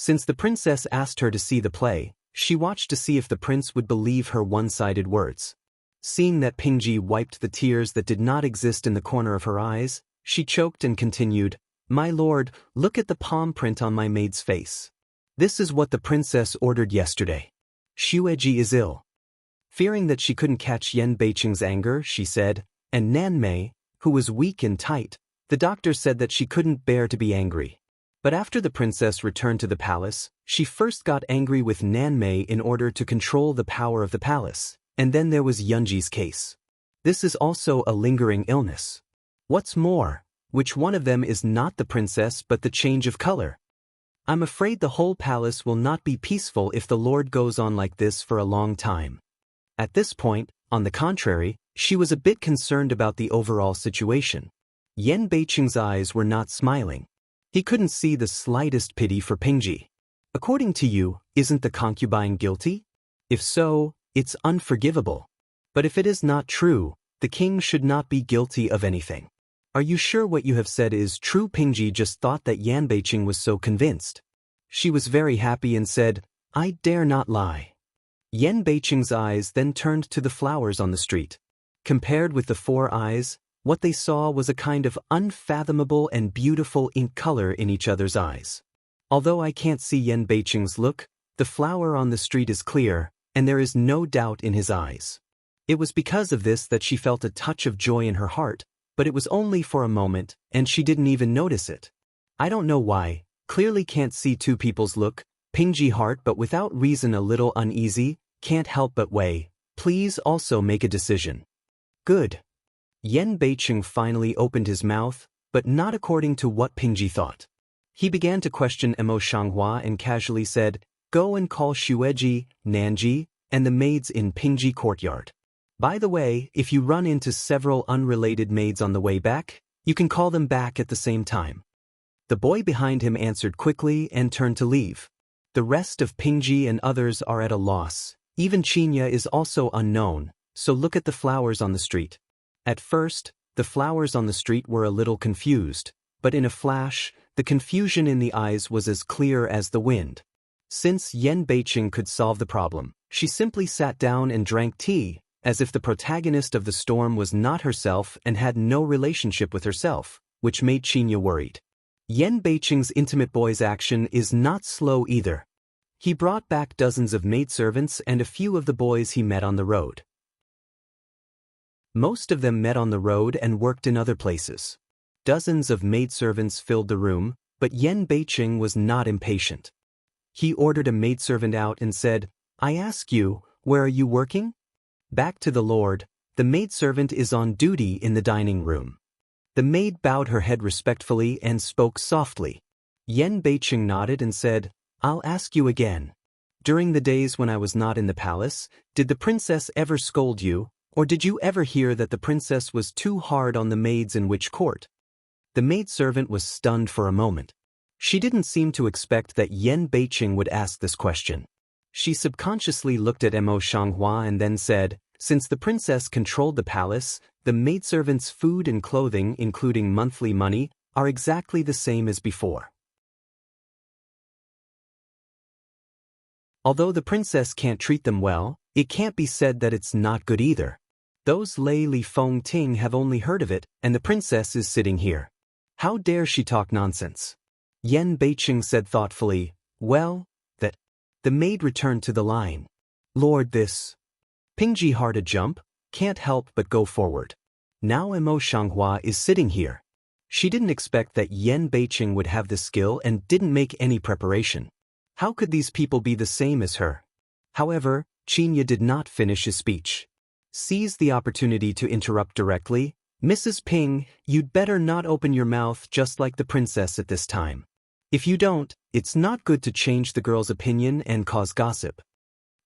Since the princess asked her to see the play, she watched to see if the prince would believe her one-sided words. Seeing that Pingji wiped the tears that did not exist in the corner of her eyes, she choked and continued, "My lord, look at the palm print on my maid's face. This is what the princess ordered yesterday. Xueji is ill." Fearing that she couldn't catch Yan Beiqing's anger, she said, and Nan Mei, who was weak and tight, the doctor said that she couldn't bear to be angry. But after the princess returned to the palace, she first got angry with Nan Mei in order to control the power of the palace, and then there was Yunji's case. This is also a lingering illness. What's more, which one of them is not the princess but the change of color? I'm afraid the whole palace will not be peaceful if the lord goes on like this for a long time. At this point, on the contrary, she was a bit concerned about the overall situation. Yan Beiqing's eyes were not smiling. He couldn't see the slightest pity for Pingji. According to you, isn't the concubine guilty? If so, it's unforgivable. But if it is not true, the king should not be guilty of anything. Are you sure what you have said is true? Pingji just thought that Yan Beiqing was so convinced. She was very happy and said, "I dare not lie." Yan Beiqing's eyes then turned to the flowers on the street. Compared with the four eyes, what they saw was a kind of unfathomable and beautiful ink color in each other's eyes. Although I can't see Yan Beiqing's look, the flower on the street is clear, and there is no doubt in his eyes. It was because of this that she felt a touch of joy in her heart, but it was only for a moment, and she didn't even notice it. I don't know why, clearly can't see two people's look, Pingji heart but without reason a little uneasy, can't help but weigh, please also make a decision. Good. Yan Beiqing finally opened his mouth, but not according to what Pingji thought. He began to question Emo Shanghua and casually said, "Go and call Xueji, Nanji, and the maids in Pingji courtyard. By the way, if you run into several unrelated maids on the way back, you can call them back at the same time." The boy behind him answered quickly and turned to leave. The rest of Pingji and others are at a loss. Even Qinya is also unknown, so look at the flowers on the street. At first, the flowers on the street were a little confused, but in a flash, the confusion in the eyes was as clear as the wind. Since Yan Beiqing could solve the problem, she simply sat down and drank tea, as if the protagonist of the storm was not herself and had no relationship with herself, which made Qinya worried. Yan Beiqing's intimate boy's action is not slow either. He brought back dozens of maidservants and a few of the boys he met on the road. Most of them met on the road and worked in other places. Dozens of maidservants filled the room, but Yan Beiqing was not impatient. He ordered a maidservant out and said, "I ask you, where are you working?" Back to the lord, the maidservant is on duty in the dining room. The maid bowed her head respectfully and spoke softly. Yan Beiqing nodded and said, "I'll ask you again. During the days when I was not in the palace, did the princess ever scold you, or did you ever hear that the princess was too hard on the maids in which court?" The maidservant was stunned for a moment. She didn't seem to expect that Yan Beiqing would ask this question. She subconsciously looked at Emo Shanghua and then said, "Since the princess controlled the palace, the maidservants' food and clothing, including monthly money, are exactly the same as before. Although the princess can't treat them well, it can't be said that it's not good either. Those Lei Li Feng Ting have only heard of it, and the princess is sitting here. How dare she talk nonsense?" Yan Beiqing said thoughtfully, "Well, that." The maid returned to the line. "Lord, this." Pingji heart a jump, can't help but go forward. Now Emo Shanghua is sitting here. She didn't expect that Yan Beiqing would have the skill and didn't make any preparation. How could these people be the same as her? However, Qinya did not finish his speech. Seized the opportunity to interrupt directly, "Mrs. Ping, you'd better not open your mouth just like the princess at this time. If you don't, it's not good to change the girl's opinion and cause gossip."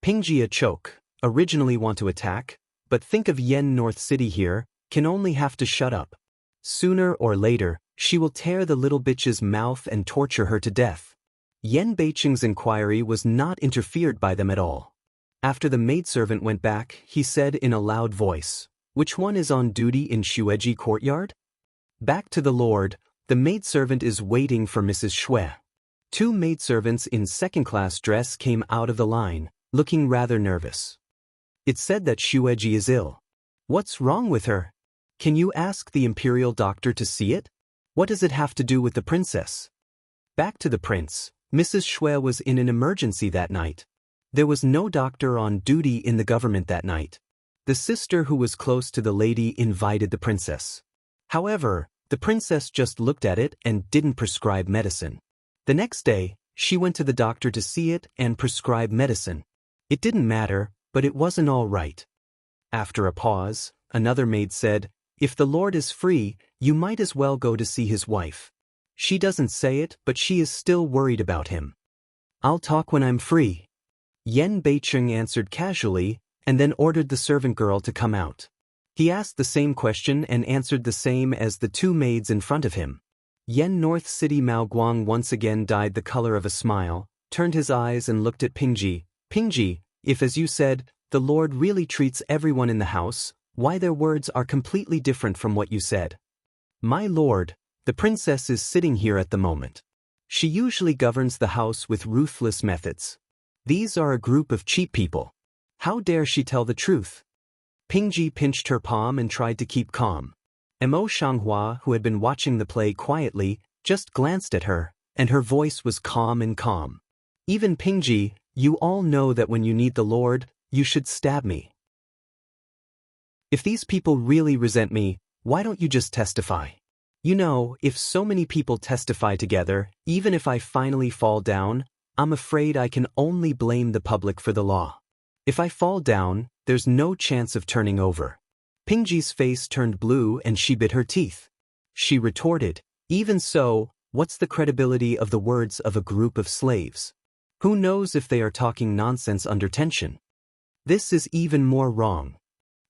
Pingji a choke, originally want to attack, but think of Yen North City here, can only have to shut up. Sooner or later, she will tear the little bitch's mouth and torture her to death. Yan Beiqing's inquiry was not interfered by them at all. After the maidservant went back, he said in a loud voice, "Which one is on duty in Xueji courtyard?" Back to the lord, the maidservant is waiting for Mrs. Xue. Two maidservants in second-class dress came out of the line, looking rather nervous. It said that Shueji is ill. What's wrong with her? Can you ask the imperial doctor to see it? What does it have to do with the princess? Back to the prince. Mrs. Shui was in an emergency that night. There was no doctor on duty in the government that night. The sister who was close to the lady invited the princess. However, the princess just looked at it and didn't prescribe medicine. The next day, she went to the doctor to see it and prescribe medicine. It didn't matter, but it wasn't all right. After a pause, another maid said, "If the Lord is free, you might as well go to see his wife. She doesn't say it, but she is still worried about him." "I'll talk when I'm free." Yen Beicheng answered casually, and then ordered the servant girl to come out. He asked the same question and answered the same as the two maids in front of him. Yen North City Mao Guang once again dyed the color of a smile, turned his eyes and looked at Pingji. "Pingji, if as you said, the Lord really treats everyone in the house, why their words are completely different from what you said?" "My lord, the princess is sitting here at the moment. She usually governs the house with ruthless methods. These are a group of cheap people. How dare she tell the truth?" Pingji pinched her palm and tried to keep calm. Mo Shanghua, who had been watching the play quietly, just glanced at her, and her voice was calm and calm. "Even Pingji, you all know that when you need the Lord, you should stab me. If these people really resent me, why don't you just testify? You know, if so many people testify together, even if I finally fall down, I'm afraid I can only blame the public for the law. If I fall down, there's no chance of turning over." Pingji's face turned blue and she bit her teeth. She retorted, "Even so, what's the credibility of the words of a group of slaves? Who knows if they are talking nonsense under tension? This is even more wrong."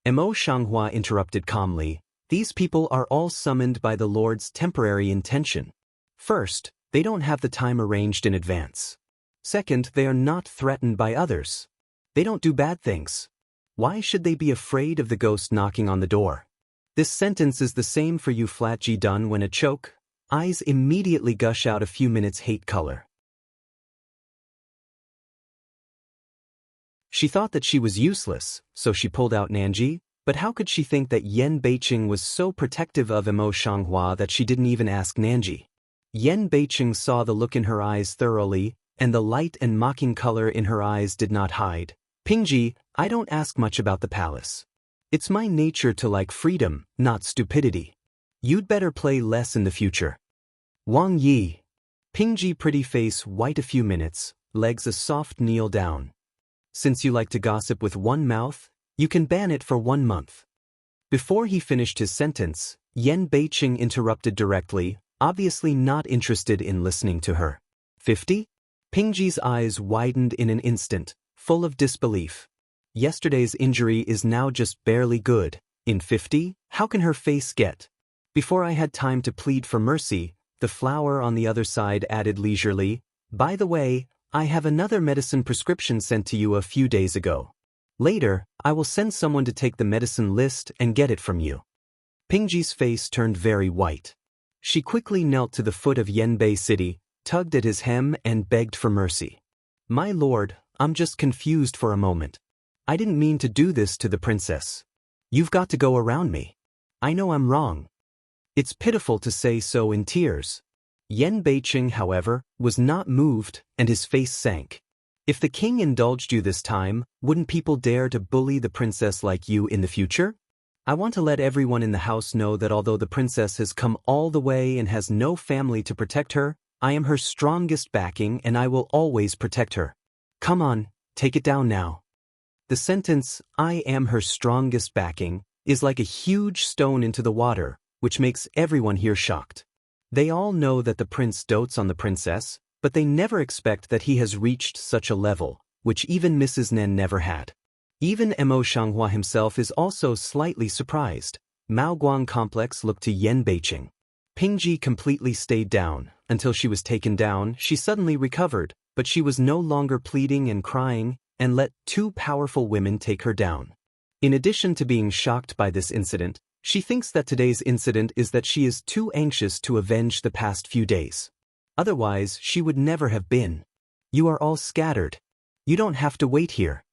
Mo Shanghua interrupted calmly, "These people are all summoned by the Lord's temporary intention. First, they don't have the time arranged in advance. Second, they are not threatened by others. They don't do bad things. Why should they be afraid of the ghost knocking on the door? This sentence is the same for you flat G done when a choke, eyes immediately gush out a few minutes hate color." She thought that she was useless, so she pulled out Nanji, but how could she think that Yen Beicheng was so protective of Mo Shanghua that she didn't even ask Nanji? Yen Beicheng saw the look in her eyes thoroughly, and the light and mocking color in her eyes did not hide. "Pingji, I don't ask much about the palace. It's my nature to like freedom, not stupidity. You'd better play less in the future." "Wang Yi." Pingji pretty face white a few minutes, legs a soft kneel down. "Since you like to gossip with one mouth, you can ban it for 1 month." Before he finished his sentence, Yen Beicheng interrupted directly, obviously not interested in listening to her. 50? Pingji's eyes widened in an instant, full of disbelief. Yesterday's injury is now just barely good. In 50, how can her face get? Before I had time to plead for mercy, the flower on the other side added leisurely, "By the way, I have another medicine prescription sent to you a few days ago. Later, I will send someone to take the medicine list and get it from you." Pingji's face turned very white. She quickly knelt to the foot of Yenbei City, tugged at his hem and begged for mercy. "My lord, I'm just confused for a moment. I didn't mean to do this to the princess. You've got to go around me. I know I'm wrong." It's pitiful to say so in tears. Yen Beicheng, however, was not moved, and his face sank. "If the king indulged you this time, wouldn't people dare to bully the princess like you in the future? I want to let everyone in the house know that although the princess has come all the way and has no family to protect her, I am her strongest backing and I will always protect her. Come on, take it down now." The sentence, "I am her strongest backing," is like a huge stone into the water, which makes everyone here shocked. They all know that the prince dotes on the princess, but they never expect that he has reached such a level, which even Mrs. Nen never had. Even Mo Shanghua himself is also slightly surprised. Mao Guang complex looked to Yen Beicheng. Pingji completely stayed down. Until she was taken down, she suddenly recovered, but she was no longer pleading and crying, and let two powerful women take her down. In addition to being shocked by this incident, she thinks that today's incident is that she is too anxious to avenge the past few days. Otherwise, she would never have been. You are all scattered. You don't have to wait here.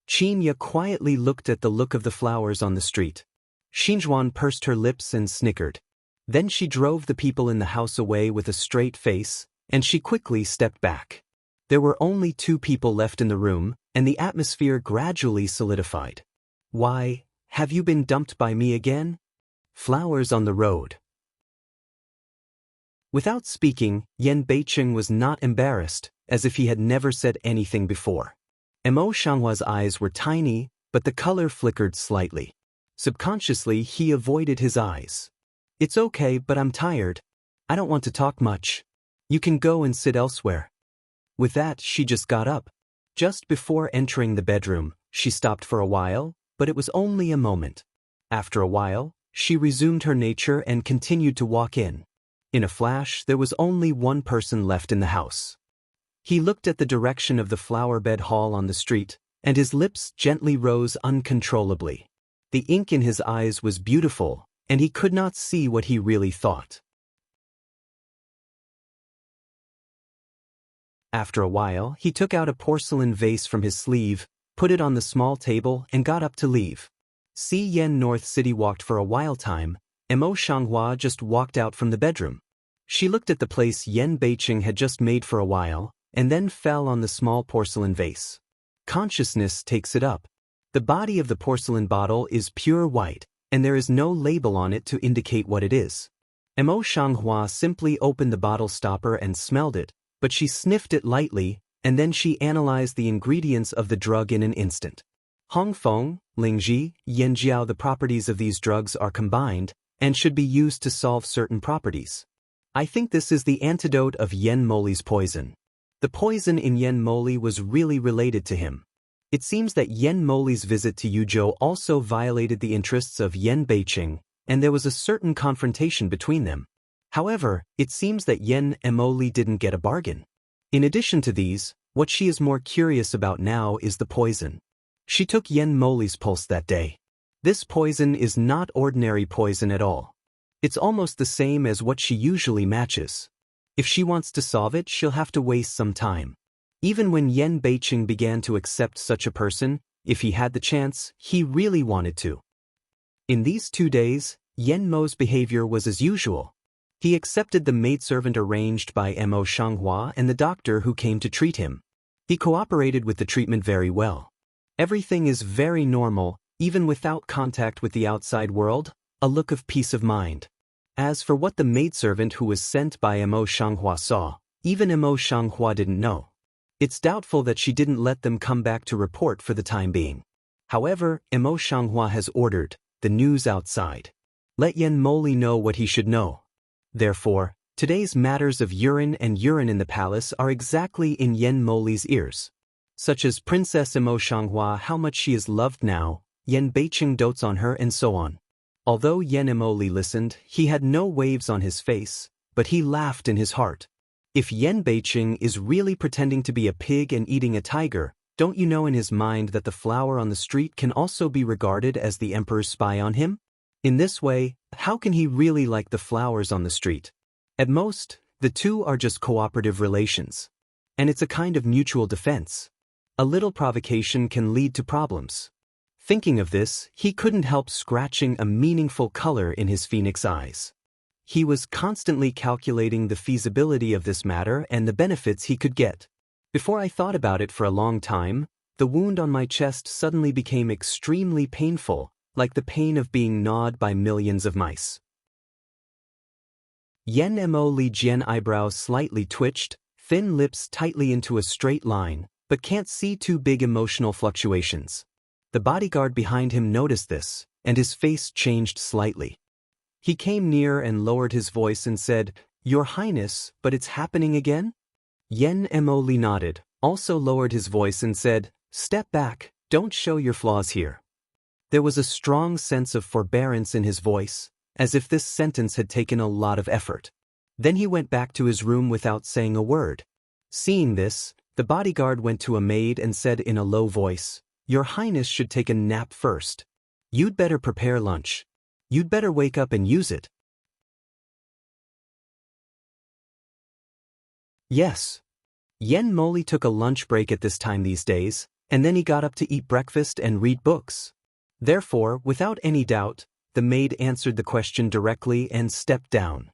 Qinya quietly looked at the look of the flowers on the street. Xinzhuan pursed her lips and snickered. Then she drove the people in the house away with a straight face, and she quickly stepped back. There were only 2 people left in the room, and the atmosphere gradually solidified. Why, have you been dumped by me again? Flowers on the road. Without speaking, Yan Beicheng was not embarrassed, as if he had never said anything before. Mo Shanghua's eyes were tiny, but the color flickered slightly. Subconsciously, he avoided his eyes. It's okay, but I'm tired. I don't want to talk much. You can go and sit elsewhere. With that, she just got up. Just before entering the bedroom, she stopped for a while, but it was only a moment. After a while, she resumed her nature and continued to walk in. In a flash, there was only one person left in the house. He looked at the direction of the flower-bed hall on the street, and his lips gently rose uncontrollably. The ink in his eyes was beautiful, and he could not see what he really thought. After a while, he took out a porcelain vase from his sleeve, put it on the small table, and got up to leave. Yen North City walked for a while time. Mo Shanghua just walked out from the bedroom. She looked at the place Yan Beicheng had just made for a while, and then fell on the small porcelain vase. Consciousness takes it up. The body of the porcelain bottle is pure white, and there is no label on it to indicate what it is. Mo Shanghua simply opened the bottle stopper and smelled it, but she sniffed it lightly, and then she analyzed the ingredients of the drug in an instant. Hongfeng, Lingji, Yanjiao. The properties of these drugs are combined, and should be used to solve certain properties. I think this is the antidote of Yen Moli's poison. The poison in Yen Moli was really related to him. It seems that Yen Moli's visit to Yuzhou also violated the interests of Yan Beicheng, and there was a certain confrontation between them. However, it seems that Yen Moli didn't get a bargain. In addition to these, what she is more curious about now is the poison. She took Yen Moli's pulse that day. This poison is not ordinary poison at all. It's almost the same as what she usually matches. If she wants to solve it, she'll have to waste some time. Even when Yan Beicheng began to accept such a person, if he had the chance, he really wanted to. In these 2 days, Yen Mo's behavior was as usual. He accepted the maidservant arranged by Mo Shanghua and the doctor who came to treat him. He cooperated with the treatment very well. Everything is very normal, even without contact with the outside world, a look of peace of mind. As for what the maidservant who was sent by Mo Shanghua saw, even Mo Shanghua didn't know. It's doubtful that she didn't let them come back to report for the time being. However, Mo Shanghua has ordered the news outside. Let Yen Moli know what he should know. Therefore, today's matters of urine in the palace are exactly in Yen Moli's ears. Such as Princess Mo Shanghua, how much she is loved now, Yan Beicheng dotes on her, and so on. Although Yan Moli listened, he had no waves on his face, but he laughed in his heart. If Yan Beicheng is really pretending to be a pig and eating a tiger, don't you know in his mind that the flower on the street can also be regarded as the emperor's spy on him? In this way, how can he really like the flowers on the street? At most, the two are just cooperative relations. And it's a kind of mutual defense. A little provocation can lead to problems. Thinking of this, he couldn't help scratching a meaningful color in his phoenix eyes. He was constantly calculating the feasibility of this matter and the benefits he could get. Before I thought about it for a long time, the wound on my chest suddenly became extremely painful, like the pain of being gnawed by millions of mice. Yan Mo Li Jian eyebrows slightly twitched, thin lips tightly into a straight line, but can't see too big emotional fluctuations. The bodyguard behind him noticed this, and his face changed slightly. He came near and lowered his voice and said, "Your Highness, but it's happening again?" Yan Mo Li nodded, also lowered his voice and said, "Step back, don't show your flaws here." There was a strong sense of forbearance in his voice, as if this sentence had taken a lot of effort. Then he went back to his room without saying a word. Seeing this, the bodyguard went to a maid and said in a low voice, "Your Highness should take a nap first. You'd better prepare lunch. You'd better wake up and use it." Yes. Yen Moli took a lunch break at this time these days, and then he got up to eat breakfast and read books. Therefore, without any doubt, the maid answered the question directly and stepped down.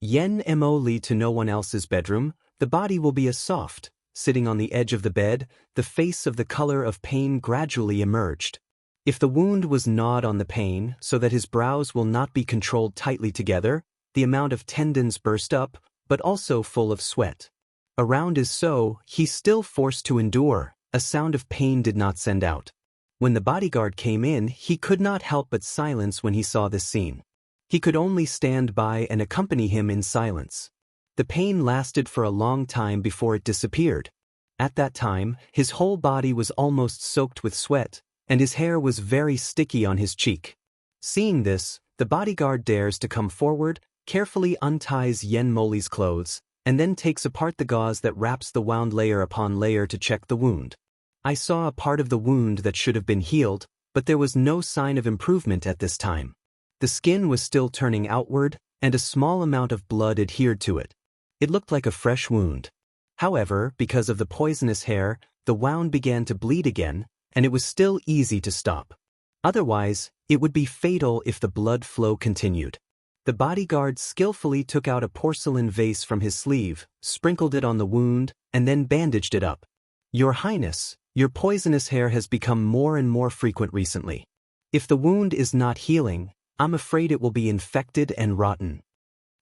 Yen Moli to no one else's bedroom, the body will be as soft. Sitting on the edge of the bed, the face of the color of pain gradually emerged. If the wound was gnawed on the pain so that his brows will not be controlled tightly together, the amount of tendons burst up, but also full of sweat. Around his so, he still forced to endure, a sound of pain did not send out. When the bodyguard came in, he could not help but silence when he saw this scene. He could only stand by and accompany him in silence. The pain lasted for a long time before it disappeared. At that time, his whole body was almost soaked with sweat, and his hair was very sticky on his cheek. Seeing this, the bodyguard dares to come forward, carefully unties Yen Moli's clothes, and then takes apart the gauze that wraps the wound layer upon layer to check the wound. I saw a part of the wound that should have been healed, but there was no sign of improvement at this time. The skin was still turning outward, and a small amount of blood adhered to it. It looked like a fresh wound. However, because of the poisonous hair, the wound began to bleed again, and it was still easy to stop. Otherwise, it would be fatal if the blood flow continued. The bodyguard skillfully took out a porcelain vase from his sleeve, sprinkled it on the wound, and then bandaged it up. Your Highness, your poisonous hair has become more and more frequent recently. If the wound is not healing, I'm afraid it will be infected and rotten.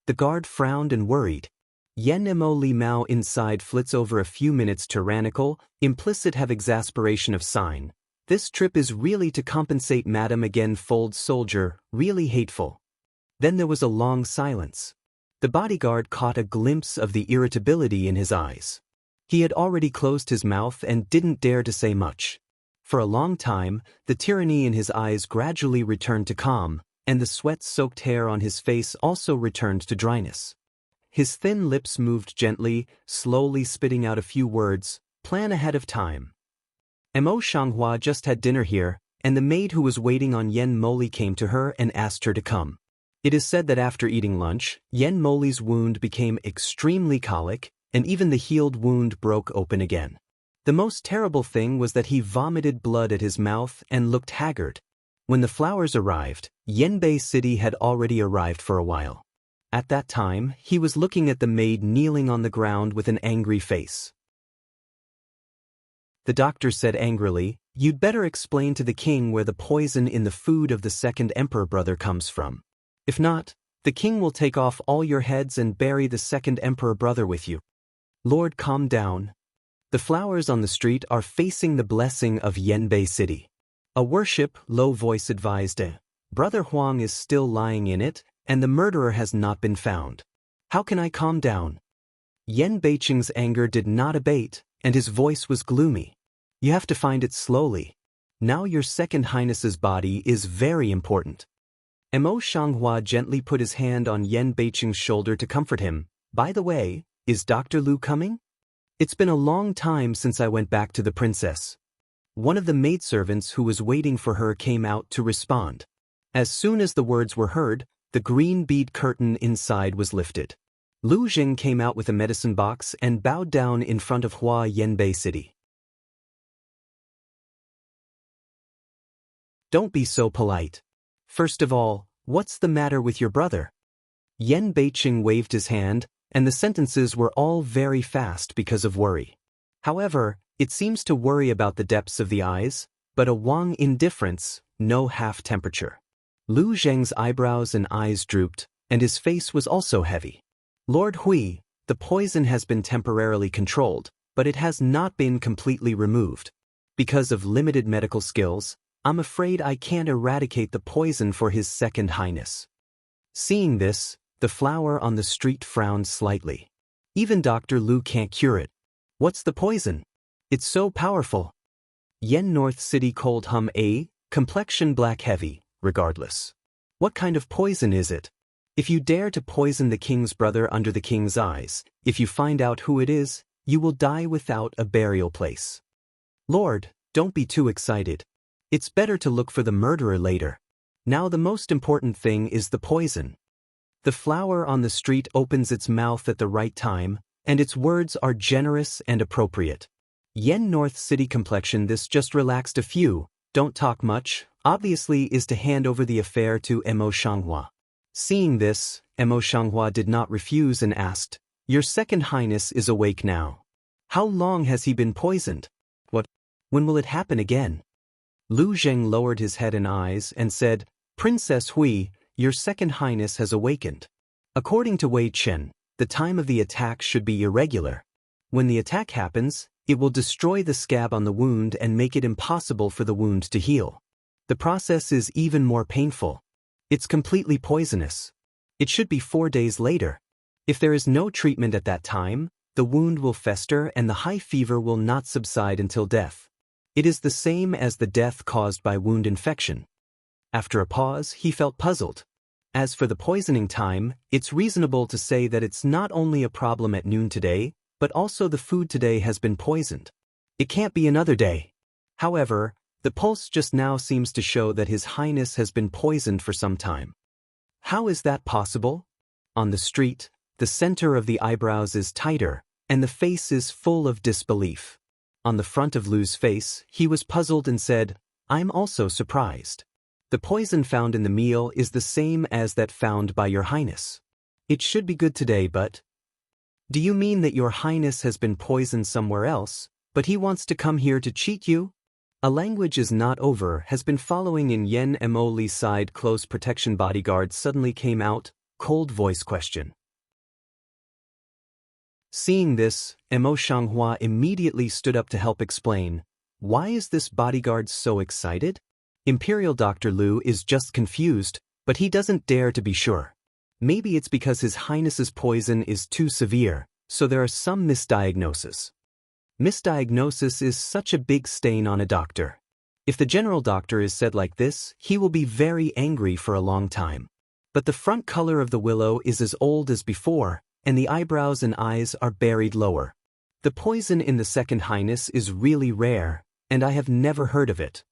The guard frowned and worried. Yen Moli Mao inside flits over a few minutes tyrannical, implicit have exasperation of sign. This trip is really to compensate Madam again fold soldier, really hateful. Then there was a long silence. The bodyguard caught a glimpse of the irritability in his eyes. He had already closed his mouth and didn't dare to say much. For a long time, the tyranny in his eyes gradually returned to calm, and the sweat-soaked hair on his face also returned to dryness. His thin lips moved gently, slowly spitting out a few words, plan ahead of time. Mo Shanghua just had dinner here, and the maid who was waiting on Yen Moli came to her and asked her to come. It is said that after eating lunch, Yen Moli's wound became extremely colic, and even the healed wound broke open again. The most terrible thing was that he vomited blood at his mouth and looked haggard. When the flowers arrived, Yenbei City had already arrived for a while. At that time, he was looking at the maid kneeling on the ground with an angry face. The doctor said angrily, "You'd better explain to the king where the poison in the food of the second emperor brother comes from. If not, the king will take off all your heads and bury the second emperor brother with you." Lord, calm down. The flowers on the street are facing the blessing of Yenbei City. A worship, low voice advised, Brother Huang is still lying in it, and the murderer has not been found. How can I calm down? Yen Beiqing's anger did not abate, and his voice was gloomy. You have to find it slowly. Now your second highness's body is very important. Mo Shanghua gently put his hand on Yen Beiqing's shoulder to comfort him. By the way, is Dr. Lu coming? It's been a long time since I went back to the princess. One of the maidservants who was waiting for her came out to respond. As soon as the words were heard, the green bead curtain inside was lifted. Lu Jing came out with a medicine box and bowed down in front of Hua Yenbei City. Don't be so polite. First of all, what's the matter with your brother? Yen Beiqing waved his hand, and the sentences were all very fast because of worry. However, it seems to worry about the depths of the eyes, but a Wang indifference, no half temperature. Lu Zheng's eyebrows and eyes drooped, and his face was also heavy. Lord Hui, the poison has been temporarily controlled, but it has not been completely removed. Because of limited medical skills, I'm afraid I can't eradicate the poison for His Second Highness. Seeing this, the flower on the street frowned slightly. Even Dr. Lu can't cure it. What's the poison? It's so powerful. Yen North City cold hum A, complexion black heavy, regardless. What kind of poison is it? If you dare to poison the king's brother under the king's eyes, if you find out who it is, you will die without a burial place. Lord, don't be too excited. It's better to look for the murderer later. Now the most important thing is the poison. The flower on the street opens its mouth at the right time, and its words are generous and appropriate. Yen North City complexion. This just relaxed a few, don't talk much, obviously is to hand over the affair to Emo Shanghua. Seeing this, Emo Shanghua did not refuse and asked, "Your Second Highness is awake now. How long has he been poisoned? When will it happen again?" Lu Zheng lowered his head and eyes and said, "Princess Hui, your Second Highness has awakened. According to Wei Chen, the time of the attack should be irregular. When the attack happens, it will destroy the scab on the wound and make it impossible for the wound to heal. The process is even more painful. It's completely poisonous. It should be 4 days later. If there is no treatment at that time, the wound will fester and the high fever will not subside until death. It is the same as the death caused by wound infection." After a pause, he felt puzzled. As for the poisoning time, it's reasonable to say that it's not only a problem at noon today, but also the food today has been poisoned. It can't be another day. However, the pulse just now seems to show that His Highness has been poisoned for some time. How is that possible? On the street, the center of the eyebrows is tighter, and the face is full of disbelief. On the front of Lu's face, he was puzzled and said, "I'm also surprised. The poison found in the meal is the same as that found by Your Highness. It should be good today, but—" "Do you mean that Your Highness has been poisoned somewhere else, but he wants to come here to cheat you?" "A language is not over" has been following in Yen Mo Li's side. Close protection bodyguard suddenly came out, cold voice question. Seeing this, Emo Shanghua immediately stood up to help explain. "Why is this bodyguard so excited? Imperial Dr. Lu is just confused, but he doesn't dare to be sure. Maybe it's because His Highness's poison is too severe, so there are some misdiagnosis. Misdiagnosis is such a big stain on a doctor. If the general doctor is said like this, he will be very angry for a long time. But the front color of the willow is as old as before, and the eyebrows and eyes are buried lower. The poison in the Second Highness is really rare, and I have never heard of it."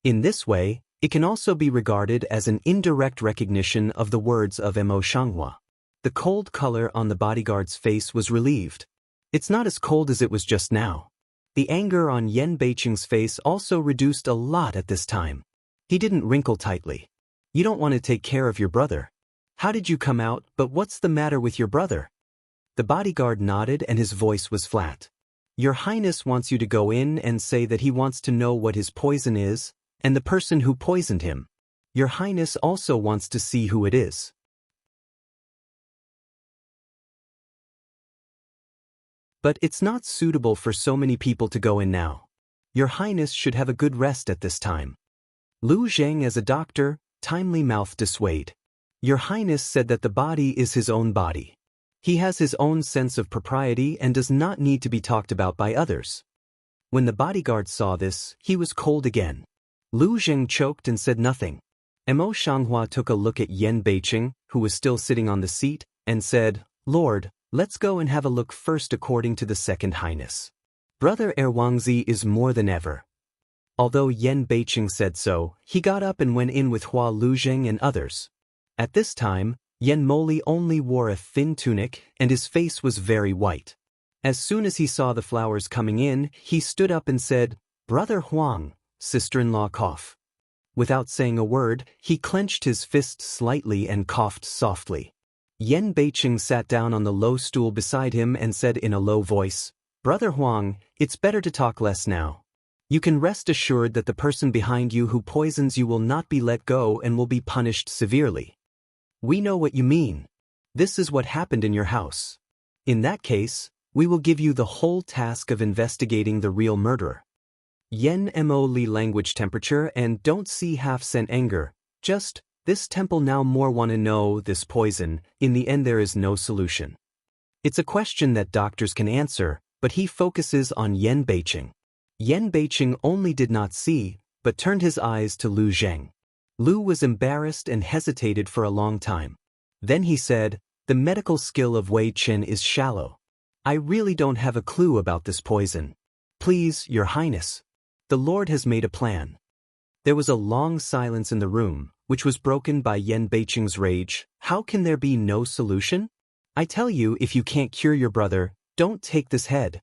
In this way, it can also be regarded as an indirect recognition of the words of Emo Shanghua. The cold color on the bodyguard's face was relieved. It's not as cold as it was just now. The anger on Yen Beiqing's face also reduced a lot at this time. He didn't wrinkle tightly. "You don't want to take care of your brother. How did you come out? But what's the matter with your brother?" The bodyguard nodded and his voice was flat. "Your Highness wants you to go in and say that he wants to know what his poison is, and the person who poisoned him. Your Highness also wants to see who it is. But it's not suitable for so many people to go in now. Your Highness should have a good rest at this time." Lu Zheng, as a doctor, timely mouthed dissuade. "Your Highness said that the body is his own body. He has his own sense of propriety and does not need to be talked about by others." When the bodyguard saw this, he was cold again. Lu Zheng choked and said nothing. Emo Shanghua took a look at Yen Beiqing, who was still sitting on the seat, and said, "Lord, let's go and have a look first according to the Second Highness. Brother Erwangzi is more than ever." Although Yen Beiqing said so, he got up and went in with Hua Lu Zheng and others. At this time, Yen Moli only wore a thin tunic and his face was very white. As soon as he saw the flowers coming in, he stood up and said, "Brother Huang, sister-in-law cough." Without saying a word, he clenched his fist slightly and coughed softly. Yen Beiqing sat down on the low stool beside him and said in a low voice, "Brother Huang, it's better to talk less now. You can rest assured that the person behind you who poisons you will not be let go and will be punished severely. We know what you mean. This is what happened in your house. In that case, we will give you the whole task of investigating the real murderer." Yen Mo Li language temperature and don't see half-cent anger, just, this temple now more want to know this poison, in the end there is no solution. It's a question that doctors can answer, but he focuses on Yen Beiqing. Yen Beiqing only did not see, but turned his eyes to Lu Zheng. Lu was embarrassed and hesitated for a long time. Then he said, "The medical skill of Wei Chen is shallow. I really don't have a clue about this poison. Please, Your Highness. The Lord has made a plan." There was a long silence in the room, which was broken by Yen Beiqing's rage. "How can there be no solution? I tell you, if you can't cure your brother, Don't take this head.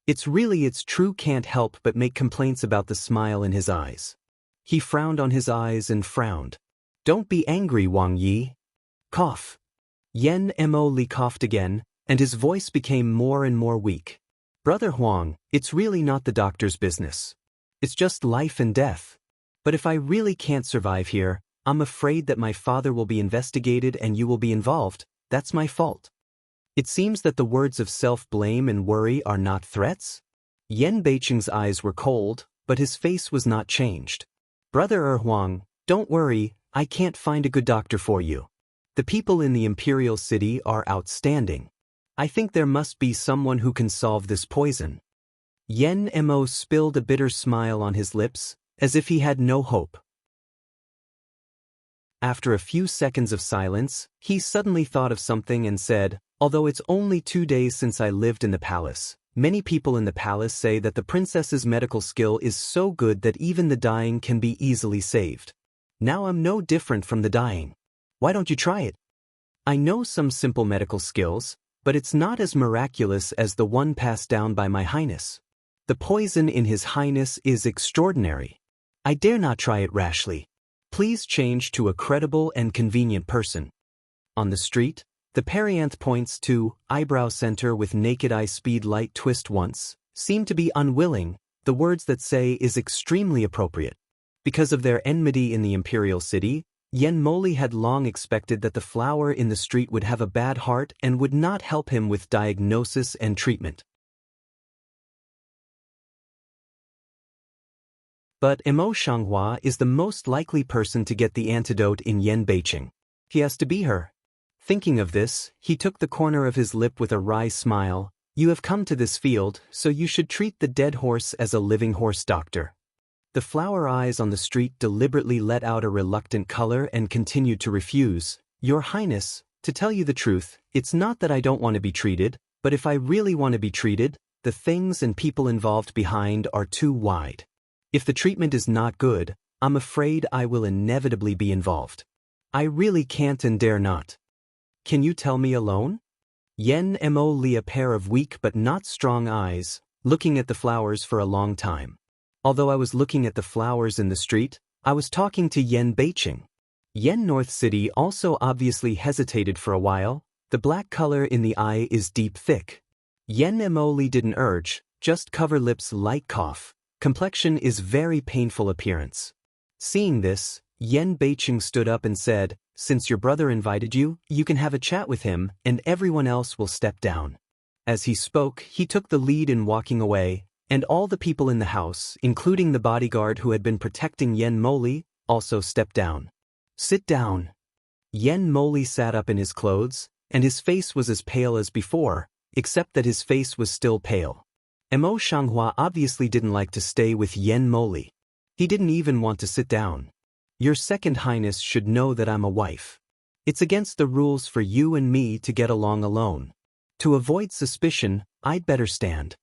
It's true can't help but make complaints about the smile in his eyes. He frowned on his eyes and frowned. Don't be angry, Wang Yi. Cough. Yen Mo Li coughed again, and his voice became more and more weak. Brother Huang, it's really not the doctor's business. It's just life and death. But if I really can't survive here, I'm afraid that my father will be investigated and you will be involved. That's my fault. It seems that the words of self-blame and worry are not threats? Yen Beicheng's eyes were cold, but his face was not changed. Brother Huang, don't worry, I can't find a good doctor for you. The people in the imperial city are outstanding. I think there must be someone who can solve this poison. Yen Mo spilled a bitter smile on his lips, as if he had no hope. After a few seconds of silence, he suddenly thought of something and said, although it's only 2 days since I lived in the palace, many people in the palace say that the princess's medical skill is so good that even the dying can be easily saved. Now I'm no different from the dying. Why don't you try it? I know some simple medical skills, but it's not as miraculous as the one passed down by my highness. The poison in his highness is extraordinary. I dare not try it rashly. Please change to a credible and convenient person. On the street, the Perianth points to eyebrow center with naked eye speed light twist once, seem to be unwilling, the words that say is extremely appropriate. Because of their enmity in the imperial city, Yen Moli had long expected that the flower in the street would have a bad heart and would not help him with diagnosis and treatment. But Mo Shanghua is the most likely person to get the antidote in Yen Beicheng. He has to be her. Thinking of this, he took the corner of his lip with a wry smile. You have come to this field, so you should treat the dead horse as a living horse doctor. The flower eyes on the street deliberately let out a reluctant color and continued to refuse. Your Highness, to tell you the truth, it's not that I don't want to be treated, but if I really want to be treated, the things and people involved behind are too wide. If the treatment is not good, I'm afraid I will inevitably be involved. I really can't and dare not. Can you tell me alone? Yen Mo Li a pair of weak but not strong eyes, looking at the flowers for a long time. Although I was looking at the flowers in the street, I was talking to Yen Beicheng. Yen North City also obviously hesitated for a while. The black color in the eye is deep thick. Yen Mo Li didn't urge, just cover lips light cough. Complexion is very painful appearance. Seeing this, Yen Beicheng stood up and said, since your brother invited you, you can have a chat with him and everyone else will step down. As he spoke, he took the lead in walking away, and all the people in the house, including the bodyguard who had been protecting Yen Moli, also stepped down. Sit down. Yen Moli sat up in his clothes, and his face was as pale as before, except that his face was still pale. Mo Shanghua obviously didn't like to stay with Yen Moli. He didn't even want to sit down. Your Second Highness should know that I'm a wife. It's against the rules for you and me to get along alone. To avoid suspicion, I'd better stand.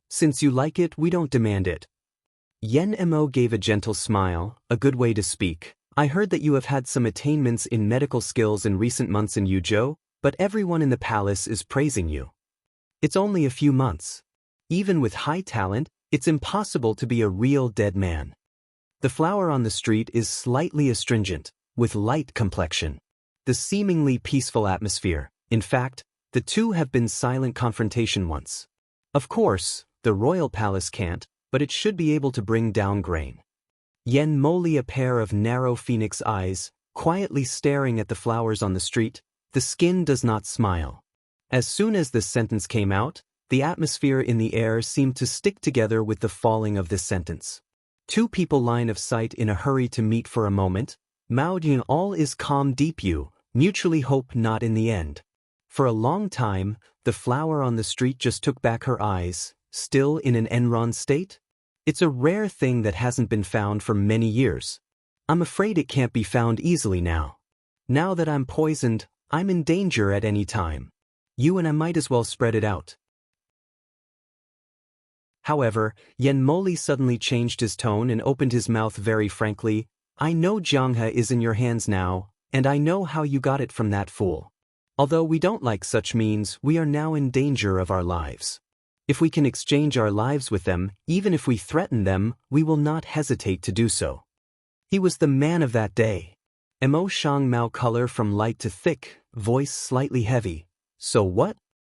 Since you like it, we don't demand it. Yen Mo gave a gentle smile, a good way to speak. I heard that you have had some attainments in medical skills in recent months in Yuzhou, but everyone in the palace is praising you. It's only a few months. Even with high talent, it's impossible to be a real dead man. The flower on the street is slightly astringent, with light complexion. The seemingly peaceful atmosphere, in fact, the two have been silent confrontation once. Of course, the royal palace can't, but it should be able to bring down grain. Yen Moli a pair of narrow phoenix eyes, quietly staring at the flowers on the street, the skin does not smile. As soon as this sentence came out, the atmosphere in the air seemed to stick together with the falling of this sentence. Two people line of sight in a hurry to meet for a moment. Mao Jing all is calm deep you, mutually hope not in the end. For a long time, the flower on the street just took back her eyes, still in an Enron state? It's a rare thing that hasn't been found for many years. I'm afraid it can't be found easily now. Now that I'm poisoned, I'm in danger at any time. You and I might as well spread it out. However, Yen Moli suddenly changed his tone and opened his mouth very frankly. I know Jianghe is in your hands now, and I know how you got it from that fool. Although we don't like such means, we are now in danger of our lives. If we can exchange our lives with them, even if we threaten them, we will not hesitate to do so. He was the man of that day. Mo Shang Mao, color from light to thick, voice slightly heavy. So what?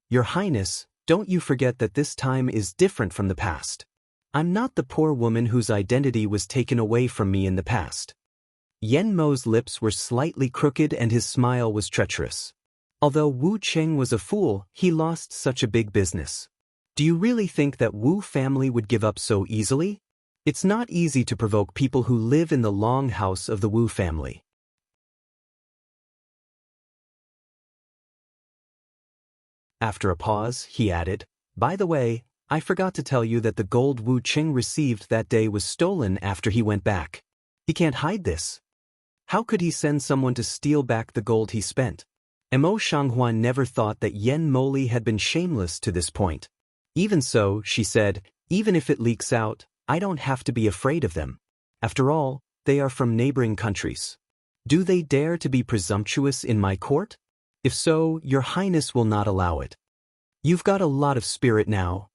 Your Highness, don't you forget that this time is different from the past. I'm not the poor woman whose identity was taken away from me in the past. Yen Mo's lips were slightly crooked and his smile was treacherous. Although Wu Cheng was a fool, he lost such a big business. Do you really think that Wu family would give up so easily? It's not easy to provoke people who live in the long house of the Wu family. After a pause, he added, by the way, I forgot to tell you that the gold Wu Qing received that day was stolen after he went back. He can't hide this. How could he send someone to steal back the gold he spent? Mo Shanghuan never thought that Yen Moli had been shameless to this point. Even so, she said, even if it leaks out, I don't have to be afraid of them. After all, they are from neighboring countries. Do they dare to be presumptuous in my court? If so, your Highness will not allow it. You've got a lot of spirit now.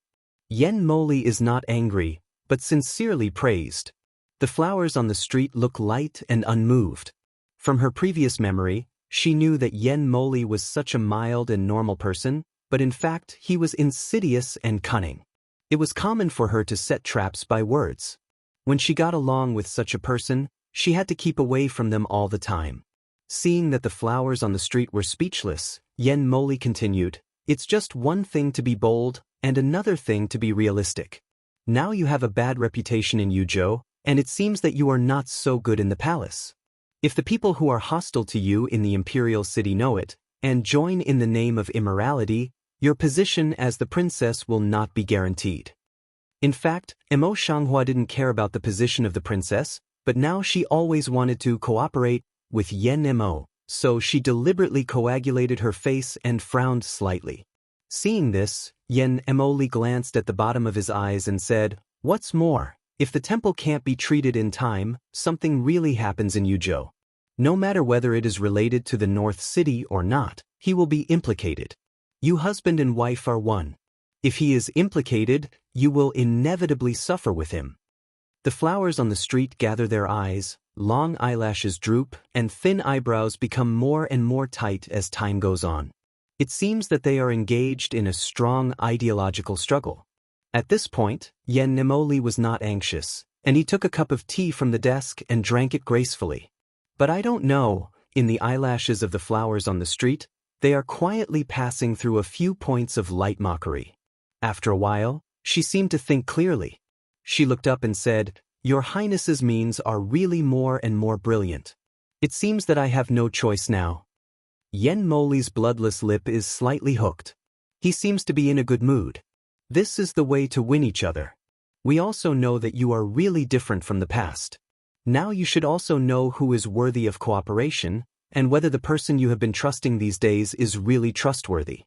Yen Moli is not angry, but sincerely praised. The flowers on the street look light and unmoved. From her previous memory, she knew that Yen Moli was such a mild and normal person, but in fact he was insidious and cunning. It was common for her to set traps by words. When she got along with such a person, she had to keep away from them all the time. Seeing that the flowers on the street were speechless, Yen Moli continued, it's just one thing to be bold, and another thing to be realistic. Now you have a bad reputation in Yuzhou, and it seems that you are not so good in the palace. If the people who are hostile to you in the imperial city know it, and join in the name of immorality, your position as the princess will not be guaranteed. In fact, Mo Shanghua didn't care about the position of the princess, but now she always wanted to cooperate with Yen Mo, so she deliberately coagulated her face and frowned slightly. Seeing this, Yen Mo glanced at the bottom of his eyes and said, what's more, if the temple can't be treated in time, something really happens in Yuzhou. No matter whether it is related to the North City or not, he will be implicated. You husband and wife are one. If he is implicated, you will inevitably suffer with him. The flowers on the street gather their eyes, long eyelashes droop, and thin eyebrows become more and more tight as time goes on. It seems that they are engaged in a strong ideological struggle. At this point, Yen Nemoli was not anxious, and he took a cup of tea from the desk and drank it gracefully. But I don't know, in the eyelashes of the flowers on the street, they are quietly passing through a few points of light mockery. After a while, she seemed to think clearly. She looked up and said, Your Highness's means are really more and more brilliant. It seems that I have no choice now. Yen Moli's bloodless lip is slightly hooked. He seems to be in a good mood. This is the way to win each other. We also know that you are really different from the past. Now you should also know who is worthy of cooperation, and whether the person you have been trusting these days is really trustworthy.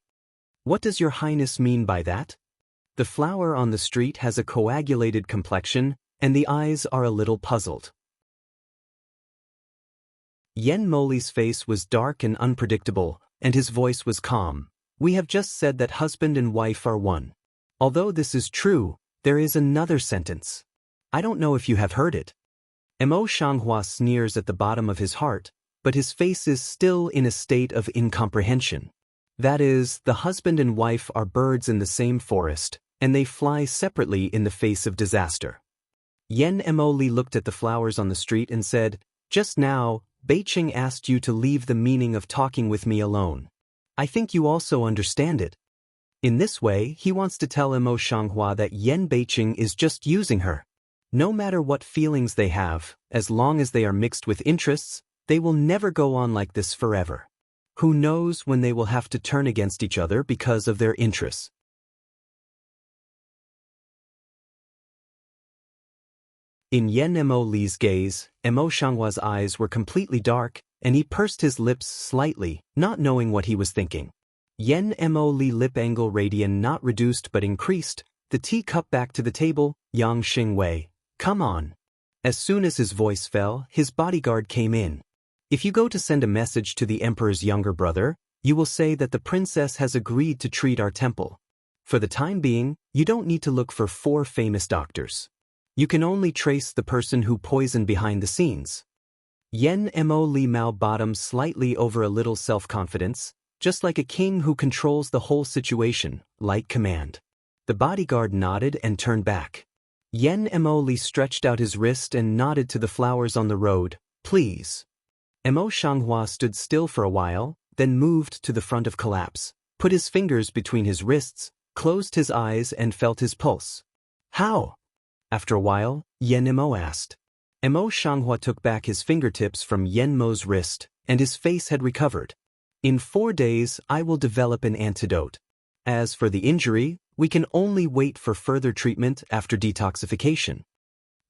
What does your Highness mean by that? The flower on the street has a coagulated complexion, and the eyes are a little puzzled. Yen Moli's face was dark and unpredictable, and his voice was calm. We have just said that husband and wife are one. Although this is true, there is another sentence. I don't know if you have heard it. Mo Shanghua sneers at the bottom of his heart, but his face is still in a state of incomprehension. That is, the husband and wife are birds in the same forest, and they fly separately in the face of disaster. Yen Emoli looked at the flowers on the street and said, Just now, Beiqing asked you to leave the meaning of talking with me alone. I think you also understand it. In this way, he wants to tell Mo Shanghua that Yen Beiqing is just using her. No matter what feelings they have, as long as they are mixed with interests, they will never go on like this forever. Who knows when they will have to turn against each other because of their interests. In Yen Mo Li's gaze, Mo Shanghua's eyes were completely dark, and he pursed his lips slightly, not knowing what he was thinking. Yen Mo Li lip angle radian not reduced but increased, the tea cup back to the table, Yang Xingwei, come on. As soon as his voice fell, his bodyguard came in. If you go to send a message to the emperor's younger brother, You will say that the princess has agreed to treat our temple. For the time being, you don't need to look for 4 famous doctors. You can only trace the person who poisoned behind the scenes. Yen Mo Li Mao bottomed slightly over a little self-confidence, just like a king who controls the whole situation, like command. The bodyguard nodded and turned back. Yen Mo Li stretched out his wrist and nodded to the flowers on the road. Please. Mo Shanghua stood still for a while, then moved to the front of collapse, put his fingers between his wrists, closed his eyes and felt his pulse. How? After a while, Yen Mo asked. Mo Shanghua took back his fingertips from Yen Mo's wrist, and his face had recovered. In 4 days, I will develop an antidote. As for the injury, we can only wait for further treatment after detoxification.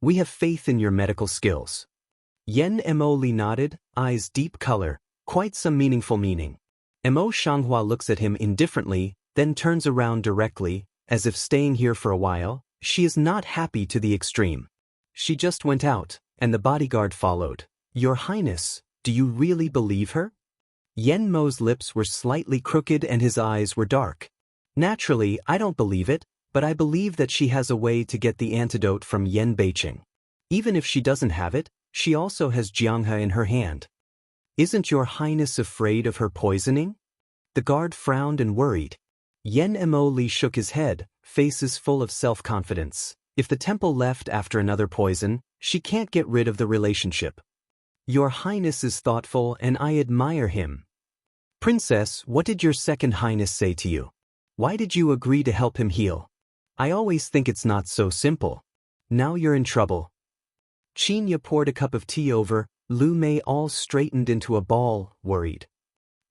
We have faith in your medical skills. Yen Mo Li nodded, eyes deep color, quite some meaningful meaning. Mo Shanghua looks at him indifferently, then turns around directly, as if staying here for a while. She is not happy to the extreme. She just went out, and the bodyguard followed. Your Highness, do you really believe her? Yen Mo's lips were slightly crooked and his eyes were dark. Naturally, I don't believe it, but I believe that she has a way to get the antidote from Yen Beiqing. Even if she doesn't have it, she also has Jianghe in her hand. Isn't your Highness afraid of her poisoning? The guard frowned and worried. Yen Mo Li shook his head, faces full of self-confidence. If the temple left after another poison, she can't get rid of the relationship. Your Highness is thoughtful and I admire him. Princess, what did your Second Highness say to you? Why did you agree to help him heal? I always think it's not so simple. Now you're in trouble. Qinya poured a cup of tea over. Lu Mei all straightened into a ball, worried.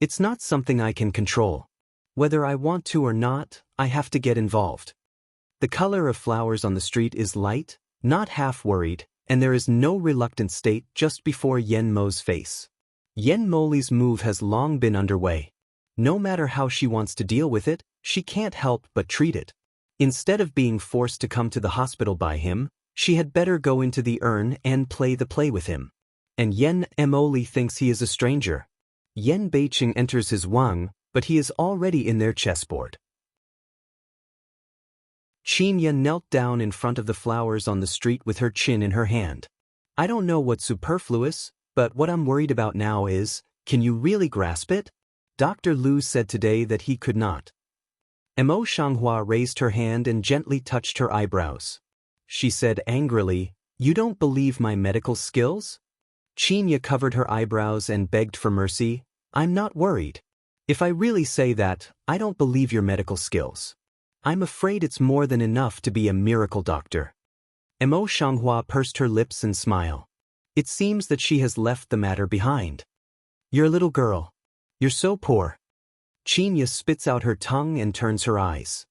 It's not something I can control. Whether I want to or not, I have to get involved. The color of flowers on the street is light, not half worried, and there is no reluctant state just before Yen Mo's face. Yen Mo's move has long been underway. No matter how she wants to deal with it, she can't help but treat it. Instead of being forced to come to the hospital by him, she had better go into the urn and play the play with him. And Yen Mo thinks he is a stranger. Yen Beiqing enters his wang, but he is already in their chessboard. Qinya knelt down in front of the flowers on the street with her chin in her hand. I don't know what's superfluous, but what I'm worried about now is, can you really grasp it? Dr. Lu said today that he could not. Mo Shanghua raised her hand and gently touched her eyebrows. She said angrily, you don't believe my medical skills? Qinya covered her eyebrows and begged for mercy. I'm not worried. If I really say that, I don't believe your medical skills. I'm afraid it's more than enough to be a miracle doctor. Mo Shanghua pursed her lips and smiled. It seems that she has left the matter behind. You're a little girl. You're so poor. Qinya spits out her tongue and turns her eyes.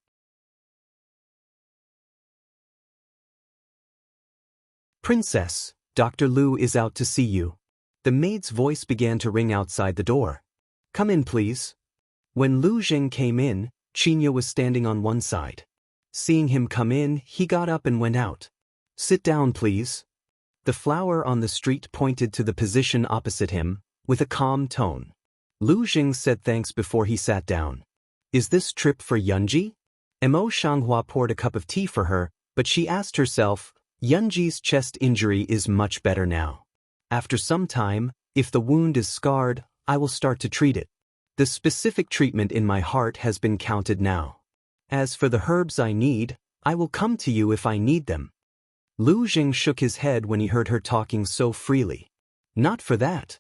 Princess, Dr. Lu is out to see you. The maid's voice began to ring outside the door. Come in, please. When Lu Jing came in, Qinya was standing on one side. Seeing him come in, he got up and went out. Sit down, please. The flower on the street pointed to the position opposite him, with a calm tone. Lu Jing said thanks before he sat down. Is this trip for Yunji? Mo Shanghua poured a cup of tea for her, but she asked herself, Yunji's chest injury is much better now. After some time, if the wound is scarred, I will start to treat it. The specific treatment in my heart has been counted now. As for the herbs I need, I will come to you if I need them. Lu Jing shook his head when he heard her talking so freely. Not for that.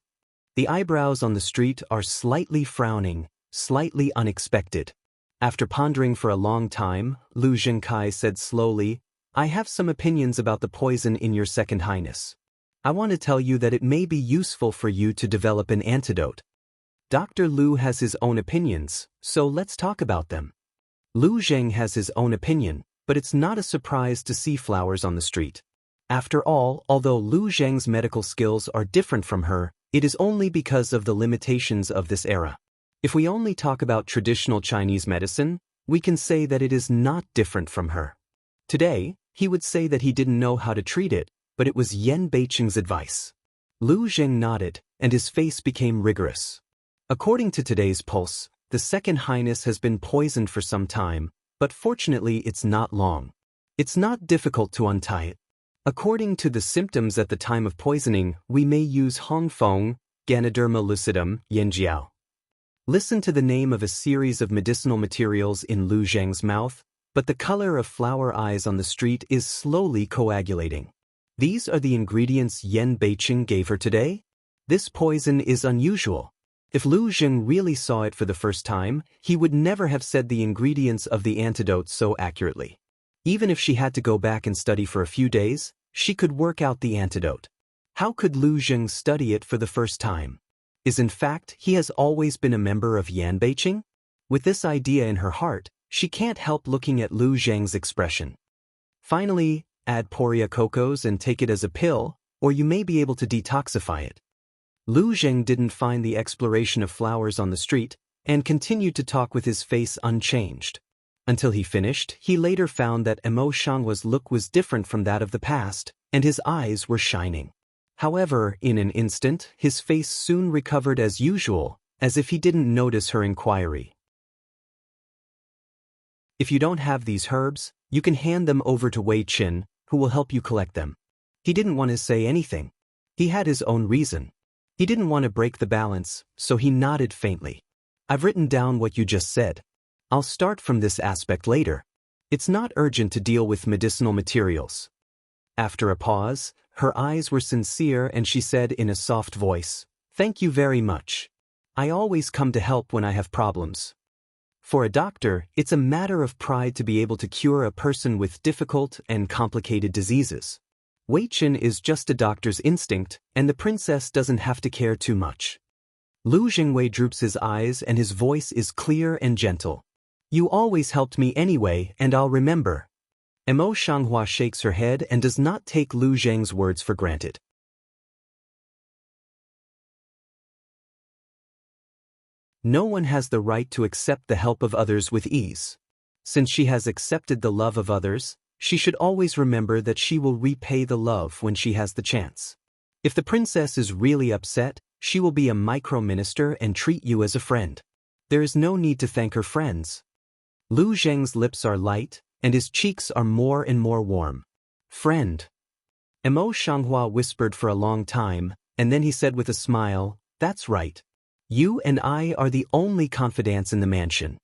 The eyebrows on the street are slightly frowning, slightly unexpected. After pondering for a long time, Lu Jingkai said slowly, I have some opinions about the poison in your Second Highness. I want to tell you that it may be useful for you to develop an antidote. Dr. Lu has his own opinions, so let's talk about them. Lu Zheng has his own opinion, but it's not a surprise to see flowers on the street. After all, although Lu Zheng's medical skills are different from her, it is only because of the limitations of this era. If we only talk about traditional Chinese medicine, we can say that it is not different from her. Today, he would say that he didn't know how to treat it, but it was Yen Beiqing's advice. Lu Zheng nodded, and his face became rigorous. According to today's pulse, the Second Highness has been poisoned for some time, but fortunately it's not long. It's not difficult to untie it. According to the symptoms at the time of poisoning, we may use Hongfeng, Ganoderma lucidum, Yanjiao. Listen to the name of a series of medicinal materials in Lu Zheng's mouth, but the color of flower eyes on the street is slowly coagulating. These are the ingredients Yan Beiqing gave her today? This poison is unusual. If Lu Zheng really saw it for the first time, he would never have said the ingredients of the antidote so accurately. Even if she had to go back and study for a few days, she could work out the antidote. How could Lu Zheng study it for the first time? In fact, he has always been a member of Yan Beiqing? With this idea in her heart, she can't help looking at Lu Zheng's expression. Finally, add Poria cocos and take it as a pill, or you may be able to detoxify it. Lu Zheng didn't find the exploration of flowers on the street, and continued to talk with his face unchanged. Until he finished, he later found that Emo Shanghua's look was different from that of the past, and his eyes were shining. However, in an instant, his face soon recovered as usual, as if he didn't notice her inquiry. If you don't have these herbs, you can hand them over to Wei Qin, who will help you collect them. He didn't want to say anything. He had his own reason. He didn't want to break the balance, so he nodded faintly. I've written down what you just said. I'll start from this aspect later. It's not urgent to deal with medicinal materials. After a pause, her eyes were sincere and she said in a soft voice, "Thank you very much. I always come to help when I have problems." For a doctor, it's a matter of pride to be able to cure a person with difficult and complicated diseases. Wei Qin is just a doctor's instinct, and the princess doesn't have to care too much. Lu Jingwei droops his eyes and his voice is clear and gentle. You always helped me anyway, and I'll remember. Emo Shanghua shakes her head and does not take Lu Zheng's words for granted. No one has the right to accept the help of others with ease. Since she has accepted the love of others, she should always remember that she will repay the love when she has the chance. If the princess is really upset, she will be a microminister and treat you as a friend. There is no need to thank her friends. Lu Zheng's lips are light, and his cheeks are more and more warm. Friend. Emo Shanghua whispered for a long time, and then he said with a smile, "That's right. You and I are the only confidants in the mansion."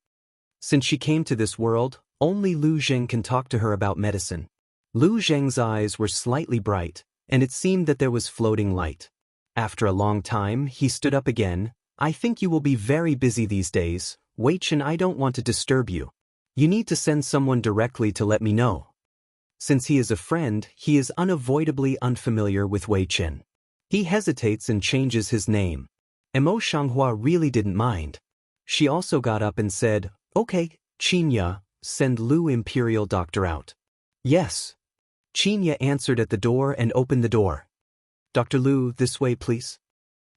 Since she came to this world, only Lu Zheng can talk to her about medicine. Lu Zheng's eyes were slightly bright, and it seemed that there was floating light. After a long time, he stood up again. "I think you will be very busy these days, Wei Qin. I don't want to disturb you. You need to send someone directly to let me know." Since he is a friend, he is unavoidably unfamiliar with Wei Qin. He hesitates and changes his name. Emo Shanghua really didn't mind. She also got up and said, "Okay, Qinya, send Lu Imperial Doctor out." "Yes." Qinya answered at the door and opened the door. "Dr. Lu, this way please."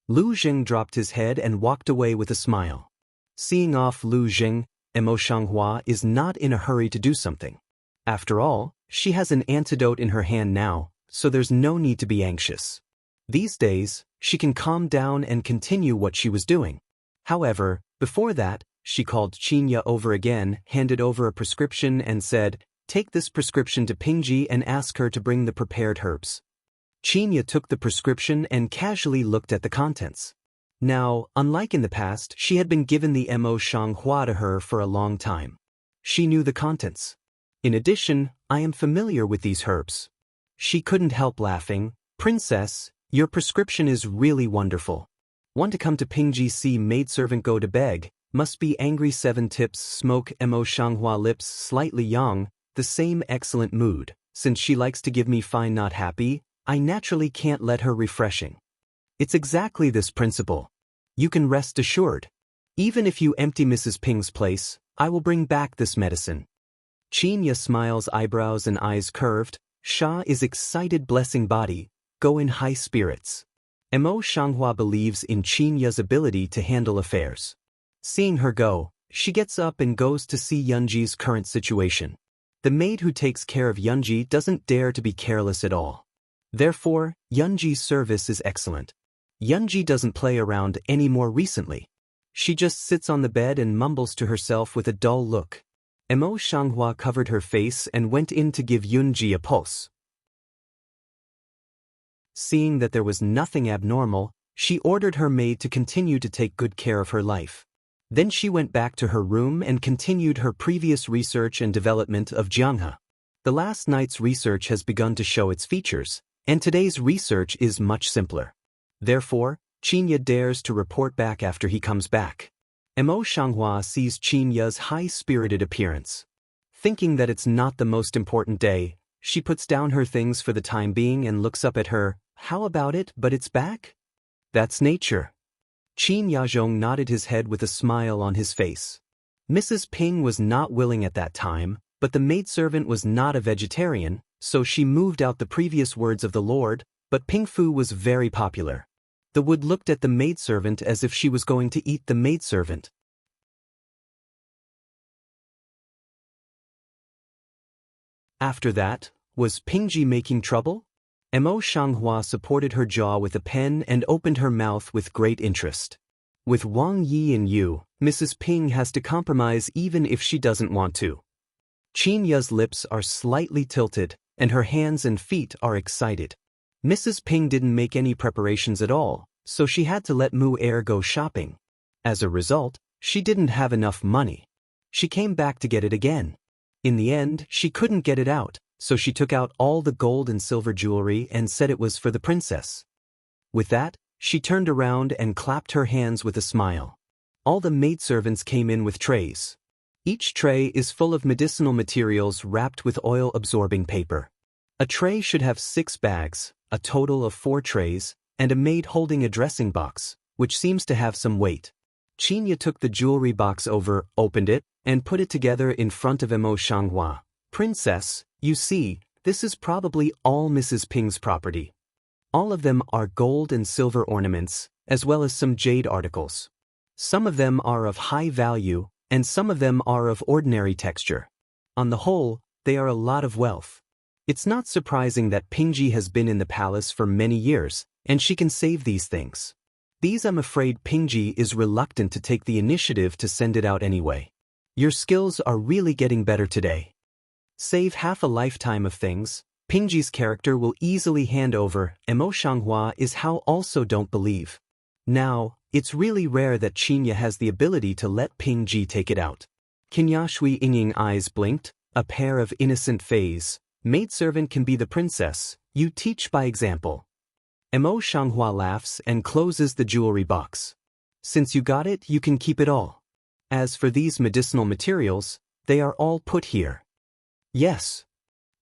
Lu Zheng dropped his head and walked away with a smile. Seeing off Lu Zheng, Emo Shanghua is not in a hurry to do something. After all, she has an antidote in her hand now, so there's no need to be anxious. These days, she can calm down and continue what she was doing. However, before that, she called Qinya over again, handed over a prescription and said, "Take this prescription to Pingji and ask her to bring the prepared herbs." Qinya took the prescription and casually looked at the contents. Now, unlike in the past, she had been given the Emo Shanghua to her for a long time. She knew the contents. In addition, I am familiar with these herbs. She couldn't help laughing. "Princess, your prescription is really wonderful. Want to come to Pingji, see maidservant go to beg, must be angry 7 tips smoke." Emo Shanghua lips slightly young, the same excellent mood. Since she likes to give me fine not happy, I naturally can't let her refreshing. It's exactly this principle. You can rest assured. Even if you empty Mrs. Ping's place, I will bring back this medicine. Qinya smiles, eyebrows and eyes curved. Sha is excited, blessing body, go in high spirits. Emo Shanghua believes in Qinya's ability to handle affairs. Seeing her go, she gets up and goes to see Yunji's current situation. The maid who takes care of Yunji doesn't dare to be careless at all. Therefore, Yunji's service is excellent. Yunji doesn't play around anymore recently. She just sits on the bed and mumbles to herself with a dull look. Emo Shanghua covered her face and went in to give Yunji a pulse. Seeing that there was nothing abnormal, she ordered her maid to continue to take good care of her life. Then she went back to her room and continued her previous research and development of Jianghe. The last night's research has begun to show its features, and today's research is much simpler. Therefore, Qinya dares to report back after he comes back. Emo Shanghua sees Qinya's high-spirited appearance. Thinking that it's not the most important day, she puts down her things for the time being and looks up at her. How about it, but it's back? That's nature. Qin Yazhong nodded his head with a smile on his face. Mrs. Ping was not willing at that time, but the maidservant was not a vegetarian, so she moved out the previous words of the Lord, but Ping Fu was very popular. The wood looked at the maidservant as if she was going to eat the maidservant. After that, was Pingji making trouble? Emo Shanghua supported her jaw with a pen and opened her mouth with great interest. With Wang Yi and you, Mrs. Ping has to compromise even if she doesn't want to. Qin Ya's lips are slightly tilted, and her hands and feet are excited. Mrs. Ping didn't make any preparations at all, so she had to let Mu Er go shopping. As a result, she didn't have enough money. She came back to get it again. In the end, she couldn't get it out, so she took out all the gold and silver jewelry and said it was for the princess. With that, she turned around and clapped her hands with a smile. All the maidservants came in with trays. Each tray is full of medicinal materials wrapped with oil-absorbing paper. A tray should have 6 bags, a total of 4 trays, and a maid holding a dressing box, which seems to have some weight. Qinya took the jewelry box over, opened it, and put it together in front of Emo Shanghua. Princess, you see, this is probably all Mrs. Ping's property. All of them are gold and silver ornaments, as well as some jade articles. Some of them are of high value, and some of them are of ordinary texture. On the whole, they are a lot of wealth. It's not surprising that Pingji has been in the palace for many years, and she can save these things. These I'm afraid Pingji is reluctant to take the initiative to send it out anyway. Your skills are really getting better today. Save half a lifetime of things, Pingji's character will easily hand over. Emo Shanghua is how also don't believe. Now, it's really rare that Qinya has the ability to let Pingji take it out. Kinyashui Yingying eyes blinked, a pair of innocent fays. Maidservant can be the princess, you teach by example. Emo Shanghua laughs and closes the jewelry box. Since you got it, you can keep it all. As for these medicinal materials, they are all put here. Yes.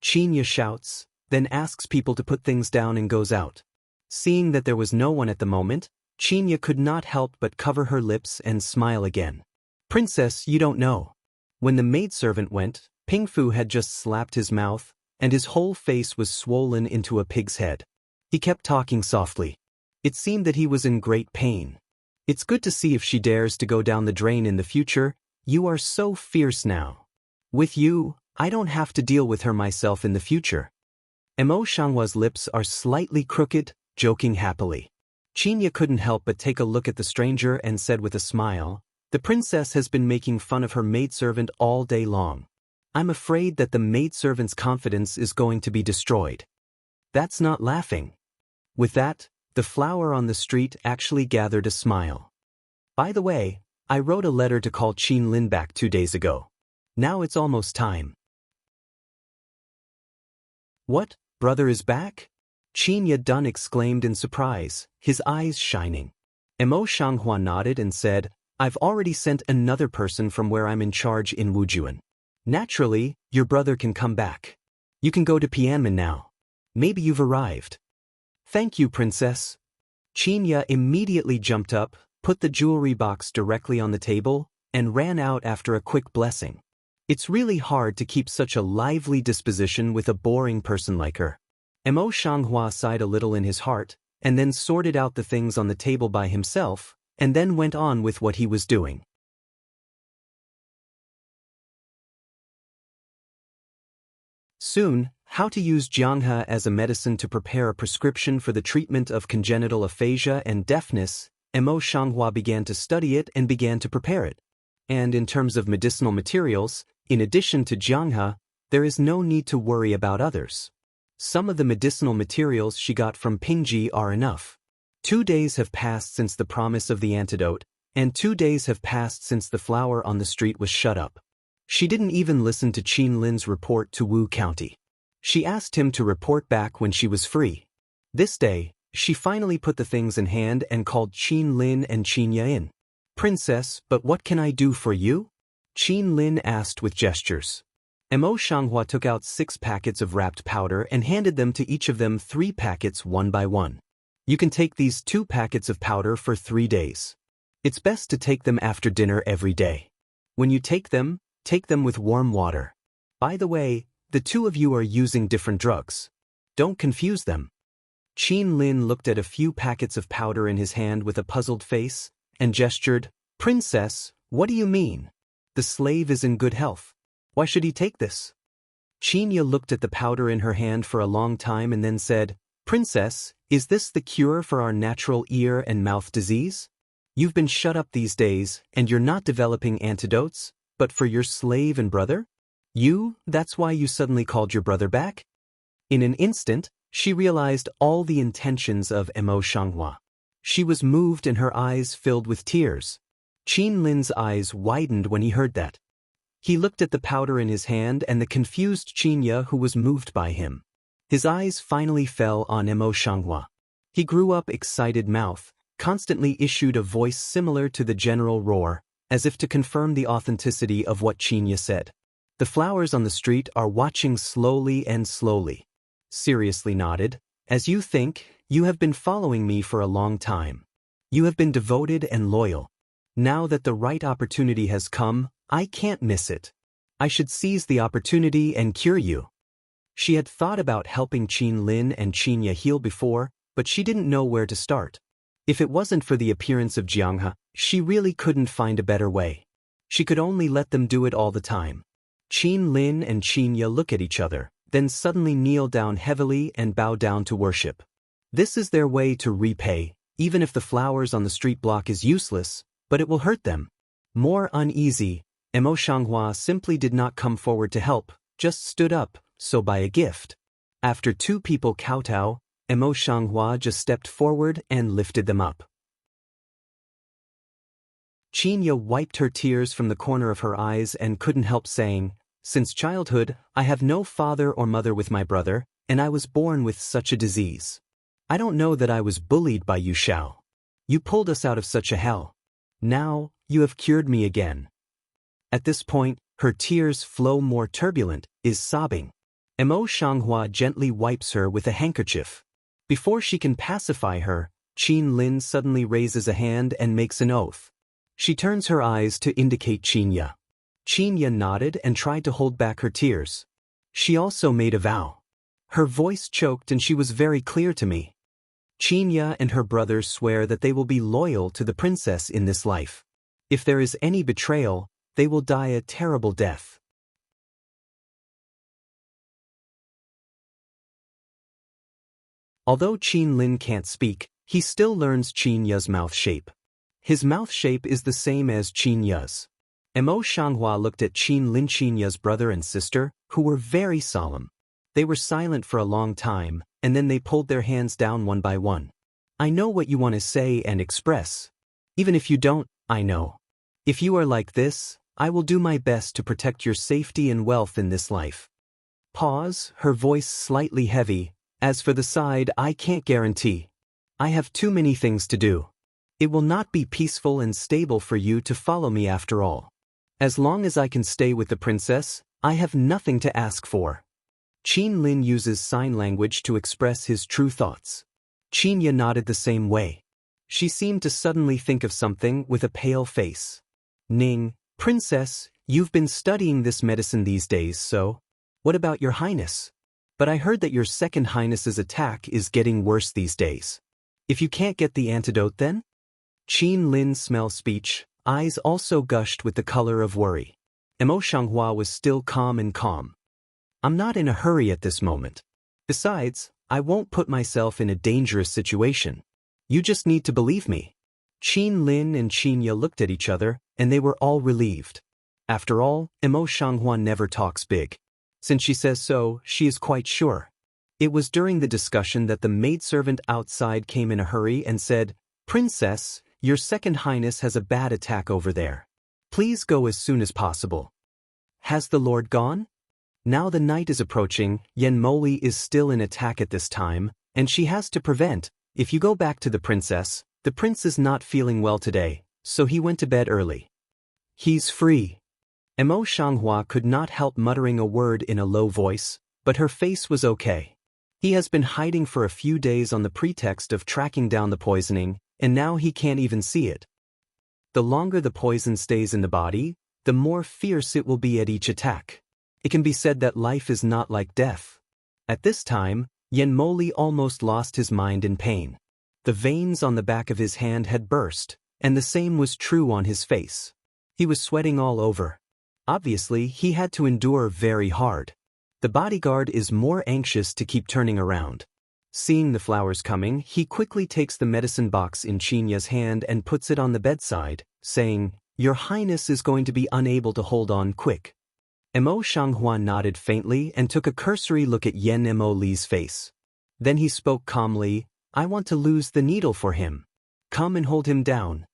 Qinya shouts, then asks people to put things down and goes out. Seeing that there was no one at the moment, Qinya could not help but cover her lips and smile again. Princess, you don't know. When the maidservant went, Ping Fu had just slapped his mouth, and his whole face was swollen into a pig's head. He kept talking softly. It seemed that he was in great pain. It's good to see if she dares to go down the drain in the future. You are so fierce now. With you, I don't have to deal with her myself in the future. Emo Shanghua's lips are slightly crooked, joking happily. Qinya couldn't help but take a look at the stranger and said with a smile, the princess has been making fun of her maidservant all day long. I'm afraid that the maidservant's confidence is going to be destroyed. That's not laughing. With that, the flower on the street actually gathered a smile. By the way, I wrote a letter to call Qin Lin back 2 days ago. Now it's almost time. What, brother is back? Qin Yadun exclaimed in surprise, his eyes shining. Emo Shanghua nodded and said, I've already sent another person from where I'm in charge in Wujuan. Naturally, your brother can come back. You can go to Pianmen now. Maybe you've arrived. Thank you, princess. Qinya immediately jumped up, put the jewelry box directly on the table, and ran out after a quick blessing. It's really hard to keep such a lively disposition with a boring person like her. Emo Shanghua sighed a little in his heart, and then sorted out the things on the table by himself, and then went on with what he was doing. Soon, how to use Jianghe as a medicine to prepare a prescription for the treatment of congenital aphasia and deafness Mo Shanghua began to study it and began to prepare it. And in terms of medicinal materials, in addition to Jianghe, there is no need to worry about others. Some of the medicinal materials she got from Pingji are enough. 2 days have passed since the promise of the antidote, and 2 days have passed since the flower on the street was shut up. She didn't even listen to Qin Lin's report to Wu County. She asked him to report back when she was free. This day, she finally put the things in hand and called Qin Lin and Qin Ya in. "Princess, but what can I do for you?" Qin Lin asked with gestures. Mo Shanghua took out 6 packets of wrapped powder and handed them to each of them 3 packets one by one. "You can take these 2 packets of powder for 3 days. It's best to take them after dinner every day. When you take them with warm water. By the way, the 2 of you are using different drugs. Don't confuse them." Qin Lin looked at a few packets of powder in his hand with a puzzled face and gestured, "Princess, what do you mean? The slave is in good health. Why should he take this?" Qin Ya looked at the powder in her hand for a long time and then said, "Princess, is this the cure for our natural ear and mouth disease? You've been shut up these days, and you're not developing antidotes, but for your slave and brother? That's why you suddenly called your brother back?" In an instant, she realized all the intentions of Mo Shanghua. She was moved and her eyes filled with tears. Qin Lin's eyes widened when he heard that. He looked at the powder in his hand and the confused Qin Ya who was moved by him. His eyes finally fell on Mo Shanghua. He grew up excited mouth, constantly issued a voice similar to the general roar, as if to confirm the authenticity of what Qin Ya said. "The flowers on the street are watching slowly and slowly." Seriously nodded, "As you think, you have been following me for a long time. You have been devoted and loyal. Now that the right opportunity has come, I can't miss it. I should seize the opportunity and cure you." She had thought about helping Qin Lin and Qin Ya heal before, but she didn't know where to start. If it wasn't for the appearance of Jianghe, she really couldn't find a better way. She could only let them do it all the time. Qin Lin and Qin Ya look at each other, then suddenly kneel down heavily and bow down to worship. This is their way to repay, even if the flowers on the street block is useless, but it will hurt them. More uneasy, Mo Shanghua simply did not come forward to help, just stood up, so by a gift. After 2 people kowtow, Mo Shanghua just stepped forward and lifted them up. Qin Ya wiped her tears from the corner of her eyes and couldn't help saying, "Since childhood, I have no father or mother with my brother, and I was born with such a disease. I don't know that I was bullied by you, Xiao. You pulled us out of such a hell. Now, you have cured me again." At this point, her tears flow more turbulent, is sobbing. Mo Shanghua gently wipes her with a handkerchief. Before she can pacify her, Qin Lin suddenly raises a hand and makes an oath. She turns her eyes to indicate Qin Ya. Qin Ya nodded and tried to hold back her tears. She also made a vow. Her voice choked and she was very clear to me. Qin Ya and her brother swear that they will be loyal to the princess in this life. If there is any betrayal, they will die a terrible death. Although Qin Lin can't speak, he still learns Qin Ya's mouth shape. His mouth shape is the same as Qin Ya's. Mo Shanghua looked at Qin Lin, Qin Ya's brother and sister, who were very solemn. They were silent for a long time, and then they pulled their hands down one by one. "I know what you want to say and express. Even if you don't, I know. If you are like this, I will do my best to protect your safety and wealth in this life." Pause, her voice slightly heavy. "As for the side, I can't guarantee. I have too many things to do. It will not be peaceful and stable for you to follow me after all. As long as I can stay with the princess, I have nothing to ask for." Qin Lin uses sign language to express his true thoughts. Qin Ya nodded the same way. She seemed to suddenly think of something with a pale face. "Ning, Princess, you've been studying this medicine these days, so? What about your highness? But I heard that your second highness's attack is getting worse these days. If you can't get the antidote then?" Qin Lin's smell speech, eyes also gushed with the color of worry. Mo Shanghua was still calm and calm. "I'm not in a hurry at this moment. Besides, I won't put myself in a dangerous situation. You just need to believe me. Qin Lin and Qin Ye looked at each other, and they were all relieved. After all, Emo Shanghua never talks big. Since she says so, she is quite sure. It was during the discussion that the maidservant outside came in a hurry and said, "Princess, your second highness has a bad attack over there. Please go as soon as possible." Has the lord gone? Now the night is approaching, Yen Moli is still in attack at this time, and she has to prevent. If you go back to the princess, the prince is not feeling well today, so he went to bed early. He's free. Emo Shanghua could not help muttering a word in a low voice, but her face was okay. He has been hiding for a few days on the pretext of tracking down the poisoning, and now he can't even see it. The longer the poison stays in the body, the more fierce it will be at each attack. It can be said that life is not like death. At this time, Yen Moli almost lost his mind in pain. The veins on the back of his hand had burst, and the same was true on his face. He was sweating all over. Obviously, he had to endure very hard. The bodyguard is more anxious to keep turning around. Seeing the flowers coming, he quickly takes the medicine box in Qinya's hand and puts it on the bedside, saying, "Your Highness is going to be unable to hold on quick." Emo Shanghua nodded faintly and took a cursory look at Yen Mo Li's face. Then he spoke calmly, "I want to lose the needle for him. Come and hold him down."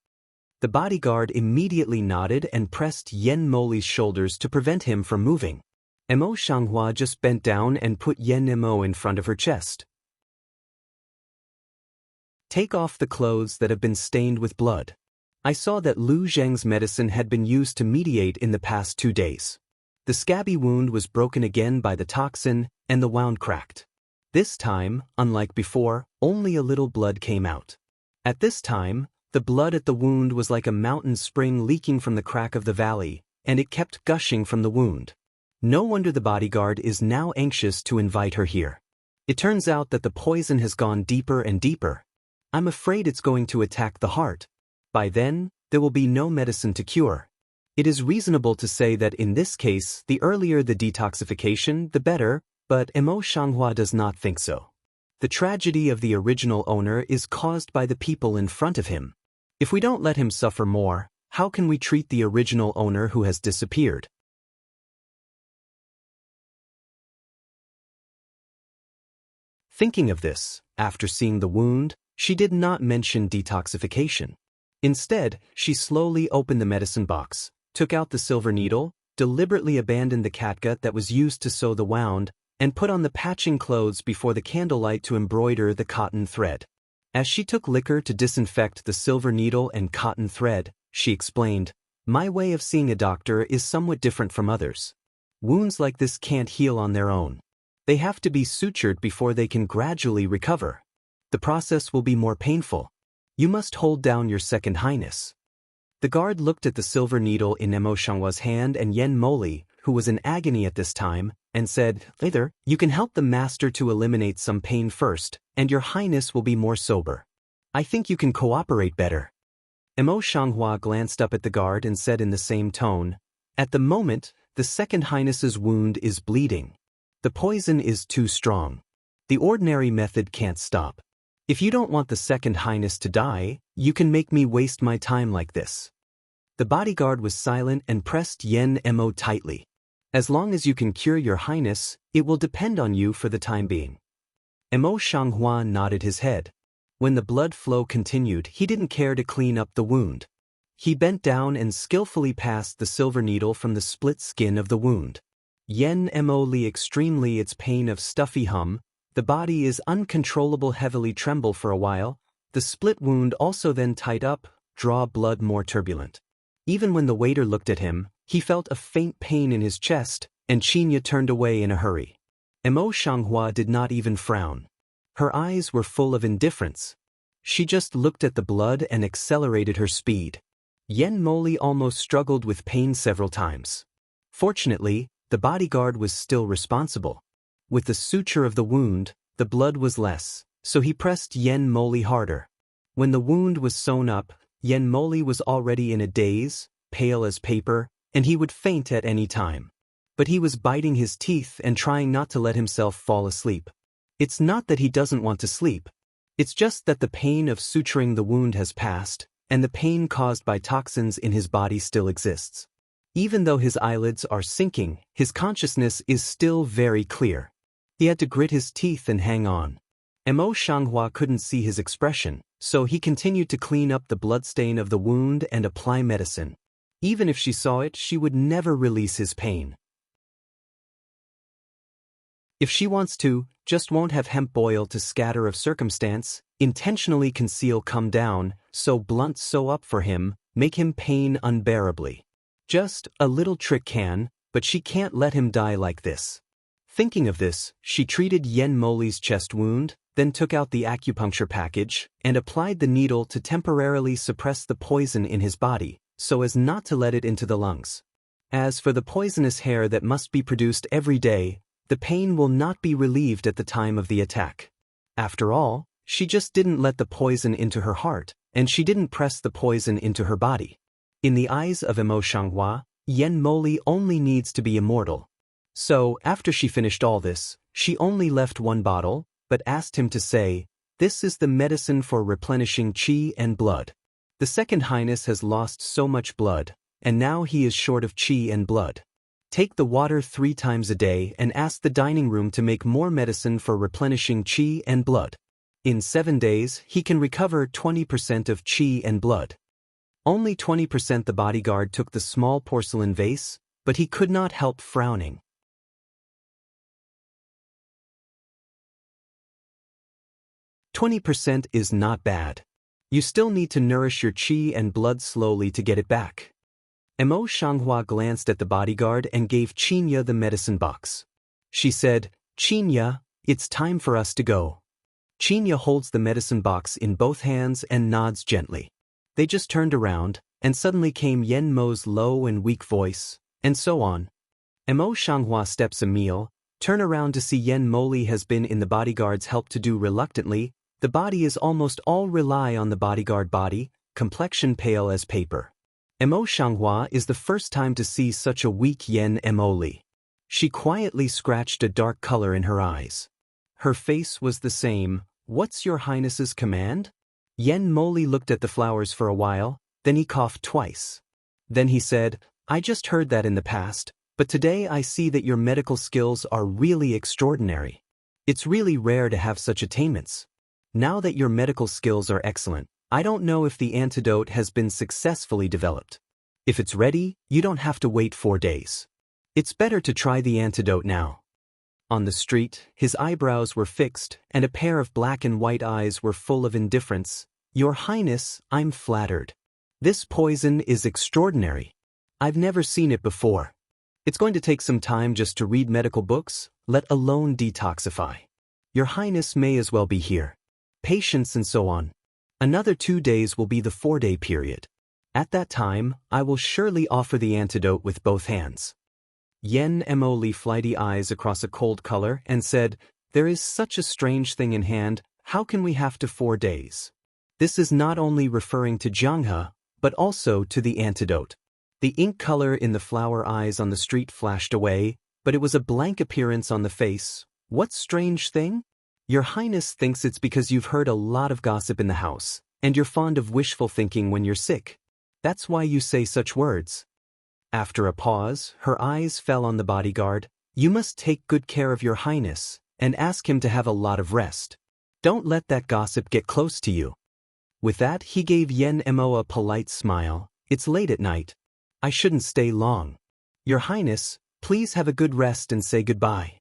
The bodyguard immediately nodded and pressed Yen Mo Li's shoulders to prevent him from moving. Emo Shanghua just bent down and put Yen Mo in front of her chest. "Take off the clothes that have been stained with blood. I saw that Lu Zheng's medicine had been used to mediate in the past 2 days. The scabby wound was broken again by the toxin, and the wound cracked. This time, unlike before, only a little blood came out. At this time, the blood at the wound was like a mountain spring leaking from the crack of the valley, and it kept gushing from the wound. No wonder the bodyguard is now anxious to invite her here. It turns out that the poison has gone deeper and deeper. I'm afraid it's going to attack the heart. By then, there will be no medicine to cure. It is reasonable to say that in this case, the earlier the detoxification, the better, but Emo Shanghua does not think so. The tragedy of the original owner is caused by the people in front of him. If we don't let him suffer more, how can we treat the original owner who has disappeared? Thinking of this, after seeing the wound, she did not mention detoxification. Instead, she slowly opened the medicine box, took out the silver needle, deliberately abandoned the catgut that was used to sew the wound, and put on the patching clothes before the candlelight to embroider the cotton thread. As she took liquor to disinfect the silver needle and cotton thread, she explained, "My way of seeing a doctor is somewhat different from others. Wounds like this can't heal on their own. They have to be sutured before they can gradually recover. The process will be more painful. You must hold down your second highness." The guard looked at the silver needle in Emo Shanghua's hand and Yen Moli, who was in agony at this time, and said, "Later, you can help the master to eliminate some pain first, and your highness will be more sober. I think you can cooperate better." Emo Shanghua glanced up at the guard and said in the same tone, "At the moment, the second highness's wound is bleeding. The poison is too strong. The ordinary method can't stop. If you don't want the second highness to die, you can make me waste my time like this." The bodyguard was silent and pressed Yen Mo tightly. "As long as you can cure your highness, it will depend on you for the time being." Emo Shanghua nodded his head. When the blood flow continued, he didn't care to clean up the wound. He bent down and skillfully passed the silver needle from the split skin of the wound. Yen Mo Li extremely its pain of stuffy hum, the body is uncontrollable heavily tremble for a while, the split wound also then tight up, draw blood more turbulent. Even when the waiter looked at him, he felt a faint pain in his chest, and Qinya turned away in a hurry. Emo Shanghua did not even frown. Her eyes were full of indifference. She just looked at the blood and accelerated her speed. Yen Moli almost struggled with pain several times. Fortunately, the bodyguard was still responsible. With the suture of the wound, the blood was less, so he pressed Yen Moli harder. When the wound was sewn up, Yen Moli was already in a daze, pale as paper, and he would faint at any time. But he was biting his teeth and trying not to let himself fall asleep. It's not that he doesn't want to sleep. It's just that the pain of suturing the wound has passed, and the pain caused by toxins in his body still exists. Even though his eyelids are sinking, his consciousness is still very clear. He had to grit his teeth and hang on. Mo Shanghua couldn't see his expression, so he continued to clean up the bloodstain of the wound and apply medicine. Even if she saw it, she would never release his pain. If she wants to, just won't have hemp boil to scatter of circumstance, intentionally conceal come down, so blunt so up for him, make him pain unbearably. Just a little trick can, but she can't let him die like this. Thinking of this, she treated Yen Moli's chest wound, then took out the acupuncture package, and applied the needle to temporarily suppress the poison in his body, so as not to let it into the lungs. As for the poisonous hair that must be produced every day, the pain will not be relieved at the time of the attack. After all, she just didn't let the poison into her heart, and she didn't press the poison into her body. In the eyes of Mo Shanghua, Yen Moli only needs to be immortal. So, after she finished all this, she only left one bottle, but asked him to say, "This is the medicine for replenishing qi and blood. The Second Highness has lost so much blood, and now he is short of qi and blood. Take the water 3 times a day and ask the dining room to make more medicine for replenishing qi and blood. In 7 days, he can recover 20% of qi and blood." Only 20% the bodyguard took the small porcelain vase, but he could not help frowning. 20% is not bad. You still need to nourish your qi and blood slowly to get it back. Mo Shanghua glanced at the bodyguard and gave Qinya the medicine box. She said, "Qinya, it's time for us to go." Qinya holds the medicine box in both hands and nods gently. They just turned around, and suddenly came Yen Mo's low and weak voice, and so on. Mo Shanghua steps a meal, turn around to see Yen Moli has been in the bodyguard's help to do reluctantly. The body is almost all rely on the bodyguard body, complexion pale as paper. Mo Shanghua is the first time to see such a weak Yen Moli. She quietly scratched a dark color in her eyes. Her face was the same. "What's your highness's command?" Yen Moli looked at the flowers for a while, then he coughed twice. Then he said, "I just heard that in the past, but today I see that your medical skills are really extraordinary. It's really rare to have such attainments. Now that your medical skills are excellent, I don't know if the antidote has been successfully developed. If it's ready, you don't have to wait 4 days. It's better to try the antidote now." On the street, his eyebrows were fixed, and a pair of black and white eyes were full of indifference. "Your Highness, I'm flattered. This poison is extraordinary. I've never seen it before. It's going to take some time just to read medical books, let alone detoxify. Your Highness may as well be here. Patience and so on. Another 2 days will be the 4-day period. At that time, I will surely offer the antidote with both hands." Yen Moli flighty eyes across a cold color and said, "There is such a strange thing in hand, how can we have to 4 days? This is not only referring to Jianghe, but also to the antidote." The ink color in the flower eyes on the street flashed away, but it was a blank appearance on the face. "What strange thing? Your Highness thinks it's because you've heard a lot of gossip in the house, and you're fond of wishful thinking when you're sick. That's why you say such words." After a pause, her eyes fell on the bodyguard. "You must take good care of your Highness, and ask him to have a lot of rest. Don't let that gossip get close to you." With that, he gave Yen Mo a polite smile. "It's late at night. I shouldn't stay long. Your Highness, please have a good rest and say goodbye."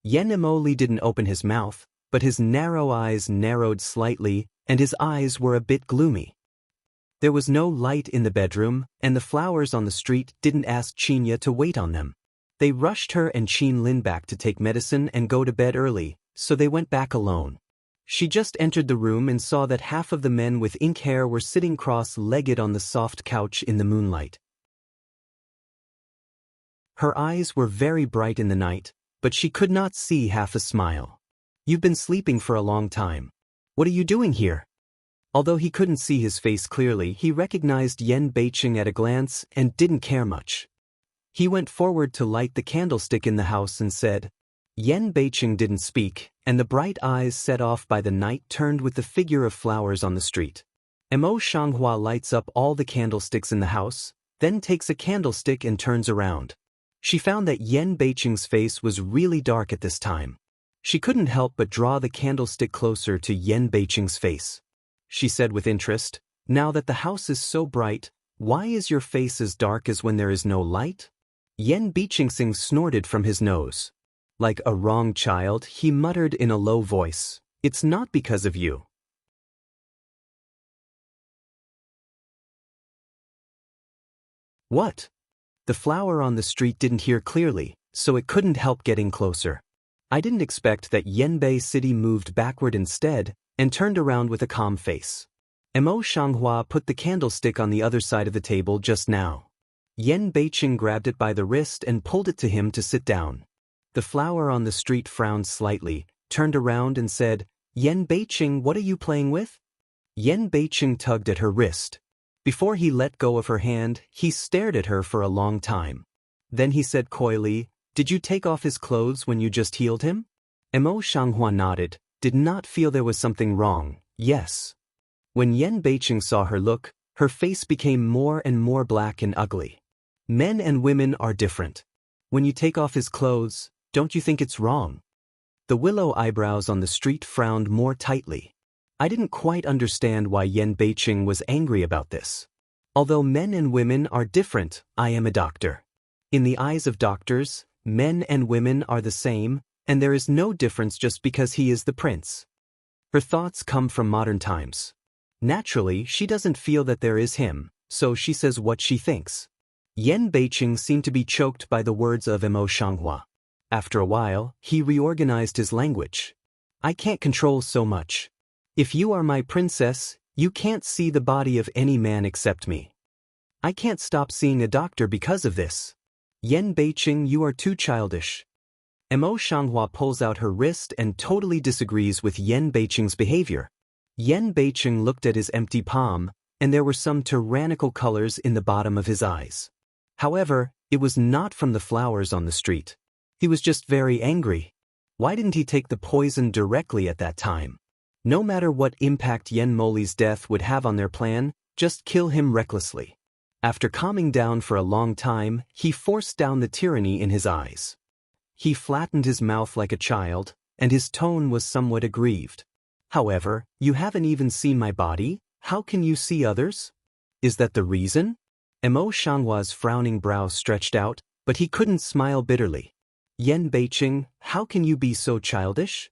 Yen Moli didn't open his mouth, but his narrow eyes narrowed slightly, and his eyes were a bit gloomy. There was no light in the bedroom, and the flowers on the street didn't ask Qinya to wait on them. They rushed her and Qin Lin back to take medicine and go to bed early, so they went back alone. She just entered the room and saw that half of the men with ink hair were sitting cross-legged on the soft couch in the moonlight. Her eyes were very bright in the night, but she could not see half a smile. "You've been sleeping for a long time. What are you doing here?" Although he couldn't see his face clearly, he recognized Yen Beiqing at a glance and didn't care much. He went forward to light the candlestick in the house and said. Yen Beiqing didn't speak, and the bright eyes set off by the night turned with the figure of flowers on the street. Mo Shanghua lights up all the candlesticks in the house, then takes a candlestick and turns around. She found that Yan Beiqing's face was really dark at this time. She couldn't help but draw the candlestick closer to Yan Beiqing's face. She said with interest, "Now that the house is so bright, why is your face as dark as when there is no light?" Yan Beiqing snorted from his nose. Like a wrong child, he muttered in a low voice, "It's not because of you." What? The flower on the street didn't hear clearly, so it couldn't help getting closer. I didn't expect that Yanbei City moved backward instead and turned around with a calm face. Mo Shanghua put the candlestick on the other side of the table just now. Yan Beiqing grabbed it by the wrist and pulled it to him to sit down. The flower on the street frowned slightly, turned around and said, "Yan Beiqing, what are you playing with?" Yan Beiqing tugged at her wrist. Before he let go of her hand, he stared at her for a long time. Then he said coyly, "Did you take off his clothes when you just healed him?" Mo Shanghua nodded, did not feel there was something wrong. Yes. When Yan Beiqing saw her look, her face became more and more black and ugly. Men and women are different. When you take off his clothes, don't you think it's wrong? The willow eyebrows on the street frowned more tightly. I didn't quite understand why Yan Beiqing was angry about this. Although men and women are different, I am a doctor. In the eyes of doctors, men and women are the same, and there is no difference just because he is the prince. Her thoughts come from modern times. Naturally, she doesn't feel that there is him, so she says what she thinks. Yan Beiqing seemed to be choked by the words of Mo Shanghua. After a while, he reorganized his language. "I can't control so much. If you are my princess, you can't see the body of any man except me. I can't stop seeing a doctor because of this. Yan Beiqing, you are too childish." Mo Shanghua pulls out her wrist and totally disagrees with Yan Beiqing's behavior. Yan Beiqing looked at his empty palm, and there were some tyrannical colors in the bottom of his eyes. However, it was not from the flowers on the street. He was just very angry. Why didn't he take the poison directly at that time? No matter what impact Yan Moli's death would have on their plan, just kill him recklessly. After calming down for a long time, he forced down the tyranny in his eyes. He flattened his mouth like a child, and his tone was somewhat aggrieved. "However, you haven't even seen my body, how can you see others? Is that the reason?" Mo Shanghua's frowning brow stretched out, but he couldn't smile bitterly. "Yan Beiqing, how can you be so childish?"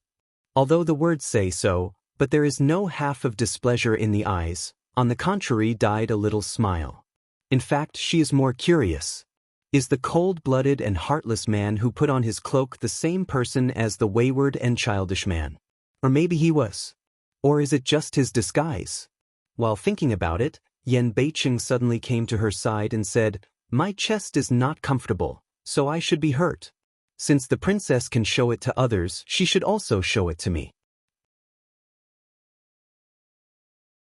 Although the words say so, but there is no half of displeasure in the eyes, on the contrary died a little smile. In fact, she is more curious. Is the cold-blooded and heartless man who put on his cloak the same person as the wayward and childish man? Or maybe he was. Or is it just his disguise? While thinking about it, Yan Beiqing suddenly came to her side and said, "My chest is not comfortable, so I should be hurt. Since the princess can show it to others, she should also show it to me."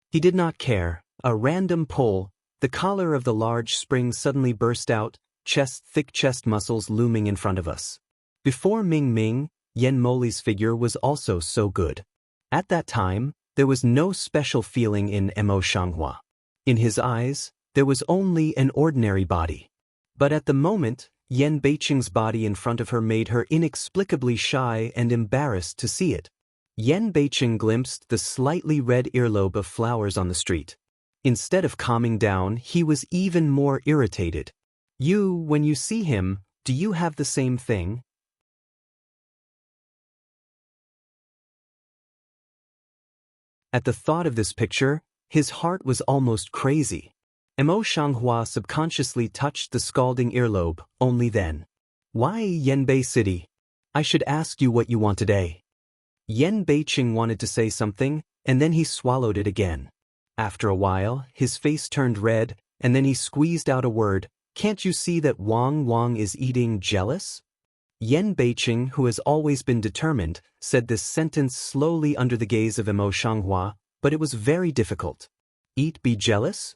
He did not care. A random pull, the collar of the large spring suddenly burst out, thick chest muscles looming in front of us. Before Ming Ming, Yan Moli's figure was also so good. At that time, there was no special feeling in Mo Shanghua. In his eyes, there was only an ordinary body. But at the moment, Yan Beiqing's body in front of her made her inexplicably shy and embarrassed to see it. Yan Beiqing glimpsed the slightly red earlobe of flowers on the street. Instead of calming down, he was even more irritated. When you see him, do you have the same thing? At the thought of this picture, his heart was almost crazy. Mo Shanghua subconsciously touched the scalding earlobe, only then. "Why Yanbei City? I should ask you what you want today." Yan Beiqing wanted to say something, and then he swallowed it again. After a while, his face turned red, and then he squeezed out a word, "Can't you see that Wang is eating jealous?" Yan Beiqing, who has always been determined, said this sentence slowly under the gaze of Mo Shanghua, but it was very difficult. "Eat be jealous?"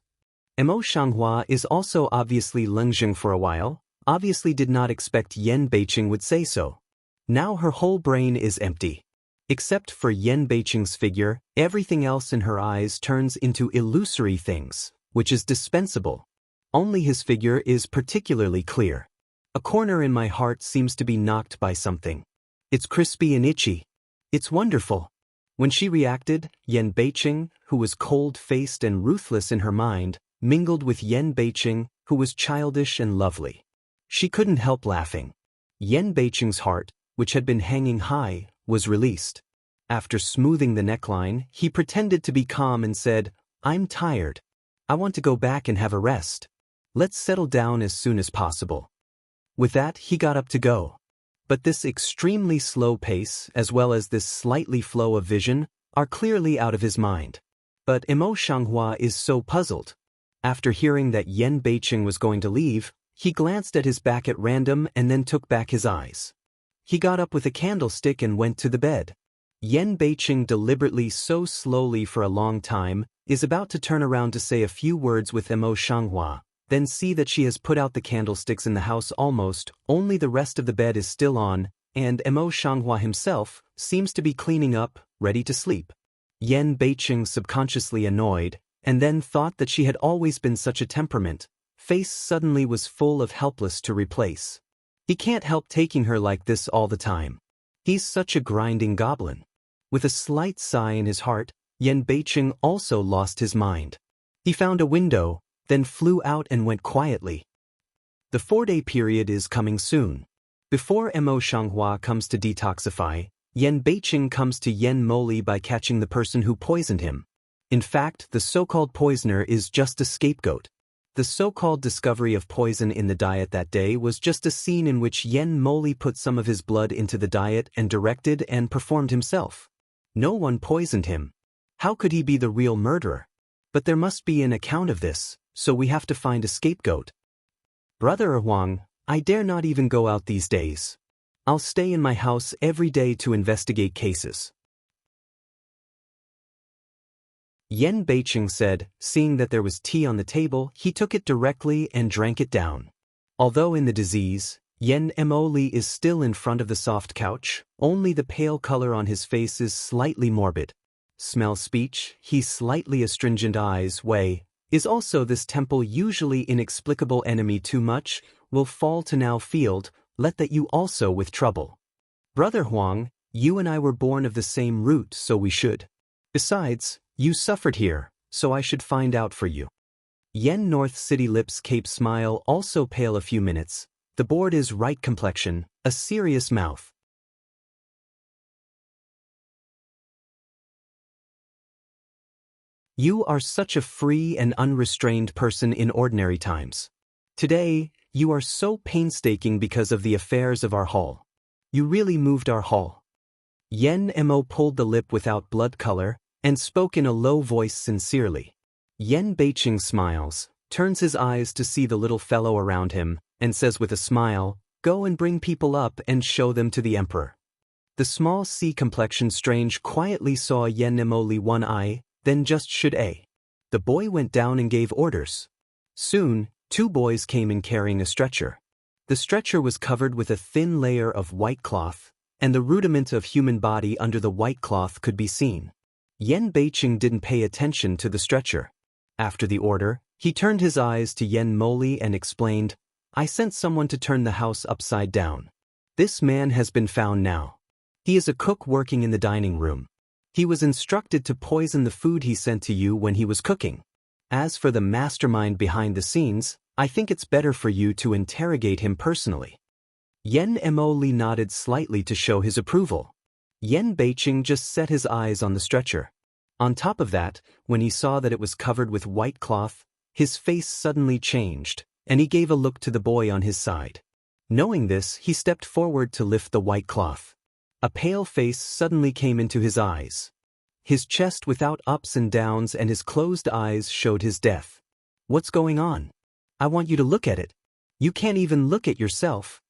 Mo Shanghua is also obviously lunging for a while, obviously did not expect Yan Beiqing would say so. Now her whole brain is empty. Except for Yen Beiqing's figure, everything else in her eyes turns into illusory things, which is dispensable. Only his figure is particularly clear. A corner in my heart seems to be knocked by something. It's crispy and itchy. It's wonderful. When she reacted, Yen Beiqing, who was cold-faced and ruthless in her mind, mingled with Yen Beiqing, who was childish and lovely. She couldn't help laughing. Yen Beiqing's heart, which had been hanging high, was released. After smoothing the neckline, he pretended to be calm and said, "I'm tired. I want to go back and have a rest. Let's settle down as soon as possible." With that, he got up to go. But this extremely slow pace, as well as this slightly flow of vision, are clearly out of his mind. But Emo Shanghua is so puzzled. After hearing that Yen Beiqing was going to leave, he glanced at his back at random and then took back his eyes. He got up with a candlestick and went to the bed. Yen Beiqing deliberately so slowly for a long time, is about to turn around to say a few words with Emo Shanghua, then see that she has put out the candlesticks in the house almost, only the rest of the bed is still on, and Emo Shanghua himself seems to be cleaning up, ready to sleep. Yen Beiqing subconsciously annoyed, and then thought that she had always been such a temperament, face suddenly was full of helpless to replace. He can't help taking her like this all the time. He's such a grinding goblin. With a slight sigh in his heart, Yen Beiqing also lost his mind. He found a window, then flew out and went quietly. The 4-day period is coming soon. Before Emo Shanghua comes to detoxify, Yen Beiqing comes to Yen Moli by catching the person who poisoned him. In fact, the so-called poisoner is just a scapegoat. The so-called discovery of poison in the diet that day was just a scene in which Yen Moli put some of his blood into the diet and directed and performed himself. No one poisoned him. How could he be the real murderer? But there must be an account of this, so we have to find a scapegoat. Brother Huang, I dare not even go out these days. I'll stay in my house every day to investigate cases. Yen Beiqing said, seeing that there was tea on the table, he took it directly and drank it down. Although in the disease, Yen Moli is still in front of the soft couch, only the pale color on his face is slightly morbid. Smell speech, he slightly astringent eyes, way, is also this temple usually inexplicable enemy too much, will fall to now field, let that you also with trouble. Brother Huang, you and I were born of the same root, so we should. Besides, you suffered here, so I should find out for you. Yen North City lips cape smile also pale a few minutes. The board is right complexion, a serious mouth. You are such a free and unrestrained person in ordinary times. Today, you are so painstaking because of the affairs of our hall. You really moved our hall. Yen Mo pulled the lip without blood color, and spoke in a low voice sincerely. Yen Beiqing smiles, turns his eyes to see the little fellow around him, and says with a smile, "Go and bring people up and show them to the emperor." The small sea-complexioned strange quietly saw Yen Moli one eye, then just should a. The boy went down and gave orders. Soon, 2 boys came in carrying a stretcher. The stretcher was covered with a thin layer of white cloth, and the rudiment of human body under the white cloth could be seen. Yen Beiqing didn't pay attention to the stretcher. After the order, he turned his eyes to Yen Moli and explained, "I sent someone to turn the house upside down. This man has been found now. He is a cook working in the dining room. He was instructed to poison the food he sent to you when he was cooking. As for the mastermind behind the scenes, I think it's better for you to interrogate him personally." Yen Moli nodded slightly to show his approval. Yen Beiqing just set his eyes on the stretcher. On top of that, when he saw that it was covered with white cloth, his face suddenly changed, and he gave a look to the boy on his side. Knowing this, he stepped forward to lift the white cloth. A pale face suddenly came into his eyes. His chest without ups and downs and his closed eyes showed his death. "What's going on? I want you to look at it. You can't even look at yourself."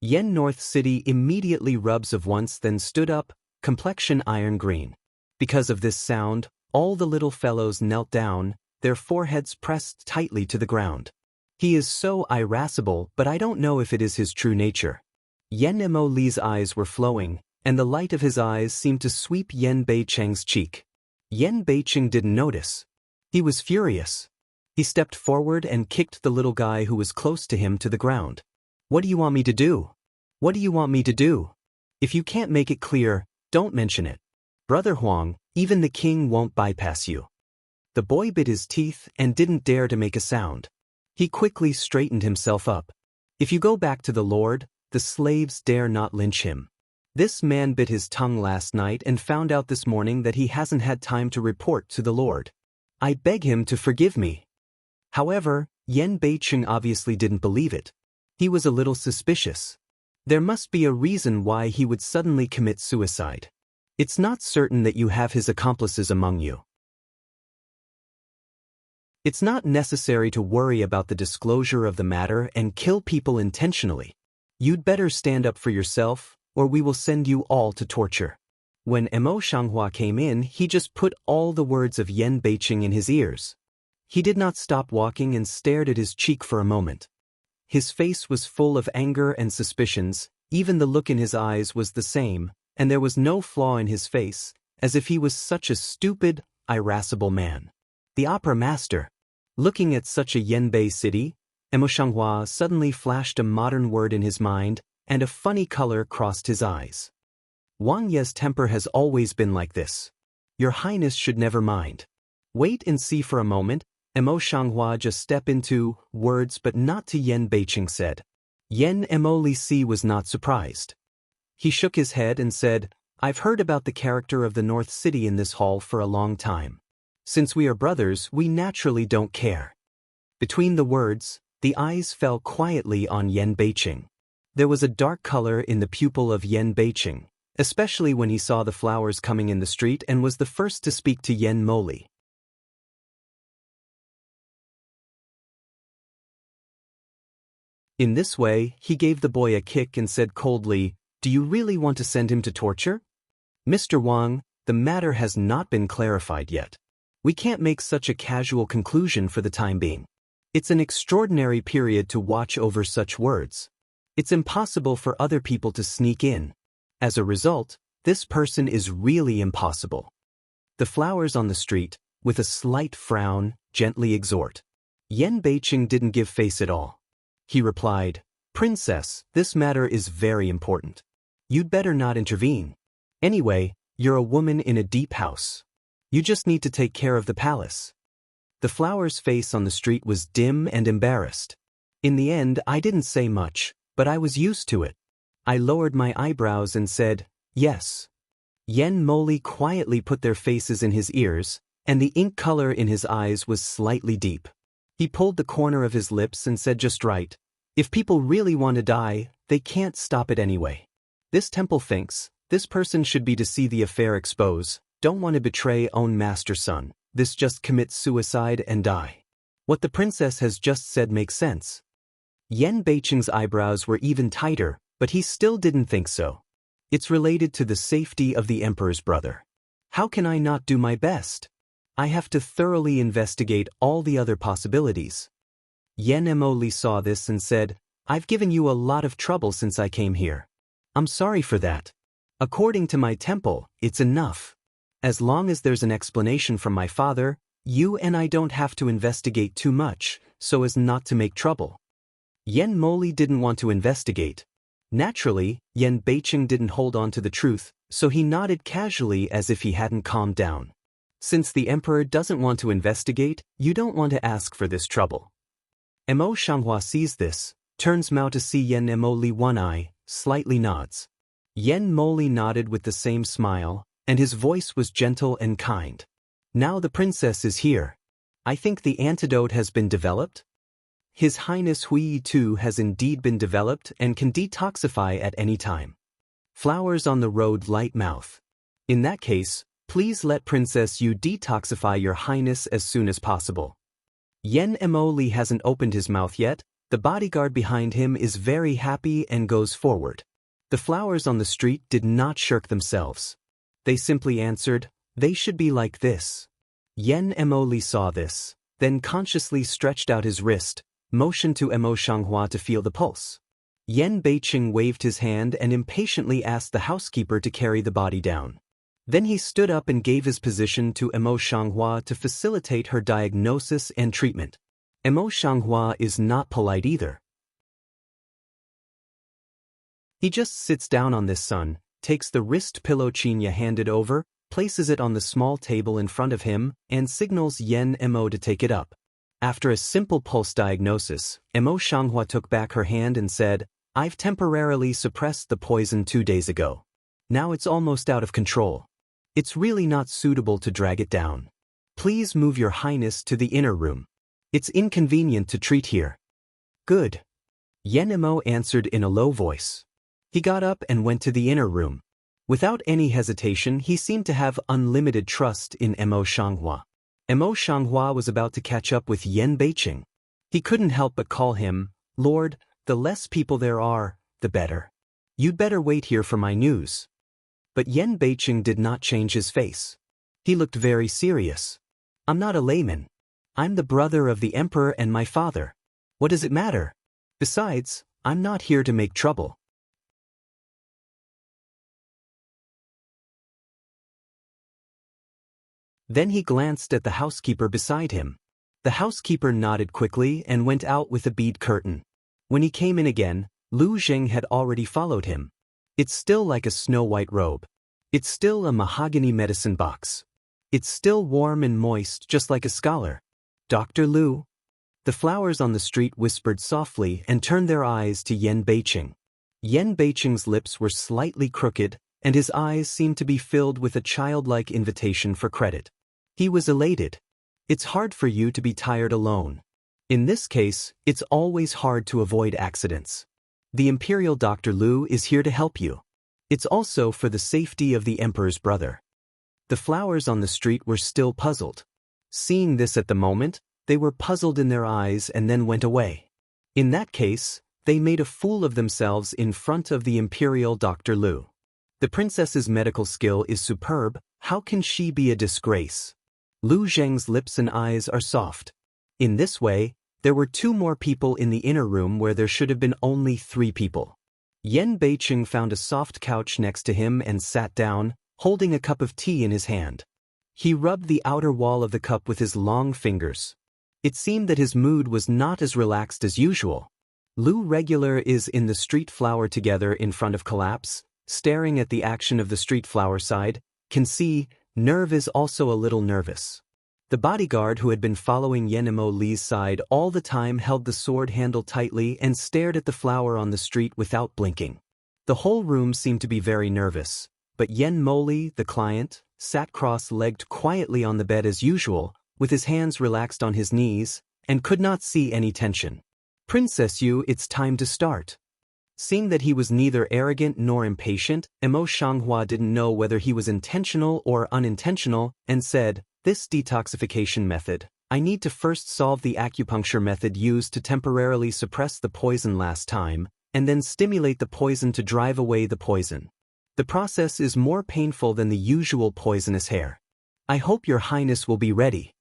Yen North City immediately rubs of once then stood up, complexion iron green. Because of this sound, all the little fellows knelt down, their foreheads pressed tightly to the ground. He is so irascible, but I don't know if it is his true nature. Yen Mo Li's eyes were flowing, and the light of his eyes seemed to sweep Yen Beicheng's cheek. Yen Beicheng didn't notice. He was furious. He stepped forward and kicked the little guy who was close to him to the ground. "What do you want me to do? What do you want me to do? If you can't make it clear, don't mention it. Brother Huang, even the king won't bypass you." The boy bit his teeth and didn't dare to make a sound. He quickly straightened himself up. "If you go back to the Lord, the slaves dare not lynch him. This man bit his tongue last night and found out this morning that he hasn't had time to report to the Lord. I beg him to forgive me." However, Yen Beicheng obviously didn't believe it. He was a little suspicious. There must be a reason why he would suddenly commit suicide. It's not certain that you have his accomplices among you. It's not necessary to worry about the disclosure of the matter and kill people intentionally. You'd better stand up for yourself, or we will send you all to torture. When Mo Shanghua came in, he just put all the words of Yen Beicheng in his ears. He did not stop walking and stared at his cheek for a moment. His face was full of anger and suspicions, even the look in his eyes was the same, and there was no flaw in his face, as if he was such a stupid, irascible man. The opera master. Looking at such a Yenbei city, Mo Shanghua suddenly flashed a modern word in his mind, and a funny color crossed his eyes. "Wang Ye's temper has always been like this. Your Highness should never mind. Wait and see for a moment." Mo Shanghua just step into words but not to Yen Beicheng said. Yen Mo Li Si was not surprised. He shook his head and said, "I've heard about the character of the North City in this hall for a long time. Since we are brothers, we naturally don't care." Between the words, the eyes fell quietly on Yen Beicheng. There was a dark color in the pupil of Yen Beicheng, especially when he saw the flowers coming in the street and was the first to speak to Yen Mo Li. In this way, he gave the boy a kick and said coldly, "Do you really want to send him to torture? Mr. Wang, the matter has not been clarified yet. We can't make such a casual conclusion for the time being. It's an extraordinary period to watch over such words. It's impossible for other people to sneak in. As a result, this person is really impossible." The flowers on the street, with a slight frown, gently exhort. Yen Beicheng didn't give face at all. He replied, "Princess, this matter is very important. You'd better not intervene. Anyway, you're a woman in a deep house. You just need to take care of the palace." The flower's face on the street was dim and embarrassed. "In the end, I didn't say much, but I was used to it. I lowered my eyebrows and said, 'Yes.'" Yen Mo Li quietly put their faces in his ears, and the ink color in his eyes was slightly deep. He pulled the corner of his lips and said just right, "If people really want to die, they can't stop it anyway. This temple thinks, this person should be to see the affair expose, don't want to betray own master son, this just commit suicide and die. What the princess has just said makes sense." Yen Beicheng's eyebrows were even tighter, but he still didn't think so. "It's related to the safety of the emperor's brother. How can I not do my best? I have to thoroughly investigate all the other possibilities." Yen Mo Li saw this and said, "I've given you a lot of trouble since I came here. I'm sorry for that. According to my temple, it's enough. As long as there's an explanation from my father, you and I don't have to investigate too much, so as not to make trouble." Yen Mo Li didn't want to investigate. Naturally, Yen Beicheng didn't hold on to the truth, so he nodded casually as if he hadn't calmed down. "Since the emperor doesn't want to investigate, you don't want to ask for this trouble." Mo Shanghua sees this, turns Mao to see Yen Mo Li one eye, slightly nods. Yen Mo Li nodded with the same smile, and his voice was gentle and kind. "Now the princess is here. I think the antidote has been developed? His Highness Hui too has indeed been developed and can detoxify at any time. Flowers on the road light mouth. In that case, please let Princess Yu detoxify your Highness as soon as possible." Yen Mo Li hasn't opened his mouth yet, the bodyguard behind him is very happy and goes forward. The flowers on the street did not shirk themselves. They simply answered, "They should be like this." Yen Mo Li saw this, then consciously stretched out his wrist, motioned to Mo Shanghua to feel the pulse. Yen Beiqing waved his hand and impatiently asked the housekeeper to carry the body down. Then he stood up and gave his position to Emo Shanghua to facilitate her diagnosis and treatment. Emo Shanghua is not polite either. He just sits down on this son, takes the wrist pillow Qinya handed over, places it on the small table in front of him, and signals Yen Emo to take it up. After a simple pulse diagnosis, Emo Shanghua took back her hand and said, "I've temporarily suppressed the poison 2 days ago. Now it's almost out of control. It's really not suitable to drag it down. Please move your highness to the inner room. It's inconvenient to treat here." "Good." Yen Emo answered in a low voice. He got up and went to the inner room. Without any hesitation, he seemed to have unlimited trust in Emo Shanghua. Emo Shanghua was about to catch up with Yen Beiqing. He couldn't help but call him, "Lord, the less people there are, the better. You'd better wait here for my news." But Yen Beiqing did not change his face. He looked very serious. "I'm not a layman. I'm the brother of the emperor and my father. What does it matter? Besides, I'm not here to make trouble." Then he glanced at the housekeeper beside him. The housekeeper nodded quickly and went out with a bead curtain. When he came in again, Lu Zheng had already followed him. It's still like a snow-white robe. It's still a mahogany medicine box. It's still warm and moist, just like a scholar. "Dr. Lu?" The flowers on the street whispered softly and turned their eyes to Yen Beiqing. Yen Beiqing's lips were slightly crooked, and his eyes seemed to be filled with a childlike invitation for credit. He was elated. "It's hard for you to be tired alone. In this case, it's always hard to avoid accidents. The Imperial Dr. Lu is here to help you. It's also for the safety of the Emperor's brother." The flowers on the street were still puzzled. Seeing this at the moment, they were puzzled in their eyes and then went away. In that case, they made a fool of themselves in front of the Imperial Dr. Lu. The princess's medical skill is superb. How can she be a disgrace? Lu Zheng's lips and eyes are soft. In this way, there were 2 more people in the inner room where there should have been only 3 people. Yen Beiqing found a soft couch next to him and sat down, holding a cup of tea in his hand. He rubbed the outer wall of the cup with his long fingers. It seemed that his mood was not as relaxed as usual. Lu Regular is in the street flower together in front of collapse, staring at the action of the street flower side, can see, Nerve is also a little nervous. The bodyguard who had been following Yenemo Li's side all the time held the sword handle tightly and stared at the flower on the street without blinking. The whole room seemed to be very nervous, but Yen Moli, the client, sat cross-legged quietly on the bed as usual, with his hands relaxed on his knees, and could not see any tension. "Princess Yu, it's time to start." Seeing that he was neither arrogant nor impatient, Emo Shanghua didn't know whether he was intentional or unintentional, and said, "This detoxification method, I need to first solve the acupuncture method used to temporarily suppress the poison last time, and then stimulate the poison to drive away the poison. The process is more painful than the usual poisonous hair. I hope your highness will be ready."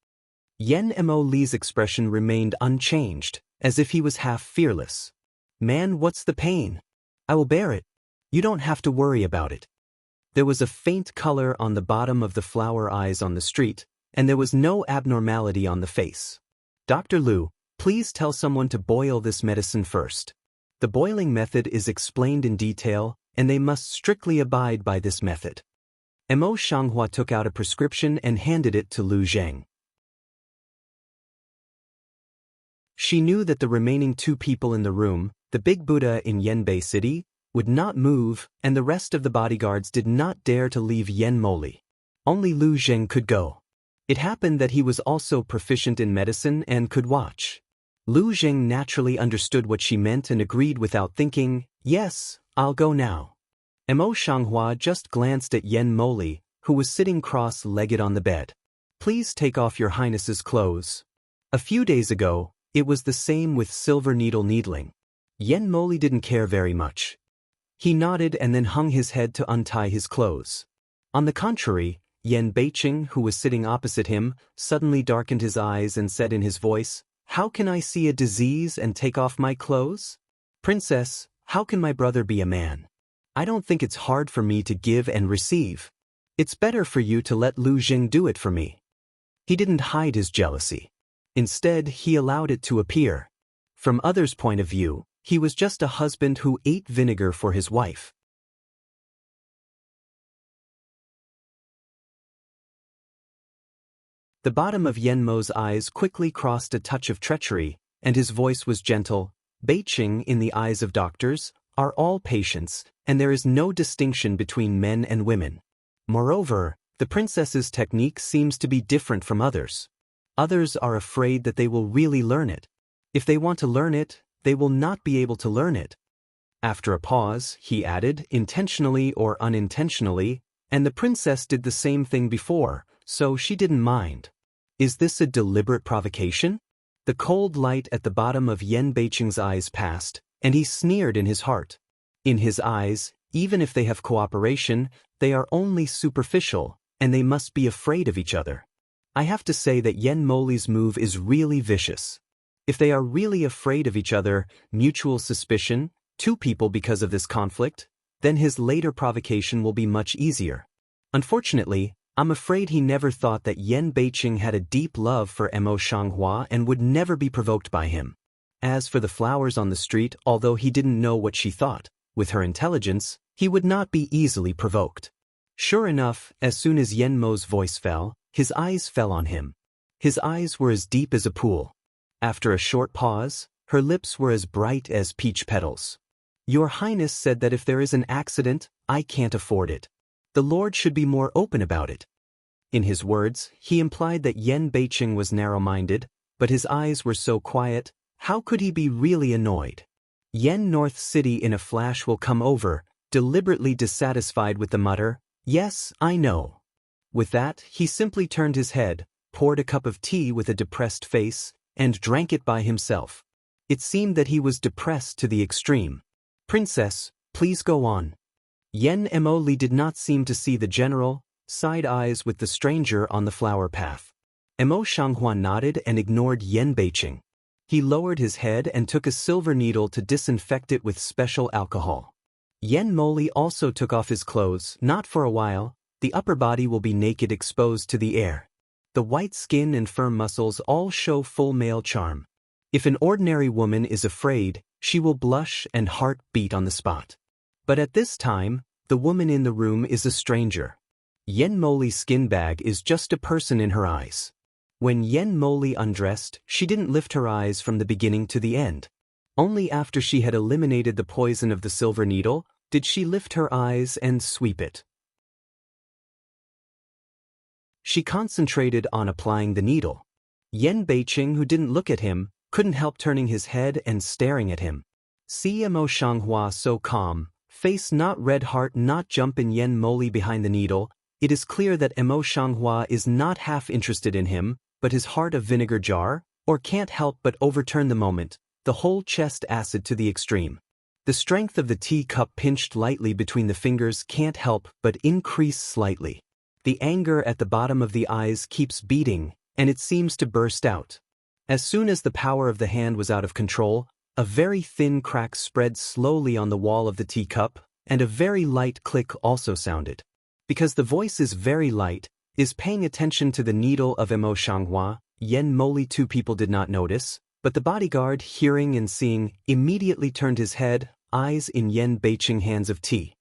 Yen Mo Li's expression remained unchanged, as if he was half fearless. "Man, what's the pain? I will bear it. You don't have to worry about it." There was a faint color on the bottom of the flower eyes on the street, and there was no abnormality on the face. "Dr. Lu, please tell someone to boil this medicine first. The boiling method is explained in detail, and they must strictly abide by this method." Emo Shanghua took out a prescription and handed it to Lu Zheng. She knew that the remaining 2 people in the room, the big Buddha in Yenbei City, would not move, and the rest of the bodyguards did not dare to leave Yen Moli. Only Lu Zheng could go. It happened that he was also proficient in medicine and could watch. Lu Zheng naturally understood what she meant and agreed without thinking, "Yes, I'll go now." Emo Shanghua just glanced at Yen Moli, who was sitting cross-legged on the bed. "Please take off your highness's clothes." A few days ago, it was the same with silver needle needling. Yen Moli didn't care very much. He nodded and then hung his head to untie his clothes. On the contrary, Yen Beiqing, who was sitting opposite him, suddenly darkened his eyes and said in his voice, "How can I see a disease and take off my clothes? Princess, How can my brother be a man? I don't think it's hard for me to give and receive. It's better for you to let Lu Jing do it for me. He didn't hide his jealousy. Instead, he allowed it to appear. From others' point of view, he was just a husband who ate vinegar for his wife. The bottom of Yen Mo's eyes quickly crossed a touch of treachery, and his voice was gentle. Beiqing, in the eyes of doctors, are all patients, and there is no distinction between men and women. Moreover, the princess's technique seems to be different from others. Others are afraid that they will really learn it. If they want to learn it, they will not be able to learn it. After a pause, he added, intentionally or unintentionally, and the princess did the same thing before, so she didn't mind. Is this a deliberate provocation? The cold light at the bottom of Yen Beiqing's eyes passed, and he sneered in his heart. In his eyes, even if they have cooperation, they are only superficial, and they must be afraid of each other. I have to say that Yen Moli's move is really vicious. If they are really afraid of each other, mutual suspicion, two people because of this conflict, then his later provocation will be much easier. Unfortunately, I'm afraid he never thought that Yen Beiqing had a deep love for Mo Shanghua and would never be provoked by him. As for the flowers on the street, although he didn't know what she thought, with her intelligence, he would not be easily provoked. Sure enough, as soon as Yen Mo's voice fell, his eyes fell on him. His eyes were as deep as a pool. After a short pause, her lips were as bright as peach petals. Your Highness said that if there is an accident, I can't afford it. The Lord should be more open about it. In his words, he implied that Yen Beiqing was narrow-minded, but his eyes were so quiet, how could he be really annoyed? Yen North City in a flash will come over, deliberately dissatisfied with the mutter, yes, I know. With that, he simply turned his head, poured a cup of tea with a depressed face, and drank it by himself. It seemed that he was depressed to the extreme. Princess, please go on. Yen Emoli did not seem to see the general, side eyes with the stranger on the flower path. Mo Shanghua nodded and ignored Yen Beiqing. He lowered his head and took a silver needle to disinfect it with special alcohol. Yen Moli also took off his clothes, not for a while. The upper body will be naked, exposed to the air. The white skin and firm muscles all show full male charm. If an ordinary woman is afraid, she will blush and heart beat on the spot. But at this time, the woman in the room is a stranger. Yen Moli's skin bag is just a person in her eyes. When Yen Moli undressed, she didn't lift her eyes from the beginning to the end. Only after she had eliminated the poison of the silver needle, did she lift her eyes and sweep it. She concentrated on applying the needle. Yen Beiqing, who didn't look at him, couldn't help turning his head and staring at him. See Mo Shanghua so calm, face not red, heart not jump in Yen Moli behind the needle. It is clear that Mo Shanghua is not half interested in him, but his heart a vinegar jar, or can't help but overturn the moment, the whole chest acid to the extreme. The strength of the tea cup pinched lightly between the fingers can't help but increase slightly. The anger at the bottom of the eyes keeps beating, and it seems to burst out. As soon as the power of the hand was out of control, a very thin crack spread slowly on the wall of the teacup, and a very light click also sounded. Because the voice is very light, is paying attention to the needle of Mo Shanghua, Yen Moli. Two people did not notice, but the bodyguard, hearing and seeing, immediately turned his head, eyes in Yen Beiqing hands of tea.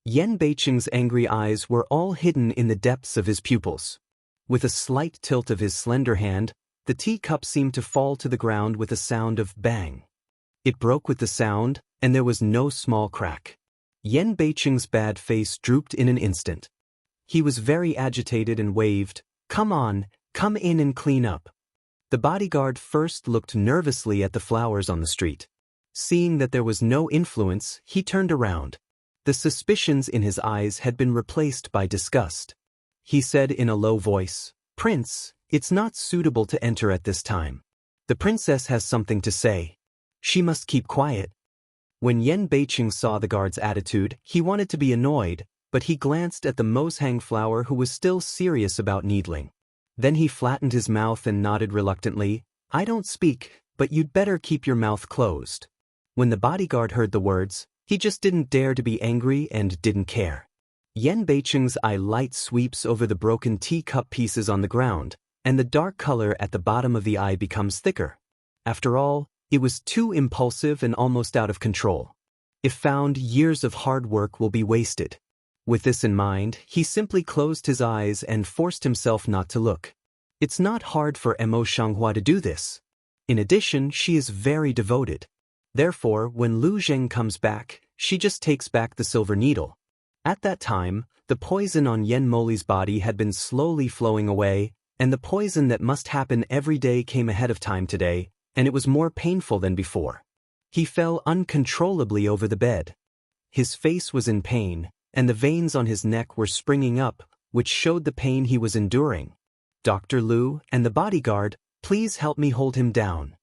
Yen Beiqing's angry eyes were all hidden in the depths of his pupils. With a slight tilt of his slender hand, the teacup seemed to fall to the ground with a sound of bang. It broke with the sound, and there was no small crack. Yen Beiqing's bad face drooped in an instant. He was very agitated and waved, "Come on, come in and clean up." The bodyguard first looked nervously at the flowers on the street. Seeing that there was no influence, he turned around. The suspicions in his eyes had been replaced by disgust. He said in a low voice, "Prince, it's not suitable to enter at this time. The princess has something to say. She must keep quiet." When Yen Beiqing saw the guard's attitude, he wanted to be annoyed, but he glanced at the Moshang flower, who was still serious about needling. Then he flattened his mouth and nodded reluctantly. I don't speak, but you'd better keep your mouth closed. When the bodyguard heard the words, he just didn't dare to be angry and didn't care. Yen Beicheng's eye light sweeps over the broken teacup pieces on the ground, and the dark color at the bottom of the eye becomes thicker. After all, it was too impulsive and almost out of control. If found, years of hard work will be wasted. With this in mind, he simply closed his eyes and forced himself not to look. It's not hard for Emo Xianghua to do this. In addition, she is very devoted. Therefore, when Lu Zheng comes back, she just takes back the silver needle. At that time, the poison on Yen Moli's body had been slowly flowing away, and the poison that must happen every day came ahead of time today, and it was more painful than before. He fell uncontrollably over the bed. His face was in pain, and the veins on his neck were springing up, which showed the pain he was enduring. Dr. Lu and the bodyguard, please help me hold him down.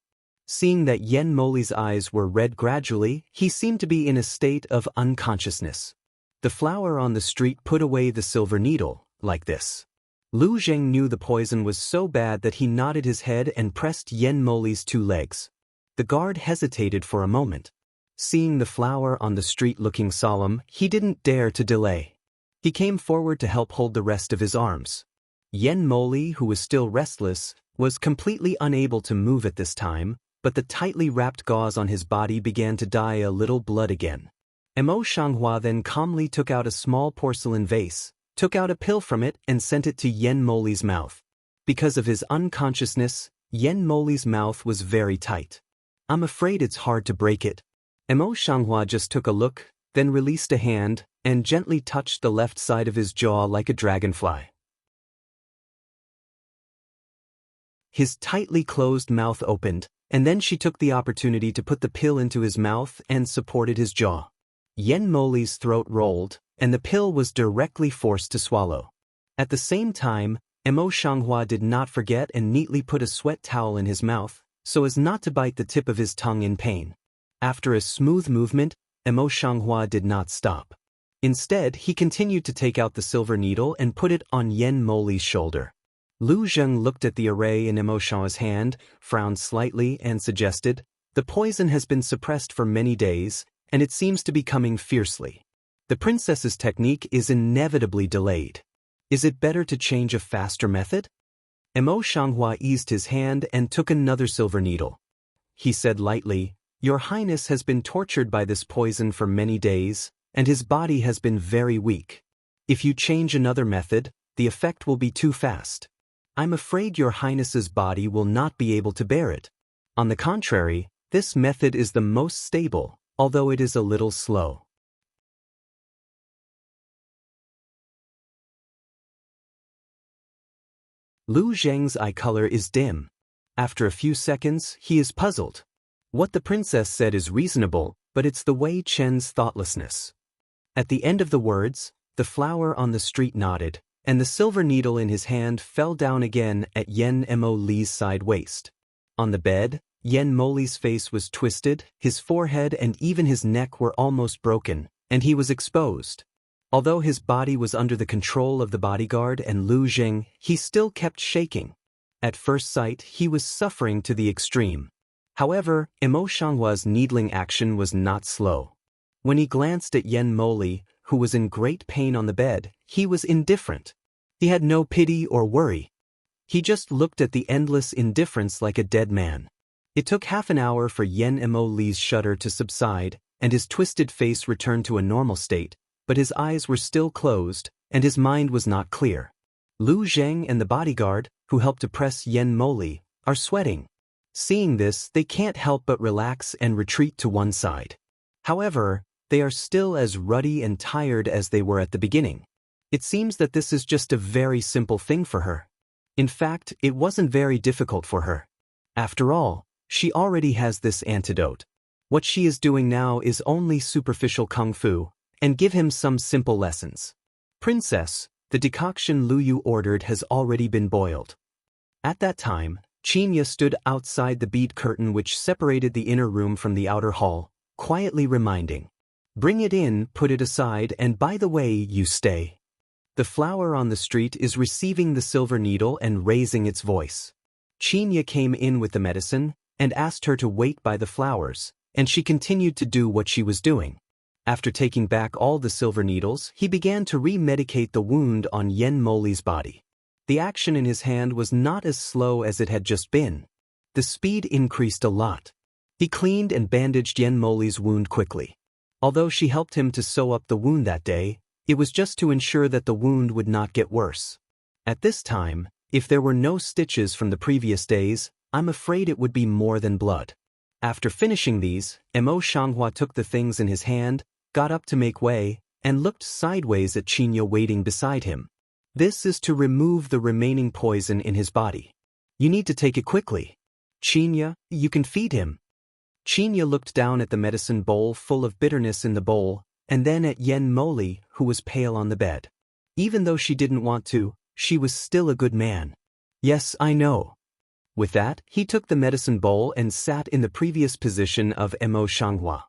Seeing that Yen Moli's eyes were red gradually, he seemed to be in a state of unconsciousness. The flower on the street put away the silver needle, like this. Lu Zheng knew the poison was so bad that he nodded his head and pressed Yen Moli's 2 legs. The guard hesitated for a moment. Seeing the flower on the street looking solemn, he didn't dare to delay. He came forward to help hold the rest of his arms. Yen Moli, who was still restless, was completely unable to move at this time, but the tightly wrapped gauze on his body began to dye a little blood again. Emo Xianghua then calmly took out a small porcelain vase, took out a pill from it and sent it to Yen Moli's mouth. Because of his unconsciousness, Yen Moli's mouth was very tight. I'm afraid it's hard to break it. Emo Xianghua just took a look, then released a hand, and gently touched the left side of his jaw like a dragonfly. His tightly closed mouth opened, and then she took the opportunity to put the pill into his mouth and supported his jaw. Yen Moli's throat rolled, and the pill was directly forced to swallow. At the same time, Emo Xianghua did not forget and neatly put a sweat towel in his mouth, so as not to bite the tip of his tongue in pain. After a smooth movement, Emo Xianghua did not stop. Instead, he continued to take out the silver needle and put it on Yen Moli's shoulder. Lu Zheng looked at the array in Emo Xianhua's hand, frowned slightly, and suggested, the poison has been suppressed for many days, and it seems to be coming fiercely. The princess's technique is inevitably delayed. Is it better to change a faster method? Emo Xianghua eased his hand and took another silver needle. He said lightly, Your Highness has been tortured by this poison for many days, and his body has been very weak. If you change another method, the effect will be too fast. I'm afraid Your Highness's body will not be able to bear it. On the contrary, this method is the most stable, although it is a little slow. Lu Zheng's eye color is dim. After a few seconds, he is puzzled. What the princess said is reasonable, but it's the Wei Chen's thoughtlessness. At the end of the words, the flower on the street nodded, and the silver needle in his hand fell down again at Yen Mo Li's side waist. On the bed, Yen Moli's face was twisted, his forehead and even his neck were almost broken, and he was exposed. Although his body was under the control of the bodyguard and Lu Zheng, he still kept shaking. At first sight, he was suffering to the extreme. However, Emo Xianghua's needling action was not slow. When he glanced at Yen Moli, who was in great pain on the bed, he was indifferent. He had no pity or worry. He just looked at the endless indifference like a dead man. It took half an hour for Yen Mo Li's shudder to subside, and his twisted face returned to a normal state, but his eyes were still closed, and his mind was not clear. Lu Zheng and the bodyguard, who helped to press Yen Moli, are sweating. Seeing this, they can't help but relax and retreat to one side. However, they are still as ruddy and tired as they were at the beginning. It seems that this is just a very simple thing for her. In fact, it wasn't very difficult for her. After all, she already has this antidote. What she is doing now is only superficial kung fu, and give him some simple lessons. Princess, the decoction Lu Yu ordered has already been boiled. At that time, Chinya stood outside the bead curtain which separated the inner room from the outer hall, quietly reminding, "Bring it in, put it aside, and by the way, you stay." The flower on the street is receiving the silver needle and raising its voice. Chinya came in with the medicine and asked her to wait by the flowers, and she continued to do what she was doing. After taking back all the silver needles, he began to re-medicate the wound on Yen Moli's body. The action in his hand was not as slow as it had just been. The speed increased a lot. He cleaned and bandaged Yen Moli's wound quickly. Although she helped him to sew up the wound that day, it was just to ensure that the wound would not get worse. At this time, if there were no stitches from the previous days, I'm afraid it would be more than blood. After finishing these, Mo Shanghua took the things in his hand, got up to make way, and looked sideways at Chinya waiting beside him. This is to remove the remaining poison in his body. You need to take it quickly. Chinya, you can feed him. Chinya looked down at the medicine bowl full of bitterness in the bowl, and then at Yen Moli, who was pale on the bed. Even though she didn't want to, she was still a good man. Yes, I know. With that, he took the medicine bowl and sat in the previous position of Mo Shanghua.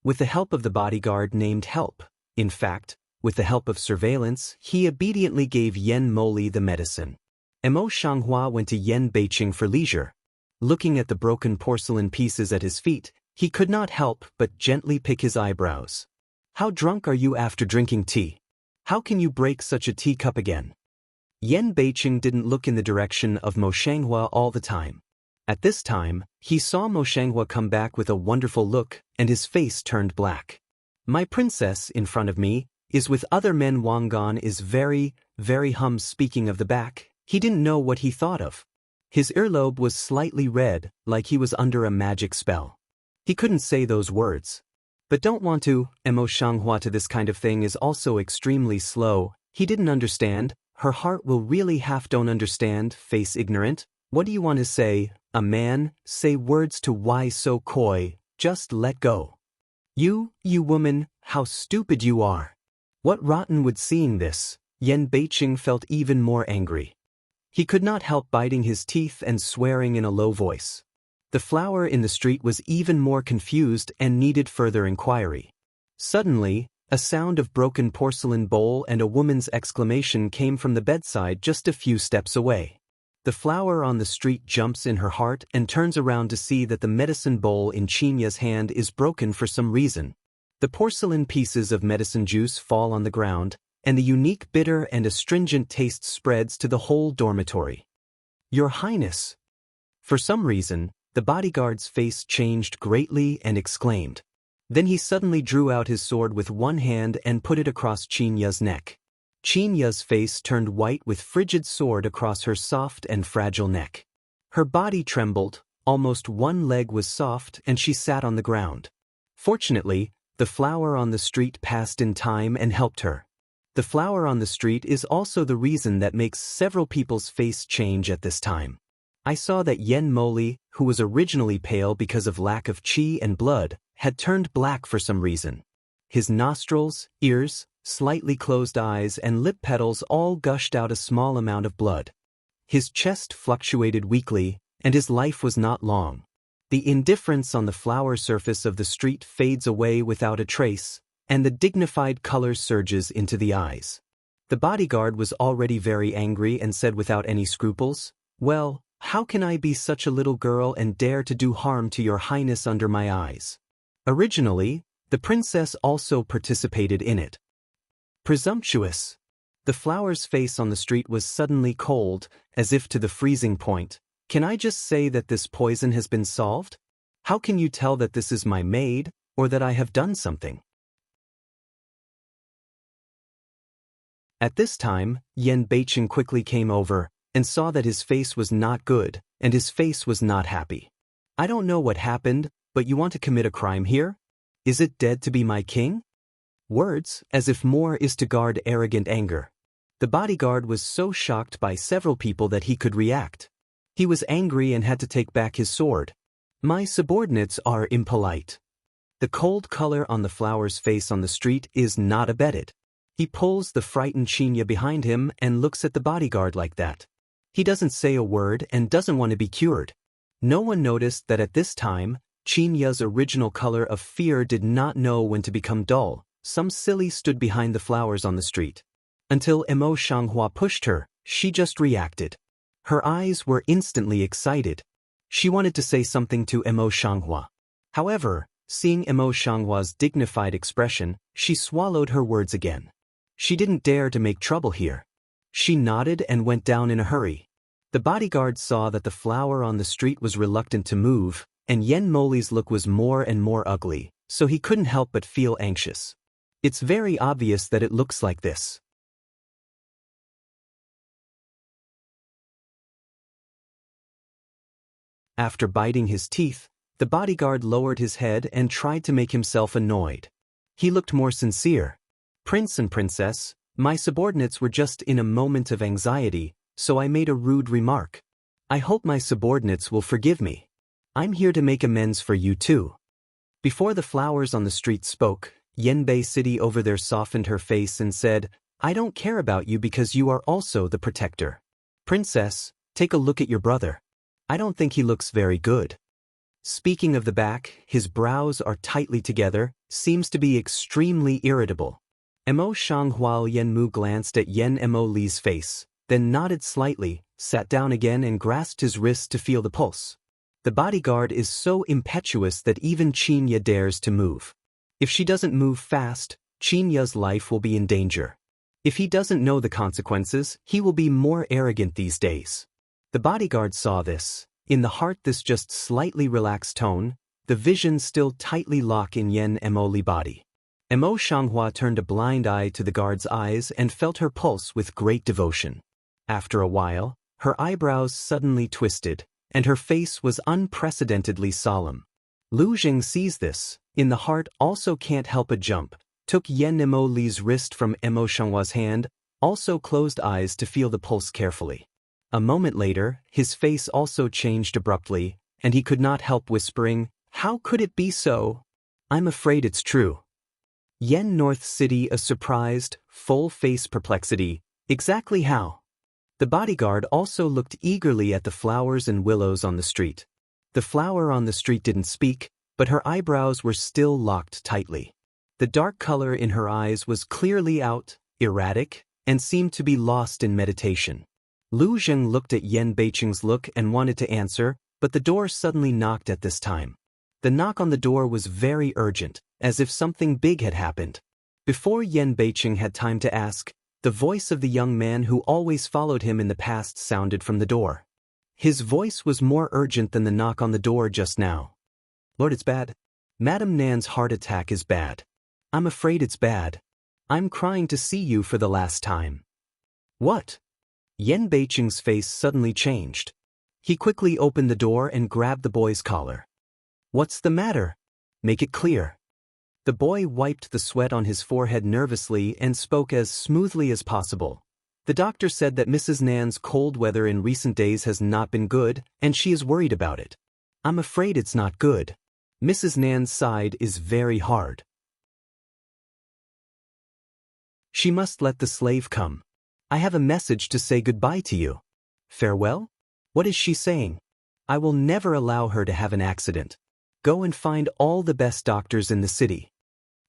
With the help of the bodyguard named Help, in fact, with the help of surveillance, he obediently gave Yen Moli the medicine. Mo Shanghua went to Yen Beiqing for leisure. Looking at the broken porcelain pieces at his feet, he could not help but gently pick his eyebrows. How drunk are you after drinking tea? How can you break such a teacup again? Yen Beiqing didn't look in the direction of Mo Shanghua all the time. At this time, he saw Mo Shanghua come back with a wonderful look, and his face turned black. My princess, in front of me, is with other men. Wang Gan is very speaking of the back, he didn't know what he thought of. His earlobe was slightly red, like he was under a magic spell. He couldn't say those words. But don't want to. Mo Shanghua to this kind of thing is also extremely slow. He didn't understand. Her heart will really don't understand. Face ignorant. What do you want to say? A man? Say words to why so coy? Just let go. You woman, how stupid you are. What rotten would seeing this? Yen Beiqing felt even more angry. He could not help biting his teeth and swearing in a low voice. The flower in the street was even more confused and needed further inquiry. Suddenly, a sound of broken porcelain bowl and a woman's exclamation came from the bedside just a few steps away. The flower on the street jumps in her heart and turns around to see that the medicine bowl in Chinya's hand is broken for some reason. The porcelain pieces of medicine juice fall on the ground, and the unique bitter and astringent taste spreads to the whole dormitory. Your Highness! For some reason, the bodyguard's face changed greatly and exclaimed. Then he suddenly drew out his sword with one hand and put it across Chinya's neck. Chinya's face turned white with frigid sword across her soft and fragile neck. Her body trembled, almost one leg was soft, and she sat on the ground. Fortunately, the flower on the street passed in time and helped her. The flower on the street is also the reason that makes several people's face change at this time. I saw that Yen Moli, who was originally pale because of lack of qi and blood, had turned black for some reason. His nostrils, ears, slightly closed eyes and lip petals all gushed out a small amount of blood. His chest fluctuated weakly, and his life was not long. The indifference on the flower surface of the street fades away without a trace, and the dignified color surges into the eyes. The bodyguard was already very angry and said without any scruples, "Well, how can I be such a little girl and dare to do harm to your Highness under my eyes?" Originally, the princess also participated in it. Presumptuous! The flower's face on the street was suddenly cold, as if to the freezing point. Can I just say that this poison has been solved? How can you tell that this is my maid, or that I have done something? At this time, Yen Beiqing quickly came over, and saw that his face was not good, and his face was not happy. I don't know what happened, but you want to commit a crime here? Is it dead to be my king? Words, as if more is to guard arrogant anger. The bodyguard was so shocked by several people that he could react. He was angry and had to take back his sword. My subordinates are impolite. The cold color on the flower's face on the street is not abetted. He pulls the frightened Chinya behind him and looks at the bodyguard like that. He doesn't say a word and doesn't want to be cured. No one noticed that at this time, Chinya's original color of fear did not know when to become dull, some silly stood behind the flowers on the street. Until Emo Shanghua pushed her, she just reacted. Her eyes were instantly excited. She wanted to say something to Emo Shanghua. However, seeing Emo Shanghua's dignified expression, she swallowed her words again. She didn't dare to make trouble here. She nodded and went down in a hurry. The bodyguard saw that the flower on the street was reluctant to move, and Yen Moli's look was more and more ugly, so he couldn't help but feel anxious. It's very obvious that it looks like this. After biting his teeth, the bodyguard lowered his head and tried to make himself annoyed. He looked more sincere. Prince and Princess, my subordinates were just in a moment of anxiety, so I made a rude remark. I hope my subordinates will forgive me. I'm here to make amends for you too. Before the flowers on the street spoke, Yenbei City over there softened her face and said, I don't care about you because you are also the protector. Princess, take a look at your brother. I don't think he looks very good. Speaking of the back, his brows are tightly together, seems to be extremely irritable. Emo Shanghua Yenmu glanced at Yen Emo Li's face, then nodded slightly, sat down again and grasped his wrist to feel the pulse. The bodyguard is so impetuous that even Qinya dares to move. If she doesn't move fast, Qinya's life will be in danger. If he doesn't know the consequences, he will be more arrogant these days. The bodyguard saw this. In the heart this just slightly relaxed tone, the vision still tightly locked in Yen Emoli body. Emo Shanghua turned a blind eye to the guard's eyes and felt her pulse with great devotion. After a while, her eyebrows suddenly twisted, and her face was unprecedentedly solemn. Lu Jing sees this, in the heart also can't help but jump, took Yen Emo Li's wrist from Emo Shanghua's hand, also closed eyes to feel the pulse carefully. A moment later, his face also changed abruptly, and he could not help whispering, How could it be so? I'm afraid it's true. Yen North City a surprised, full-face perplexity. Exactly how? The bodyguard also looked eagerly at the flowers and willows on the street. The flower on the street didn't speak, but her eyebrows were still locked tightly. The dark color in her eyes was clearly out, erratic, and seemed to be lost in meditation. Lu Zheng looked at Yen Beiqing's look and wanted to answer, but the door suddenly knocked at this time. The knock on the door was very urgent, as if something big had happened. Before Yen Beiqing had time to ask, the voice of the young man who always followed him in the past sounded from the door. His voice was more urgent than the knock on the door just now. Lord, it's bad. Madame Nan's heart attack is bad. I'm afraid it's bad. I'm crying to see you for the last time. What? Yen Beiqing's face suddenly changed. He quickly opened the door and grabbed the boy's collar. What's the matter? Make it clear. The boy wiped the sweat on his forehead nervously and spoke as smoothly as possible. The doctor said that Mrs. Nan's cold weather in recent days has not been good, and she is worried about it. I'm afraid it's not good. Mrs. Nan's side is very hard. She must let the slave come. I have a message to say goodbye to you. Farewell? What is she saying? I will never allow her to have an accident. Go and find all the best doctors in the city.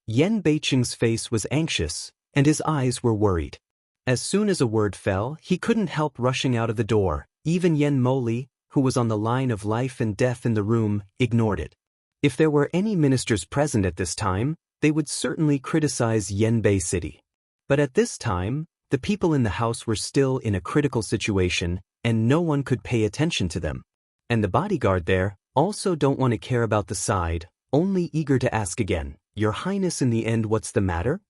Yen Beiqing's face was anxious, and his eyes were worried. As soon as a word fell, he couldn't help rushing out of the door. Even Yen Moli, who was on the line of life and death in the room, ignored it. If there were any ministers present at this time, they would certainly criticize Yenbei City. But at this time, the people in the house were still in a critical situation, and no one could pay attention to them. And the bodyguard there also don't want to care about the side, only eager to ask again, Your Highness, in the end, what's the matter?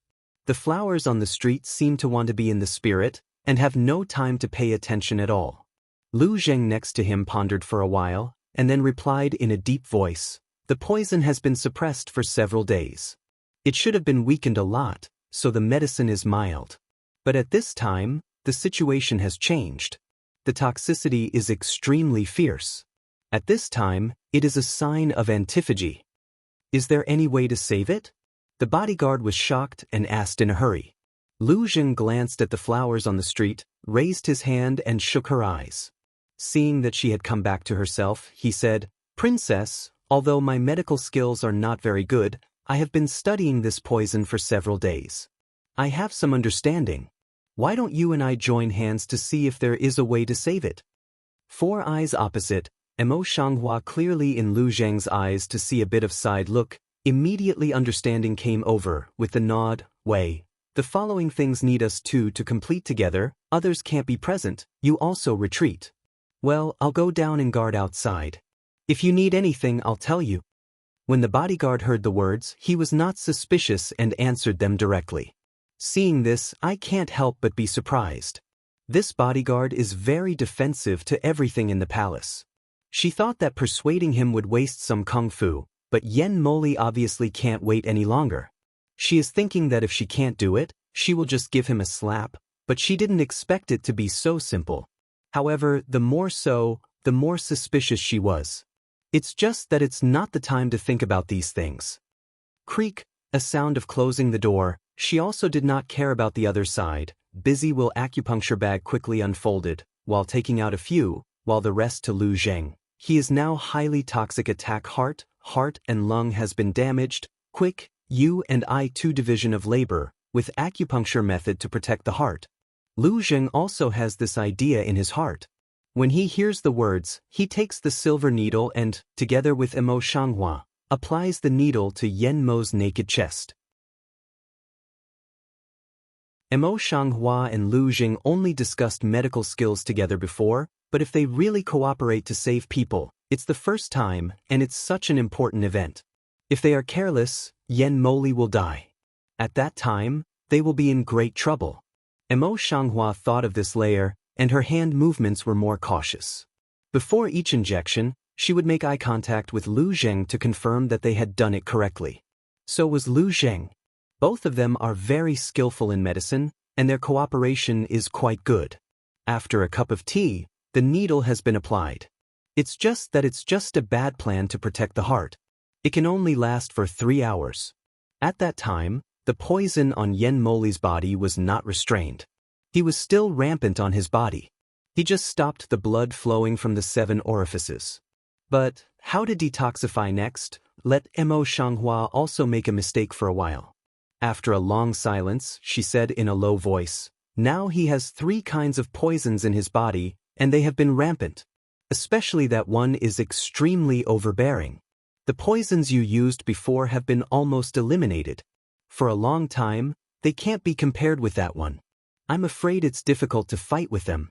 The flowers on the street seem to want to be in the spirit, and have no time to pay attention at all. Lu Zheng next to him pondered for a while, and then replied in a deep voice, The poison has been suppressed for several days. It should have been weakened a lot, so the medicine is mild. But at this time, the situation has changed. The toxicity is extremely fierce. At this time, it is a sign of antiphagy. Is there any way to save it? The bodyguard was shocked and asked in a hurry. Lu Zheng glanced at the flowers on the street, raised his hand and shook her eyes. Seeing that she had come back to herself, he said, Princess, although my medical skills are not very good, I have been studying this poison for several days. I have some understanding. Why don't you and I join hands to see if there is a way to save it? Four eyes opposite, Emo Shanghua clearly in Lu Zheng's eyes to see a bit of side look, immediately understanding came over, with the nod, Wei. The following things need us two to complete together, others can't be present, you also retreat. Well, I'll go down and guard outside. If you need anything, I'll tell you. When the bodyguard heard the words, he was not suspicious and answered them directly. Seeing this, I can't help but be surprised. This bodyguard is very defensive to everything in the palace. She thought that persuading him would waste some kung fu, but Yen Moli obviously can't wait any longer. She is thinking that if she can't do it, she will just give him a slap, but she didn't expect it to be so simple. However, the more suspicious she was. It's just that it's not the time to think about these things. Creak, a sound of closing the door. She also did not care about the other side. Busy will acupuncture bag quickly unfolded, while taking out a few, while the rest to Lu Zheng. He is now highly toxic attack heart and lung has been damaged. Quick, you and I 2 division of labor, with acupuncture method to protect the heart. Lu Zheng also has this idea in his heart. When he hears the words, he takes the silver needle and, together with Emo Shanghua, applies the needle to Yen Mo's naked chest. Emo Shanghua and Lu Zheng only discussed medical skills together before, but if they really cooperate to save people, it's the first time, and it's such an important event. If they are careless, Yen Moli will die. At that time, they will be in great trouble. Emo Shanghua thought of this layer, and her hand movements were more cautious. Before each injection, she would make eye contact with Lu Zheng to confirm that they had done it correctly. So was Lu Zheng. Both of them are very skillful in medicine, and their cooperation is quite good. After a cup of tea, the needle has been applied. It's just a bad plan to protect the heart. It can only last for 3 hours. At that time, the poison on Yen Moli's body was not restrained. He was still rampant on his body. He just stopped the blood flowing from the 7 orifices. But how to detoxify next? Let Emo Shanghua also make a mistake for a while. After a long silence, she said in a low voice, now he has 3 kinds of poisons in his body, and they have been rampant. Especially that one is extremely overbearing. The poisons you used before have been almost eliminated. For a long time, they can't be compared with that one. I'm afraid it's difficult to fight with them.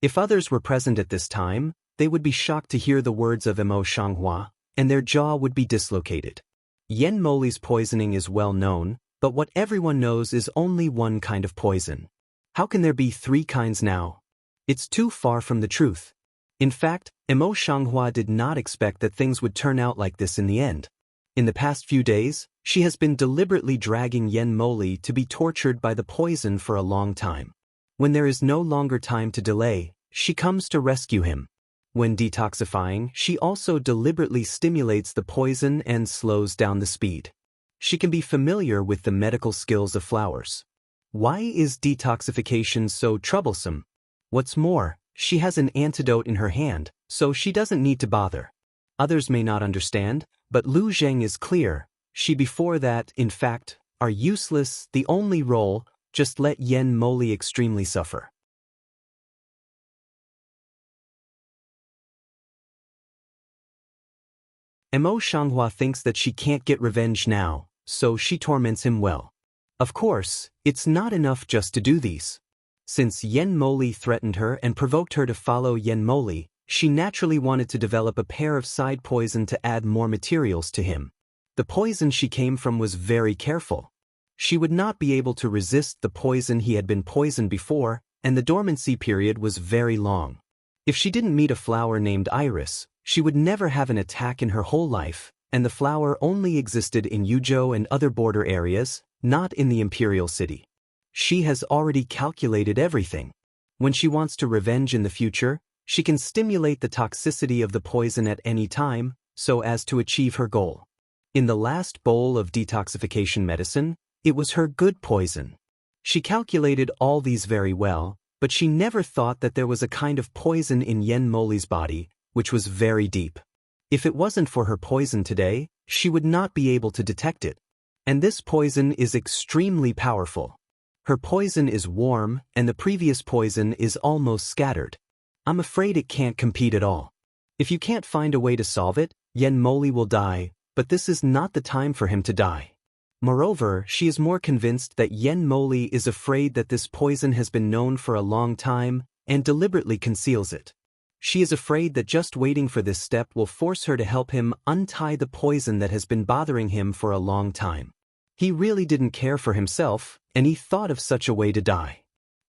If others were present at this time, they would be shocked to hear the words of Emo Shanghua, and their jaw would be dislocated. Yen Moli's poisoning is well known, but what everyone knows is only one kind of poison. How can there be 3 kinds now? It's too far from the truth. In fact, Emo Shanghua did not expect that things would turn out like this in the end. In the past few days, she has been deliberately dragging Yen Moli to be tortured by the poison for a long time. When there is no longer time to delay, she comes to rescue him. When detoxifying, she also deliberately stimulates the poison and slows down the speed. She can be familiar with the medical skills of flowers. Why is detoxification so troublesome? What's more, she has an antidote in her hand, so she doesn't need to bother. Others may not understand, but Lu Zheng is clear. She before that, in fact, are useless, the only role, just let Yen Moli extremely suffer. Emo Shanghua thinks that she can't get revenge now, so she torments him well. Of course, it's not enough just to do these. Since Yen Moli threatened her and provoked her to follow Yen Moli, she naturally wanted to develop a pair of side poison to add more materials to him. The poison she came from was very careful. She would not be able to resist the poison he had been poisoned before, and the dormancy period was very long. If she didn't meet a flower named Iris, she would never have an attack in her whole life, and the flower only existed in Yuzhou and other border areas, not in the imperial city. She has already calculated everything. When she wants to revenge in the future, she can stimulate the toxicity of the poison at any time, so as to achieve her goal. In the last bowl of detoxification medicine, it was her good poison. She calculated all these very well, but she never thought that there was a kind of poison in Yen Moli's body, which was very deep. If it wasn't for her poison today, she would not be able to detect it. And this poison is extremely powerful. Her poison is warm, and the previous poison is almost scattered. I'm afraid it can't compete at all. If you can't find a way to solve it, Yen Moli will die, but this is not the time for him to die. Moreover, she is more convinced that Yen Moli is afraid that this poison has been known for a long time and deliberately conceals it. She is afraid that just waiting for this step will force her to help him untie the poison that has been bothering him for a long time. He really didn't care for himself, and he thought of such a way to die.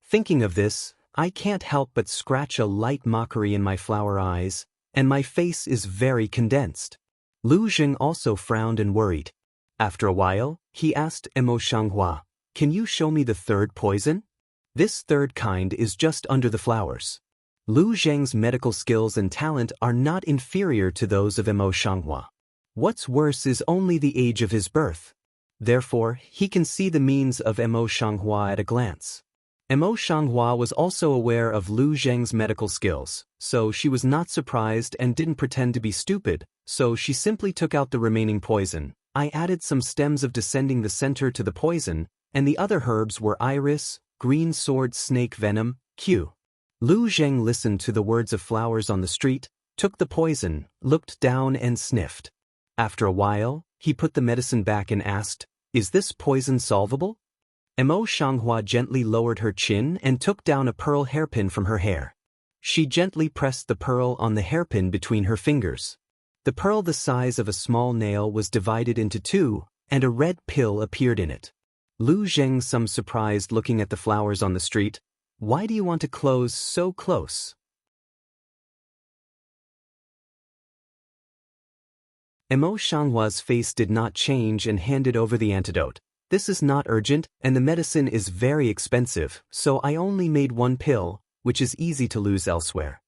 Thinking of this, I can't help but scratch a light mockery in my flower eyes, and my face is very condensed. Lu Jing also frowned and worried. After a while, he asked Emo Shanghua, "Can you show me the third poison?" This third kind is just under the flowers. Lu Zheng's medical skills and talent are not inferior to those of Emo Shanghua. What's worse is only the age of his birth. Therefore, he can see the means of Emo Shanghua at a glance. Emo Shanghua was also aware of Lu Zheng's medical skills, so she was not surprised and didn't pretend to be stupid, so she simply took out the remaining poison. I added some stems of descending the center to the poison, and the other herbs were iris, green sword snake venom, Q. Lu Zheng listened to the words of flowers on the street, took the poison, looked down and sniffed. After a while, he put the medicine back and asked, "Is this poison solvable?" Emo Shanghua gently lowered her chin and took down a pearl hairpin from her hair. She gently pressed the pearl on the hairpin between her fingers. The pearl the size of a small nail was divided into two, and a red pill appeared in it. Lu Zheng some surprised looking at the flowers on the street. "Why do you want to close so close?" Emo Shanghua's face did not change and handed over the antidote. "This is not urgent, and the medicine is very expensive, so I only made one pill, which is easy to lose elsewhere."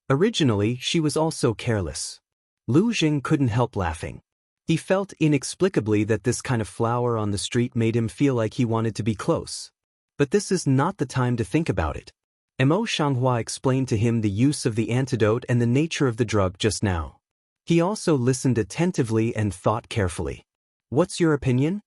Originally, she was also careless. Lu Jing couldn't help laughing. He felt inexplicably that this kind of flower on the street made him feel like he wanted to be close. But this is not the time to think about it. Emo Shanghua explained to him the use of the antidote and the nature of the drug just now. He also listened attentively and thought carefully. "What's your opinion?"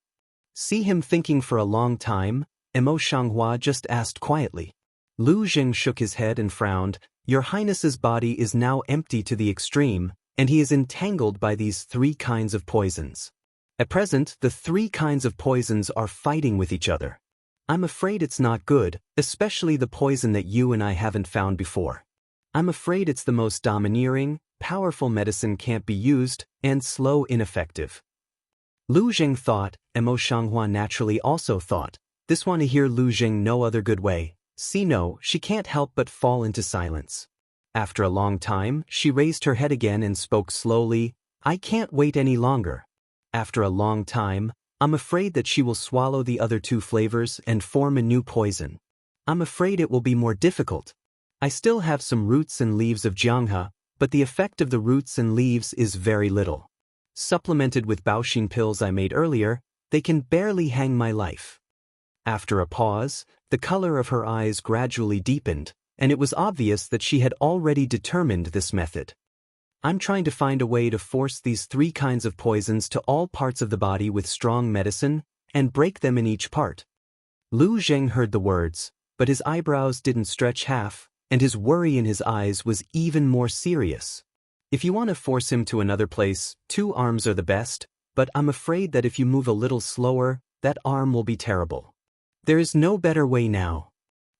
See him thinking for a long time, Emo Shanghua just asked quietly. Lu Jing shook his head and frowned. "Your Highness's body is now empty to the extreme, and he is entangled by these three kinds of poisons. At present, the three kinds of poisons are fighting with each other. I'm afraid it's not good, especially the poison that you and I haven't found before. I'm afraid it's the most domineering, powerful medicine can't be used, and slow ineffective." Lu Jing thought, Emo Shanghua naturally also thought. This want to hear Lu Jing no other good way. See no, she can't help but fall into silence. After a long time, she raised her head again and spoke slowly. "I can't wait any longer." After a long time, I'm afraid that she will swallow the other two flavors and form a new poison. I'm afraid it will be more difficult. I still have some roots and leaves of jianghe, but the effect of the roots and leaves is very little. Supplemented with baoxin pills I made earlier, they can barely hang my life. After a pause, the color of her eyes gradually deepened, and it was obvious that she had already determined this method. I'm trying to find a way to force these three kinds of poisons to all parts of the body with strong medicine, and break them in each part. Lu Zheng heard the words, but his eyebrows didn't stretch half, and his worry in his eyes was even more serious. "If you want to force him to another place, 2 arms are the best, but I'm afraid that if you move a little slower, that arm will be terrible. There is no better way now."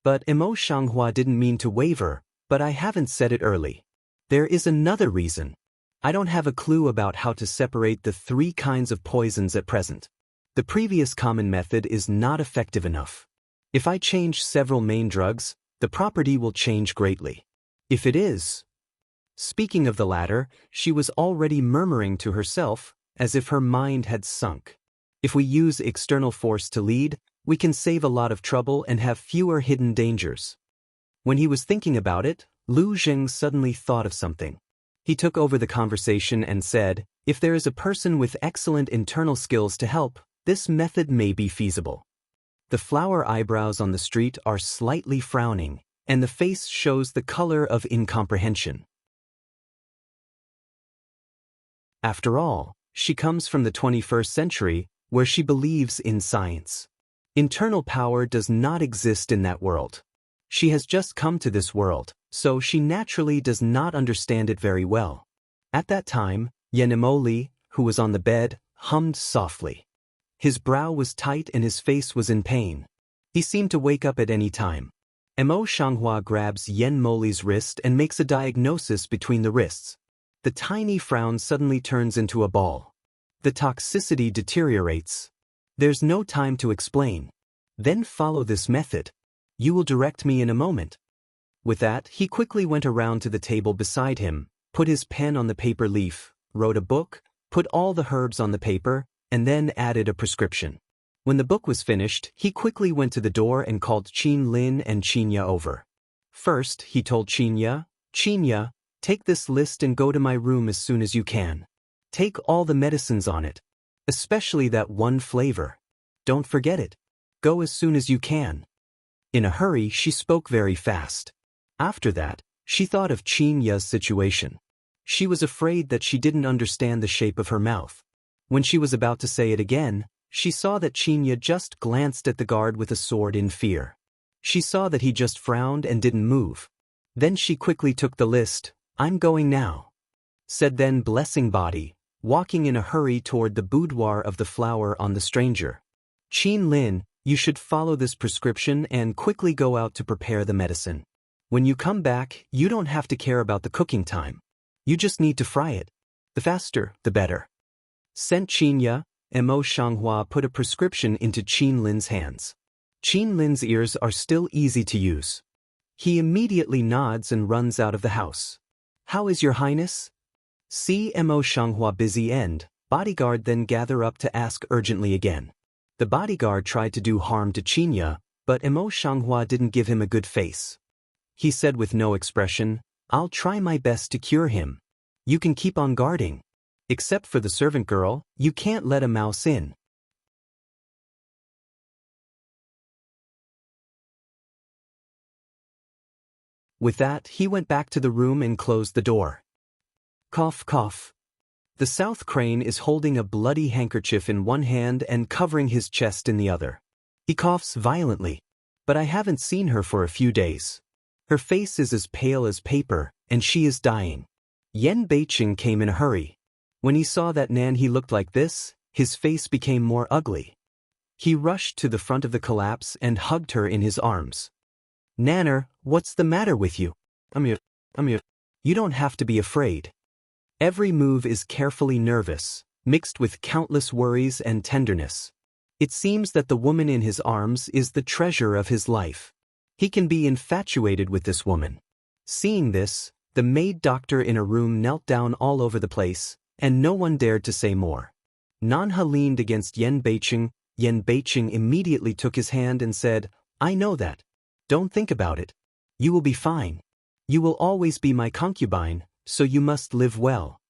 But Emo Shanghua didn't mean to waver, but I haven't said it early. There is another reason. I don't have a clue about how to separate the three kinds of poisons at present. The previous common method is not effective enough. If I change several main drugs, the property will change greatly. If it is... Speaking of the latter, she was already murmuring to herself, as if her mind had sunk. If we use external force to lead, we can save a lot of trouble and have fewer hidden dangers. When he was thinking about it, Lu Jing suddenly thought of something. He took over the conversation and said, "If there is a person with excellent internal skills to help, this method may be feasible." The flower eyebrows on the street are slightly frowning, and the face shows the color of incomprehension. After all, she comes from the 21st century, where she believes in science. Internal power does not exist in that world. She has just come to this world, so she naturally does not understand it very well. At that time, Yenemoli, who was on the bed, hummed softly. His brow was tight and his face was in pain. He seemed to wake up at any time. Mo Shanghua grabs Yen Moli's wrist and makes a diagnosis between the wrists. The tiny frown suddenly turns into a ball. The toxicity deteriorates. There's no time to explain. Then follow this method. You will direct me in a moment. With that, he quickly went around to the table beside him, put his pen on the paper leaf, wrote a book, put all the herbs on the paper, and then added a prescription. When the book was finished, he quickly went to the door and called Qin Lin and Qinya over. First, he told Qinya, "Qinya, take this list and go to my room as soon as you can. Take all the medicines on it, especially that one flavor. Don't forget it. Go as soon as you can." In a hurry, she spoke very fast. After that, she thought of Qinya's situation. She was afraid that she didn't understand the shape of her mouth. When she was about to say it again, she saw that Qinya just glanced at the guard with a sword in fear. She saw that he just frowned and didn't move. Then she quickly took the list. "I'm going now," said, then blessing body, walking in a hurry toward the boudoir of the flower on the stranger. "Qin Lin, you should follow this prescription and quickly go out to prepare the medicine. When you come back, you don't have to care about the cooking time. You just need to fry it. The faster, the better." Sent Qinya, Mo Shanghua put a prescription into Qin Lin's hands. Qin Lin's ears are still easy to use. He immediately nods and runs out of the house. "How is your highness?" See Mo Shanghua busy end, bodyguard then gather up to ask urgently again. The bodyguard tried to do harm to Qinya, but Mo Shanghua didn't give him a good face. He said with no expression, "I'll try my best to cure him. You can keep on guarding. Except for the servant girl, you can't let a mouse in." With that, he went back to the room and closed the door. Cough, cough. The South Crane is holding a bloody handkerchief in one hand and covering his chest in the other. He coughs violently. But I haven't seen her for a few days. Her face is as pale as paper, and she is dying. Yen Beiqing came in a hurry. When he saw that Nan he looked like this, his face became more ugly. He rushed to the front of the collapse and hugged her in his arms. "Nanner, what's the matter with you? I'm here. You don't have to be afraid." Every move is carefully nervous, mixed with countless worries and tenderness. It seems that the woman in his arms is the treasure of his life. He can be infatuated with this woman. Seeing this, the maid doctor in a room knelt down all over the place, and no one dared to say more. Nanha leaned against Yen Beiqing. Yen Beiqing immediately took his hand and said, "I know that. Don't think about it. You will be fine. You will always be my concubine, so you must live well."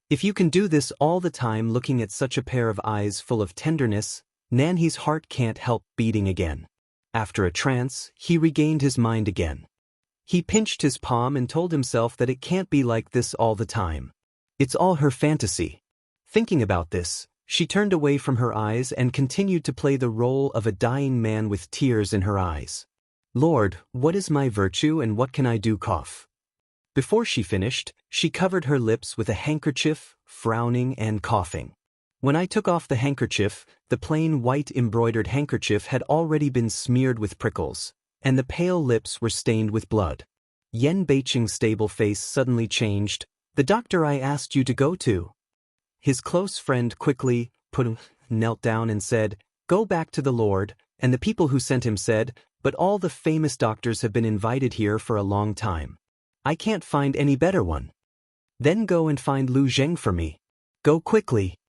If you can do this all the time looking at such a pair of eyes full of tenderness, Nanhi's heart can't help beating again. After a trance, he regained his mind again. He pinched his palm and told himself that it can't be like this all the time. It's all her fantasy. Thinking about this, she turned away from her eyes and continued to play the role of a dying man with tears in her eyes. "Lord, what is my virtue and what can I do?" Cough. Before she finished, she covered her lips with a handkerchief, frowning and coughing. When I took off the handkerchief, the plain white embroidered handkerchief had already been smeared with prickles, and the pale lips were stained with blood. Yen Beiqing's stable face suddenly changed. "The doctor I asked you to go to." His close friend quickly knelt down and said, "Go back to the Lord," and the people who sent him said, "But all the famous doctors have been invited here for a long time. I can't find any better one." "Then go and find Lu Zheng for me. Go quickly."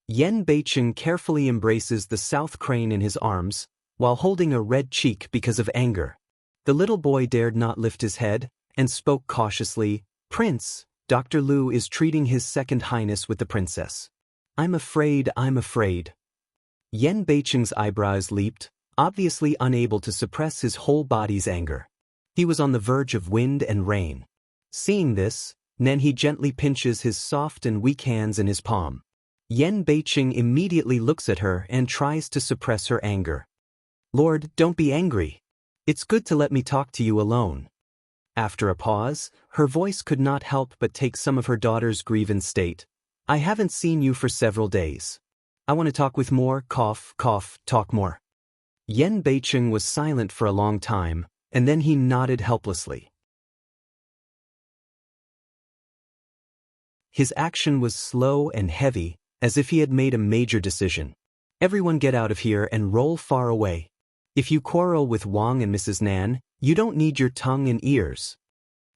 Yen Beiqing carefully embraces the South Crane in his arms, while holding a red cheek because of anger. The little boy dared not lift his head, and spoke cautiously, "Prince, Dr. Lu is treating his second highness with the princess. I'm afraid. Yen Beiqing's eyebrows leaped, obviously unable to suppress his whole body's anger. He was on the verge of wind and rain. Seeing this, Nanhi gently pinches his soft and weak hands in his palm. Yen Beiqing immediately looks at her and tries to suppress her anger. Lord, don't be angry. It's good to let me talk to you alone. After a pause, her voice could not help but take some of her daughter's grievance state. I haven't seen you for several days. I want to talk with more, talk more. Yen Beiqing was silent for a long time, and then he nodded helplessly. His action was slow and heavy, as if he had made a major decision. Everyone get out of here and roll far away. If you quarrel with Wang and Mrs. Nan, you don't need your tongue and ears.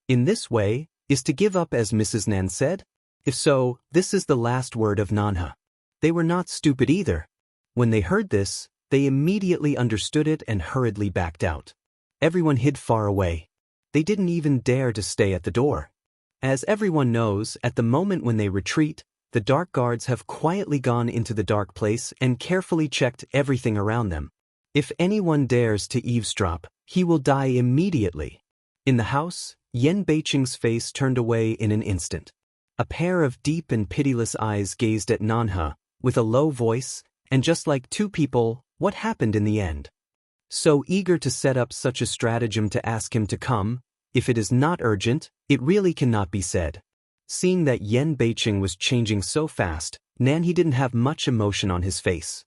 In this way, is to give up as Mrs. Nan said? If so, this is the last word of Nanha. They were not stupid either. When they heard this, they immediately understood it and hurriedly backed out. Everyone hid far away. They didn't even dare to stay at the door. As everyone knows, at the moment when they retreat, the dark guards have quietly gone into the dark place and carefully checked everything around them. If anyone dares to eavesdrop, he will die immediately. In the house, Yen Beiqing's face turned away in an instant. A pair of deep and pitiless eyes gazed at Nanha, with a low voice, and just like two people, what happened in the end? So eager to set up such a stratagem to ask him to come, if it is not urgent, it really cannot be said. Seeing that Yen Beiqing was changing so fast, Nanhe didn't have much emotion on his face.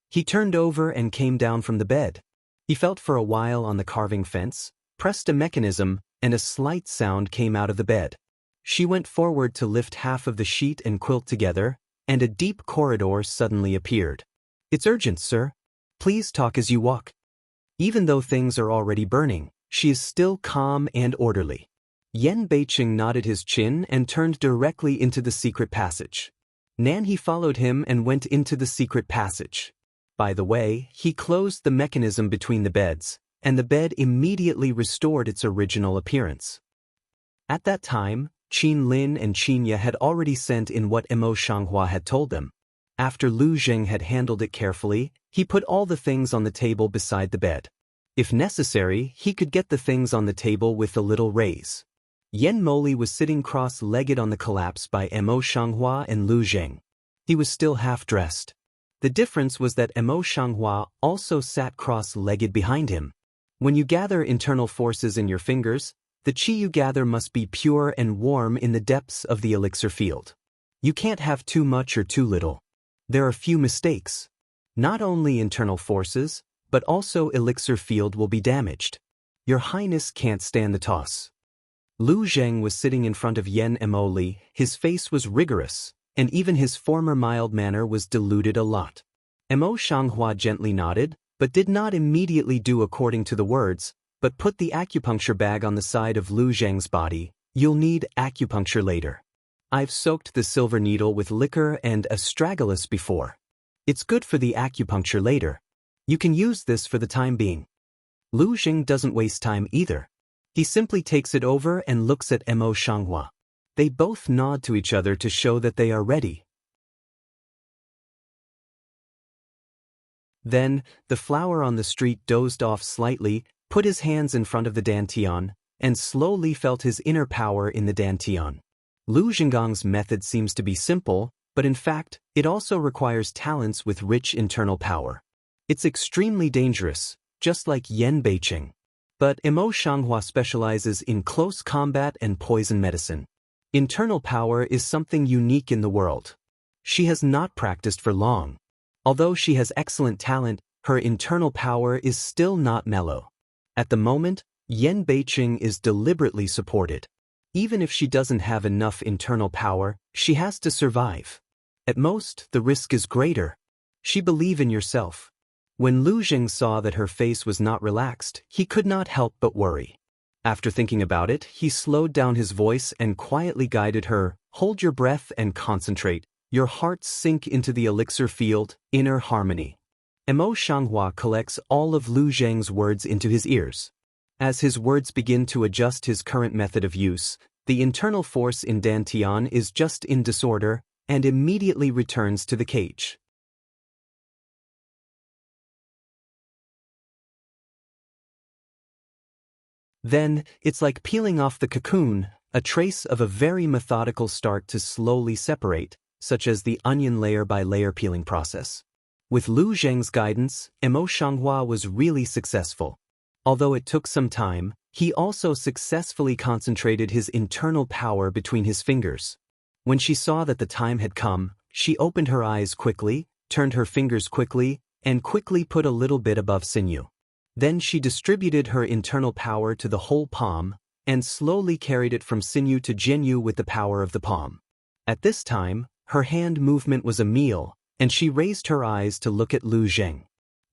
He turned over and came down from the bed. He felt for a while on the carving fence, pressed a mechanism, and a slight sound came out of the bed. She went forward to lift half of the sheet and quilt together, and a deep corridor suddenly appeared. It's urgent, sir. Please talk as you walk. Even though things are already burning, she is still calm and orderly. Yen Beiqing nodded his chin and turned directly into the secret passage. Nanhe followed him and went into the secret passage. By the way, he closed the mechanism between the beds, and the bed immediately restored its original appearance. At that time, Qin Lin and Qin Ye had already sent in what Mo Shanghua had told them. After Lu Zheng had handled it carefully, he put all the things on the table beside the bed. If necessary, he could get the things on the table with a little raise. Yen Moli was sitting cross-legged on the collapse by Mo Shanghua and Lu Zheng. He was still half-dressed. The difference was that Mo Shanghua also sat cross-legged behind him. When you gather internal forces in your fingers, the qi you gather must be pure and warm in the depths of the elixir field. You can't have too much or too little. There are few mistakes. Not only internal forces, but also elixir field will be damaged. Your Highness can't stand the toss. Lu Zheng was sitting in front of Yen Moli. His face was rigorous, and even his former mild manner was diluted a lot. Mo Shanghua gently nodded, but did not immediately do according to the words, but put the acupuncture bag on the side of Lu Zheng's body. You'll need acupuncture later. I've soaked the silver needle with liquor and astragalus before. It's good for the acupuncture later. You can use this for the time being. Lu Zheng doesn't waste time either. He simply takes it over and looks at Mo Shanghua. They both nod to each other to show that they are ready. Then, the flower on the street dozed off slightly, put his hands in front of the dantian, and slowly felt his inner power in the dantian. Lu Zhenggang's method seems to be simple, but in fact, it also requires talents with rich internal power. It's extremely dangerous, just like Yen Beiqing. But Mo Shanghua specializes in close combat and poison medicine. Internal power is something unique in the world. She has not practiced for long. Although she has excellent talent, her internal power is still not mellow. At the moment, Yen Beiqing is deliberately supported. Even if she doesn't have enough internal power, she has to survive. At most, the risk is greater. She believes in yourself. When Lu Zheng saw that her face was not relaxed, he could not help but worry. After thinking about it, he slowed down his voice and quietly guided her. Hold your breath and concentrate. Your heart sink into the elixir field, inner harmony. Mo Shanghua collects all of Lu Zheng's words into his ears. As his words begin to adjust his current method of use, the internal force in dantian is just in disorder and immediately returns to the cage. Then, it's like peeling off the cocoon, a trace of a very methodical start to slowly separate, such as the onion layer by layer peeling process. With Lu Zheng's guidance, Emo Shanghua was really successful. Although it took some time, he also successfully concentrated his internal power between his fingers. When she saw that the time had come, she opened her eyes quickly, turned her fingers quickly, and quickly put a little bit above sinew. Then she distributed her internal power to the whole palm, and slowly carried it from sinew to jianyu with the power of the palm. At this time, her hand movement was a meal, and she raised her eyes to look at Lu Zheng.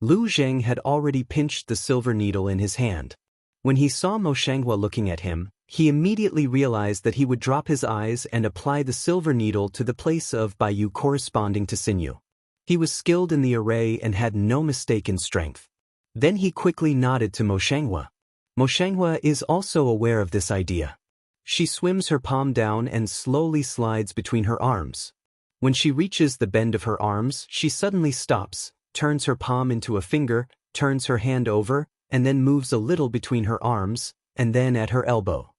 Lu Zheng had already pinched the silver needle in his hand. When he saw Mo Shanghua looking at him, he immediately realized that he would drop his eyes and apply the silver needle to the place of Baiyu corresponding to sinew. He was skilled in the array and had no mistake in strength. Then he quickly nodded to Mo Shanghua. Mo Shanghua is also aware of this idea. She swims her palm down and slowly slides between her arms. When she reaches the bend of her arms, she suddenly stops, turns her palm into a finger, turns her hand over, and then moves a little between her arms, and then at her elbow.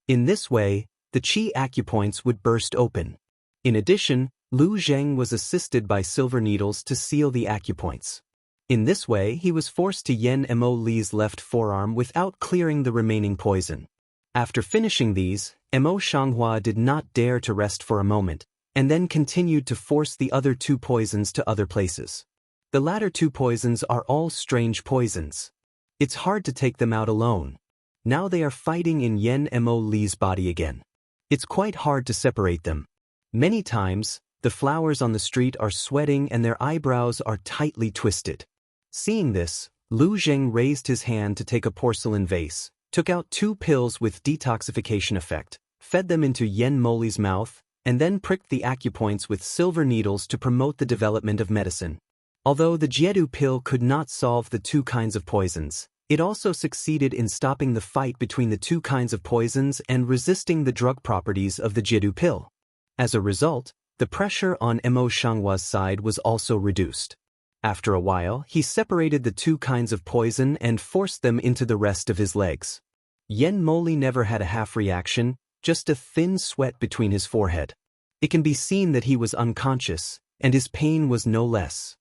In this way, the qi acupoints would burst open. In addition, Lu Zheng was assisted by silver needles to seal the acupoints. In this way, he was forced to Yen Mo Li's left forearm without clearing the remaining poison. After finishing these, Mo Shanghua did not dare to rest for a moment, and then continued to force the other two poisons to other places. The latter two poisons are all strange poisons. It's hard to take them out alone. Now they are fighting in Yen Mo Li's body again. It's quite hard to separate them. Many times, the flowers on the street are sweating and their eyebrows are tightly twisted. Seeing this, Lu Zheng raised his hand to take a porcelain vase, took out 2 pills with detoxification effect, fed them into Yen Mo Li's mouth, and then pricked the acupoints with silver needles to promote the development of medicine. Although the Jiedu pill could not solve the 2 kinds of poisons, it also succeeded in stopping the fight between the 2 kinds of poisons and resisting the drug properties of the Jiedu pill. As a result, the pressure on Mo Shanghua's side was also reduced. After a while, he separated the 2 kinds of poison and forced them into the rest of his legs. Yen Mo Li never had a half reaction, just a thin sweat between his forehead. It can be seen that he was unconscious, and his pain was no less.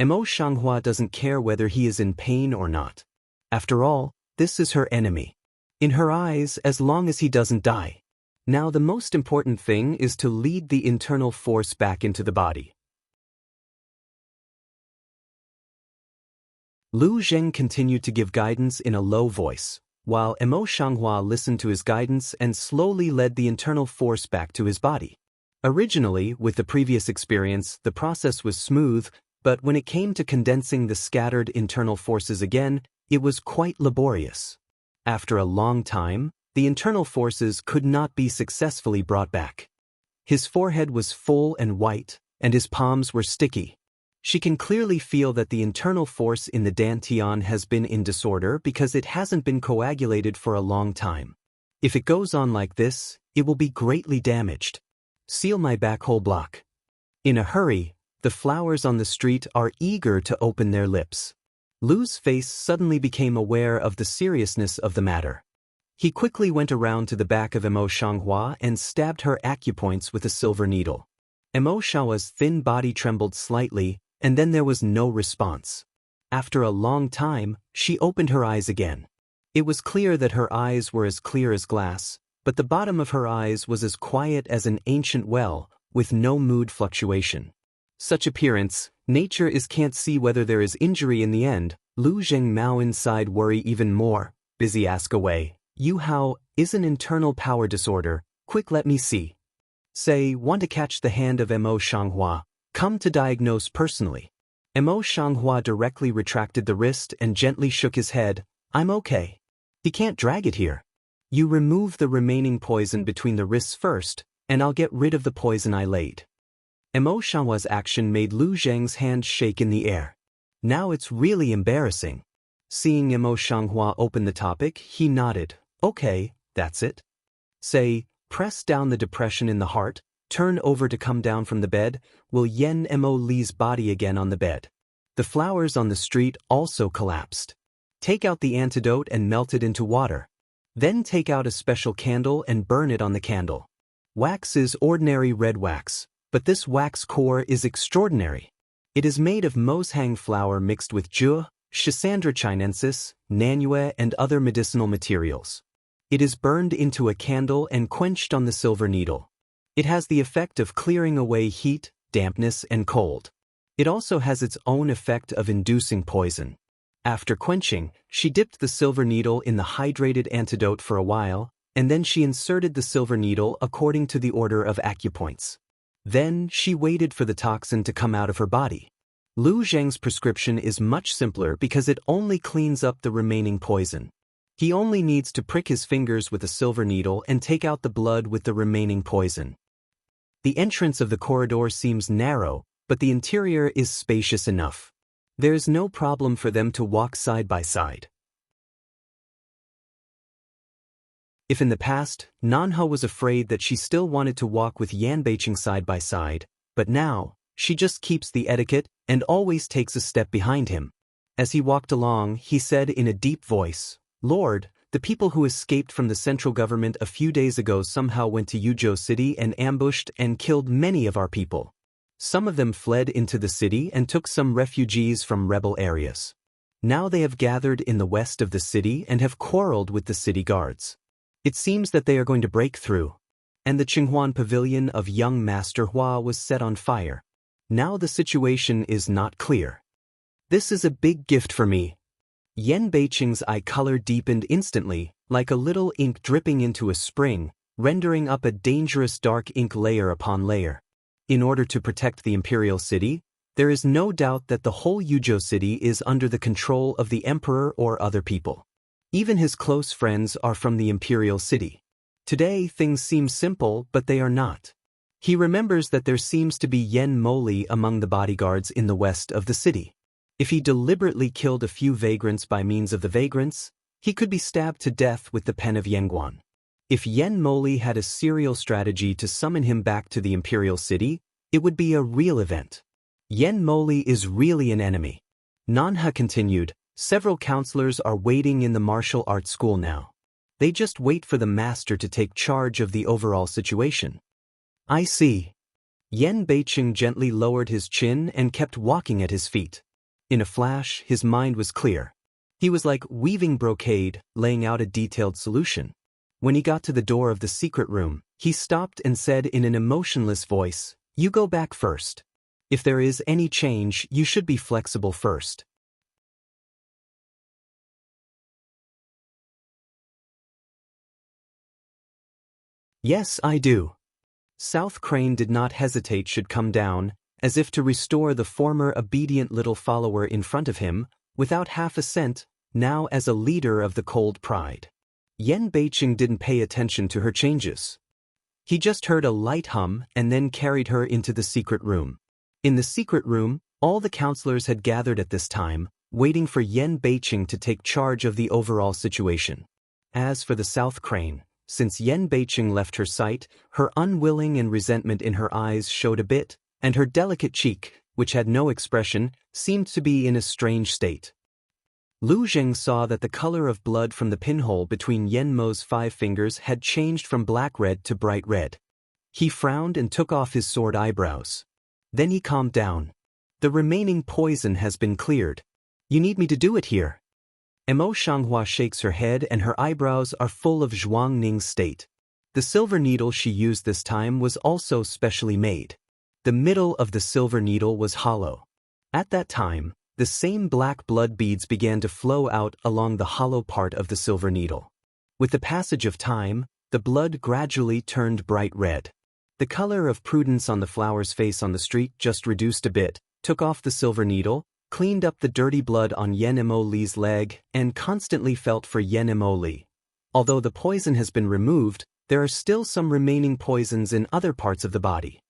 Mo Shanghua doesn't care whether he is in pain or not. After all, this is her enemy. In her eyes, as long as he doesn't die. Now the most important thing is to lead the internal force back into the body. Lu Zheng continued to give guidance in a low voice, while Mo Shanghua listened to his guidance and slowly led the internal force back to his body. Originally, with the previous experience, the process was smooth, but when it came to condensing the scattered internal forces again, it was quite laborious. After a long time, the internal forces could not be successfully brought back. His forehead was full and white, and his palms were sticky. She can clearly feel that the internal force in the dantian has been in disorder because it hasn't been coagulated for a long time. If it goes on like this, it will be greatly damaged. Seal my back whole block. In a hurry, the flowers on the street are eager to open their lips. Lu's face suddenly became aware of the seriousness of the matter. He quickly went around to the back of Mo Shanghua and stabbed her acupoints with a silver needle. Mo Shanghua's thin body trembled slightly, and then there was no response. After a long time, she opened her eyes again. It was clear that her eyes were as clear as glass, but the bottom of her eyes was as quiet as an ancient well, with no mood fluctuation. Such appearance, nature can't see whether there is injury in the end. Lu Zheng Mao inside worry even more, busy ask away. You how, is an internal power disorder, quick let me see. Say, want to catch the hand of Mo Shanghua. Come to diagnose personally. Mo Shanghua directly retracted the wrist and gently shook his head. I'm okay. He can't drag it here. You remove the remaining poison between the wrists first, and I'll get rid of the poison I laid. Mo Shanghua's action made Lu Zheng's hand shake in the air. Now it's really embarrassing. Seeing Mo Shanghua open the topic, he nodded. Okay, that's it. Say, press down the depression in the heart, turn over to come down from the bed, will Yen Mo Li's body again on the bed. The flowers on the street also collapsed. Take out the antidote and melt it into water. Then take out a special candle and burn it on the candle. Wax is ordinary red wax, But this wax core is extraordinary. It is made of moshang flower mixed with jua, Schisandra chinensis, nanue and other medicinal materials. It is burned into a candle and quenched on the silver needle. It has the effect of clearing away heat, dampness and cold. It also has its own effect of inducing poison. After quenching, she dipped the silver needle in the hydrated antidote for a while, and then she inserted the silver needle according to the order of acupoints. Then she waited for the toxin to come out of her body. Lu Zheng's prescription is much simpler because it only cleans up the remaining poison. He only needs to prick his fingers with a silver needle and take out the blood with the remaining poison. The entrance of the corridor seems narrow, but the interior is spacious enough. There is no problem for them to walk side by side. If in the past, Nanhe was afraid that she still wanted to walk with Yan Beiqing side by side, but now, she just keeps the etiquette and always takes a step behind him. As he walked along, he said in a deep voice, "Lord, the people who escaped from the central government a few days ago somehow went to Yuzhou City and ambushed and killed many of our people. Some of them fled into the city and took some refugees from rebel areas. Now they have gathered in the west of the city and have quarreled with the city guards. It seems that they are going to break through." And the Qinghuan pavilion of young Master Hua was set on fire. Now the situation is not clear. "This is a big gift for me." Yan Beiqing's eye color deepened instantly, like a little ink dripping into a spring, rendering up a dangerous dark ink layer upon layer. In order to protect the imperial city, there is no doubt that the whole Yuzhou city is under the control of the emperor or other people. Even his close friends are from the imperial city. Today things seem simple, but they are not. He remembers that there seems to be Yen Moli among the bodyguards in the west of the city. If he deliberately killed a few vagrants by means of the vagrants, he could be stabbed to death with the pen of Yangguan. If Yen Moli had a serial strategy to summon him back to the imperial city, it would be a real event. Yen Moli is really an enemy. Nanhe continued, "Several counselors are waiting in the martial arts school now. They just wait for the master to take charge of the overall situation." "I see." Yan Beiqing gently lowered his chin and kept walking at his feet. In a flash, his mind was clear. He was like weaving brocade, laying out a detailed solution. When he got to the door of the secret room, he stopped and said in an emotionless voice, "You go back first. If there is any change, you should be flexible first." "Yes, I do." South Crane did not hesitate should come down, as if to restore the former obedient little follower in front of him, without half assent, now as a leader of the cold pride. Yan Beiqing didn't pay attention to her changes. He just heard a light hum and then carried her into the secret room. In the secret room, all the counselors had gathered at this time, waiting for Yan Beiqing to take charge of the overall situation. As for the South Crane, since Yan Beiqing left her sight, her unwilling and resentment in her eyes showed a bit, and her delicate cheek, which had no expression, seemed to be in a strange state. Lu Zheng saw that the color of blood from the pinhole between Yen Mo's 5 fingers had changed from black red to bright red. He frowned and took off his sword eyebrows. Then he calmed down. "The remaining poison has been cleared. You need me to do it here." Mo Shanghua shakes her head and her eyebrows are full of Zhuang Ning's state. The silver needle she used this time was also specially made. The middle of the silver needle was hollow. At that time, the same black blood beads began to flow out along the hollow part of the silver needle. With the passage of time, the blood gradually turned bright red. The color of Prudence on the flower's face on the street just reduced a bit, took off the silver needle, cleaned up the dirty blood on Yen Mo Li's leg, and constantly felt for Yen Mo Li. Although the poison has been removed, there are still some remaining poisons in other parts of the body.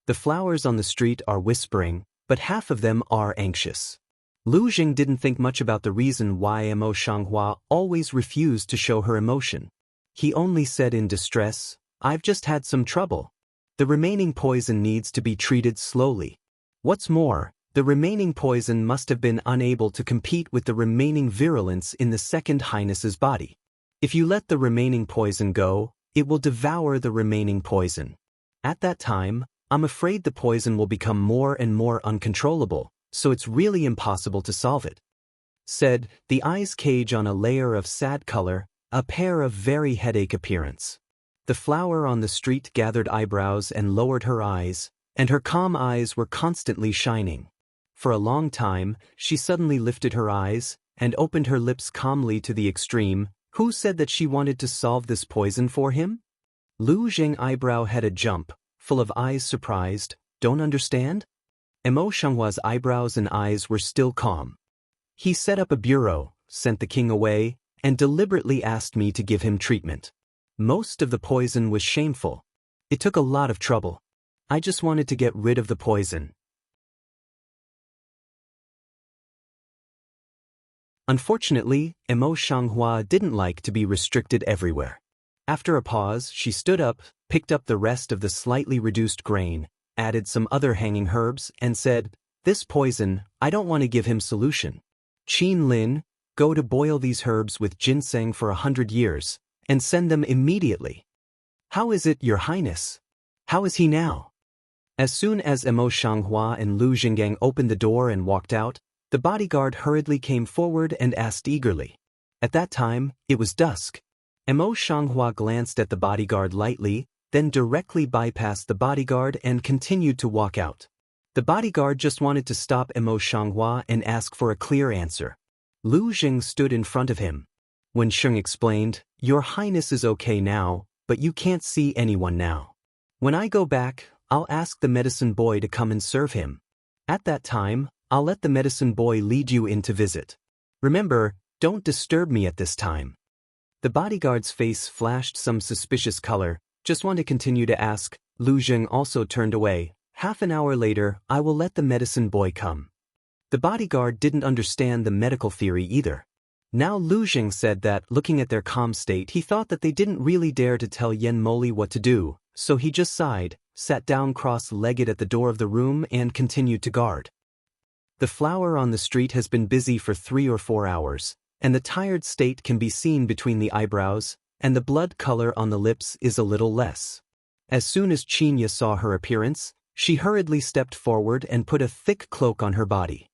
The flowers on the street are whispering, but half of them are anxious. Lu Jing didn't think much about the reason why Mo Shanghua always refused to show her emotion. He only said in distress, "I've just had some trouble. The remaining poison needs to be treated slowly. What's more, the remaining poison must have been unable to compete with the remaining virulence in the Second Highness's body. If you let the remaining poison go, it will devour the remaining poison. At that time, I'm afraid the poison will become more and more uncontrollable, so it's really impossible to solve it. Said, the eyes cage on a layer of sad color, a pair of very headache appearance. The flower on the street gathered eyebrows and lowered her eyes, and her calm eyes were constantly shining. For a long time, she suddenly lifted her eyes, and opened her lips calmly to the extreme. Who said that she wanted to solve this poison for him? Lu Zheng eyebrow had a jump, full of eyes surprised, don't understand? Emo Shanghua's eyebrows and eyes were still calm. He set up a bureau, sent the king away, and deliberately asked me to give him treatment. Most of the poison was shameful. It took a lot of trouble. I just wanted to get rid of the poison. Unfortunately, Emo Shanghua didn't like to be restricted everywhere. After a pause, she stood up, picked up the rest of the slightly reduced grain, added some other hanging herbs, and said, "This poison, I don't want to give him solution. Qin Lin, go to boil these herbs with ginseng for 100 years, and send them immediately." "How is it, Your Highness? How is he now?" As soon as Emo Shanghua and Lu Jinggang opened the door and walked out, the bodyguard hurriedly came forward and asked eagerly. At that time, it was dusk. Emo Shanghua glanced at the bodyguard lightly, then directly bypassed the bodyguard and continued to walk out. The bodyguard just wanted to stop Emo Shanghua and ask for a clear answer. Lu Jing stood in front of him. When Sheng explained, "Your Highness is okay now, but you can't see anyone now. When I go back, I'll ask the medicine boy to come and serve him. At that time, I'll let the medicine boy lead you in to visit. Remember, don't disturb me at this time." The bodyguard's face flashed some suspicious color, just want to continue to ask. Lu Jing also turned away. "Half an hour later, I will let the medicine boy come." The bodyguard didn't understand the medical theory either. Now Lu Jing said that, looking at their calm state, he thought that they didn't really dare to tell Yen Moli what to do, so he just sighed, sat down cross-legged at the door of the room and continued to guard. The flower on the street has been busy for 3 or 4 hours, and the tired state can be seen between the eyebrows, and the blood color on the lips is a little less. As soon as Qinya saw her appearance, she hurriedly stepped forward and put a thick cloak on her body.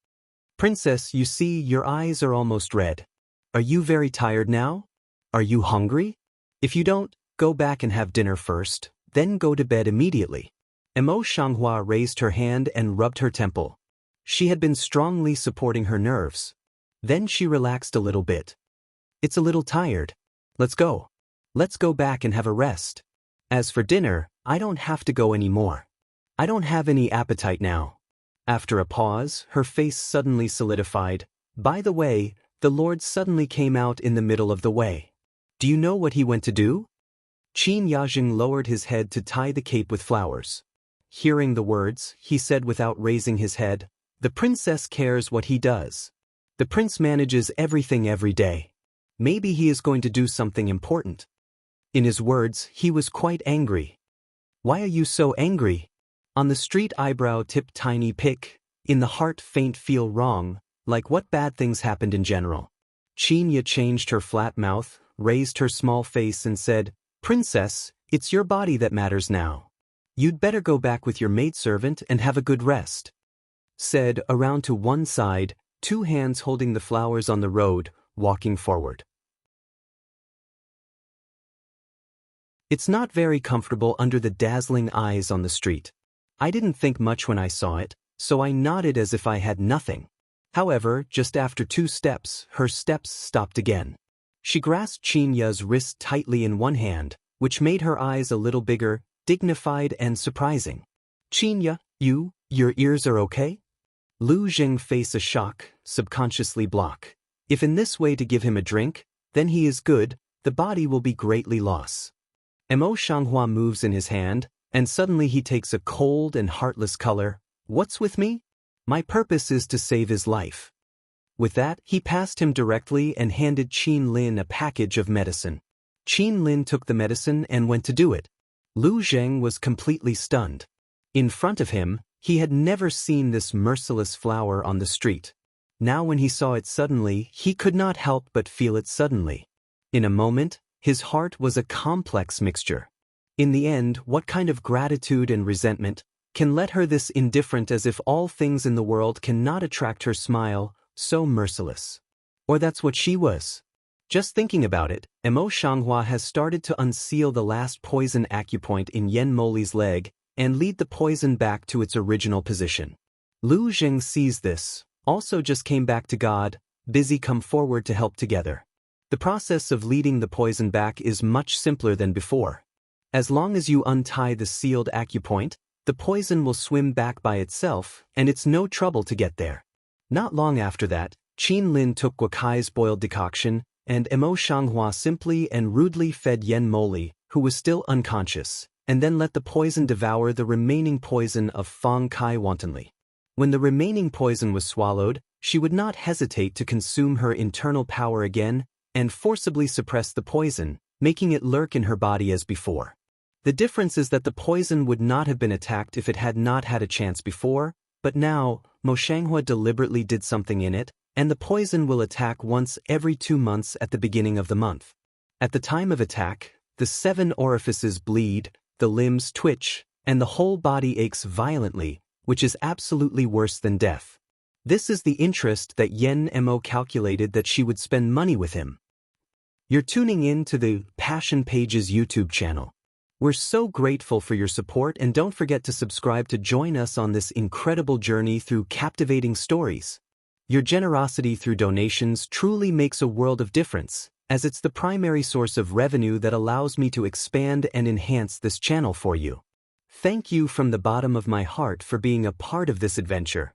"Princess, you see, your eyes are almost red. Are you very tired now? Are you hungry? If you don't, go back and have dinner first, then go to bed immediately." Emo Shanghua raised her hand and rubbed her temple. She had been strongly supporting her nerves. Then she relaxed a little bit. "It's a little tired. Let's go. Let's go back and have a rest. As for dinner, I don't have to go anymore. I don't have any appetite now." After a pause, her face suddenly solidified. "By the way, the Lord suddenly came out in the middle of the way. Do you know what he went to do?" Qin Yajing lowered his head to tie the cape with flowers. Hearing the words, he said without raising his head, "The princess cares what he does. The prince manages everything every day. Maybe he is going to do something important." In his words, he was quite angry. "Why are you so angry?" On the street eyebrow tip tiny pick, in the heart faint feel wrong, like what bad things happened in general. Qinya changed her flat mouth, raised her small face and said, "Princess, it's your body that matters now. You'd better go back with your maidservant and have a good rest." Said, around to one side, 2 hands holding the flowers on the road, walking forward. It's not very comfortable under the dazzling eyes on the street. I didn't think much when I saw it, so I nodded as if I had nothing. However, just after 2 steps, her steps stopped again. She grasped Qinya's wrist tightly in one hand, which made her eyes a little bigger, dignified and surprising. "Qinya, your ears are okay?" Lu Jing faced a shock, subconsciously block. If in this way to give him a drink, then he is good, the body will be greatly lost. Emo Shanghua moves in his hand, and suddenly he takes a cold and heartless color. "What's with me? My purpose is to save his life." With that, he passed him directly and handed Qin Lin a package of medicine. Qin Lin took the medicine and went to do it. Lu Zheng was completely stunned. In front of him, he had never seen this merciless flower on the street. Now when he saw it suddenly, he could not help but feel it suddenly. In a moment, his heart was a complex mixture. In the end, what kind of gratitude and resentment, Can let her this indifferent as if all things in the world cannot attract her smile, so merciless. Or that's what she was. Just thinking about it, Mo Shanghua has started to unseal the last poison acupoint in Yen Moli's leg and lead the poison back to its original position. Lu Zheng sees this, also just came back to God, busy come forward to help together. The process of leading the poison back is much simpler than before. As long as you untie the sealed acupoint, the poison will swim back by itself, and it's no trouble to get there. Not long after that, Qin Lin took Guokai's boiled decoction, and Mo Shanghua simply and rudely fed Yen Moli, who was still unconscious, and then let the poison devour the remaining poison of Fang Kai wantonly. When the remaining poison was swallowed, she would not hesitate to consume her internal power again and forcibly suppress the poison, making it lurk in her body as before. The difference is that the poison would not have been attacked if it had not had a chance before, but now, Mo Shanghua deliberately did something in it, and the poison will attack once every 2 months at the beginning of the month. At the time of attack, the 7 orifices bleed, the limbs twitch, and the whole body aches violently, which is absolutely worse than death. This is the interest that Yen Mo calculated that she would spend money with him. You're tuning in to the Passion Pages YouTube channel. We're so grateful for your support, and don't forget to subscribe to join us on this incredible journey through captivating stories. Your generosity through donations truly makes a world of difference, as it's the primary source of revenue that allows me to expand and enhance this channel for you. Thank you from the bottom of my heart for being a part of this adventure.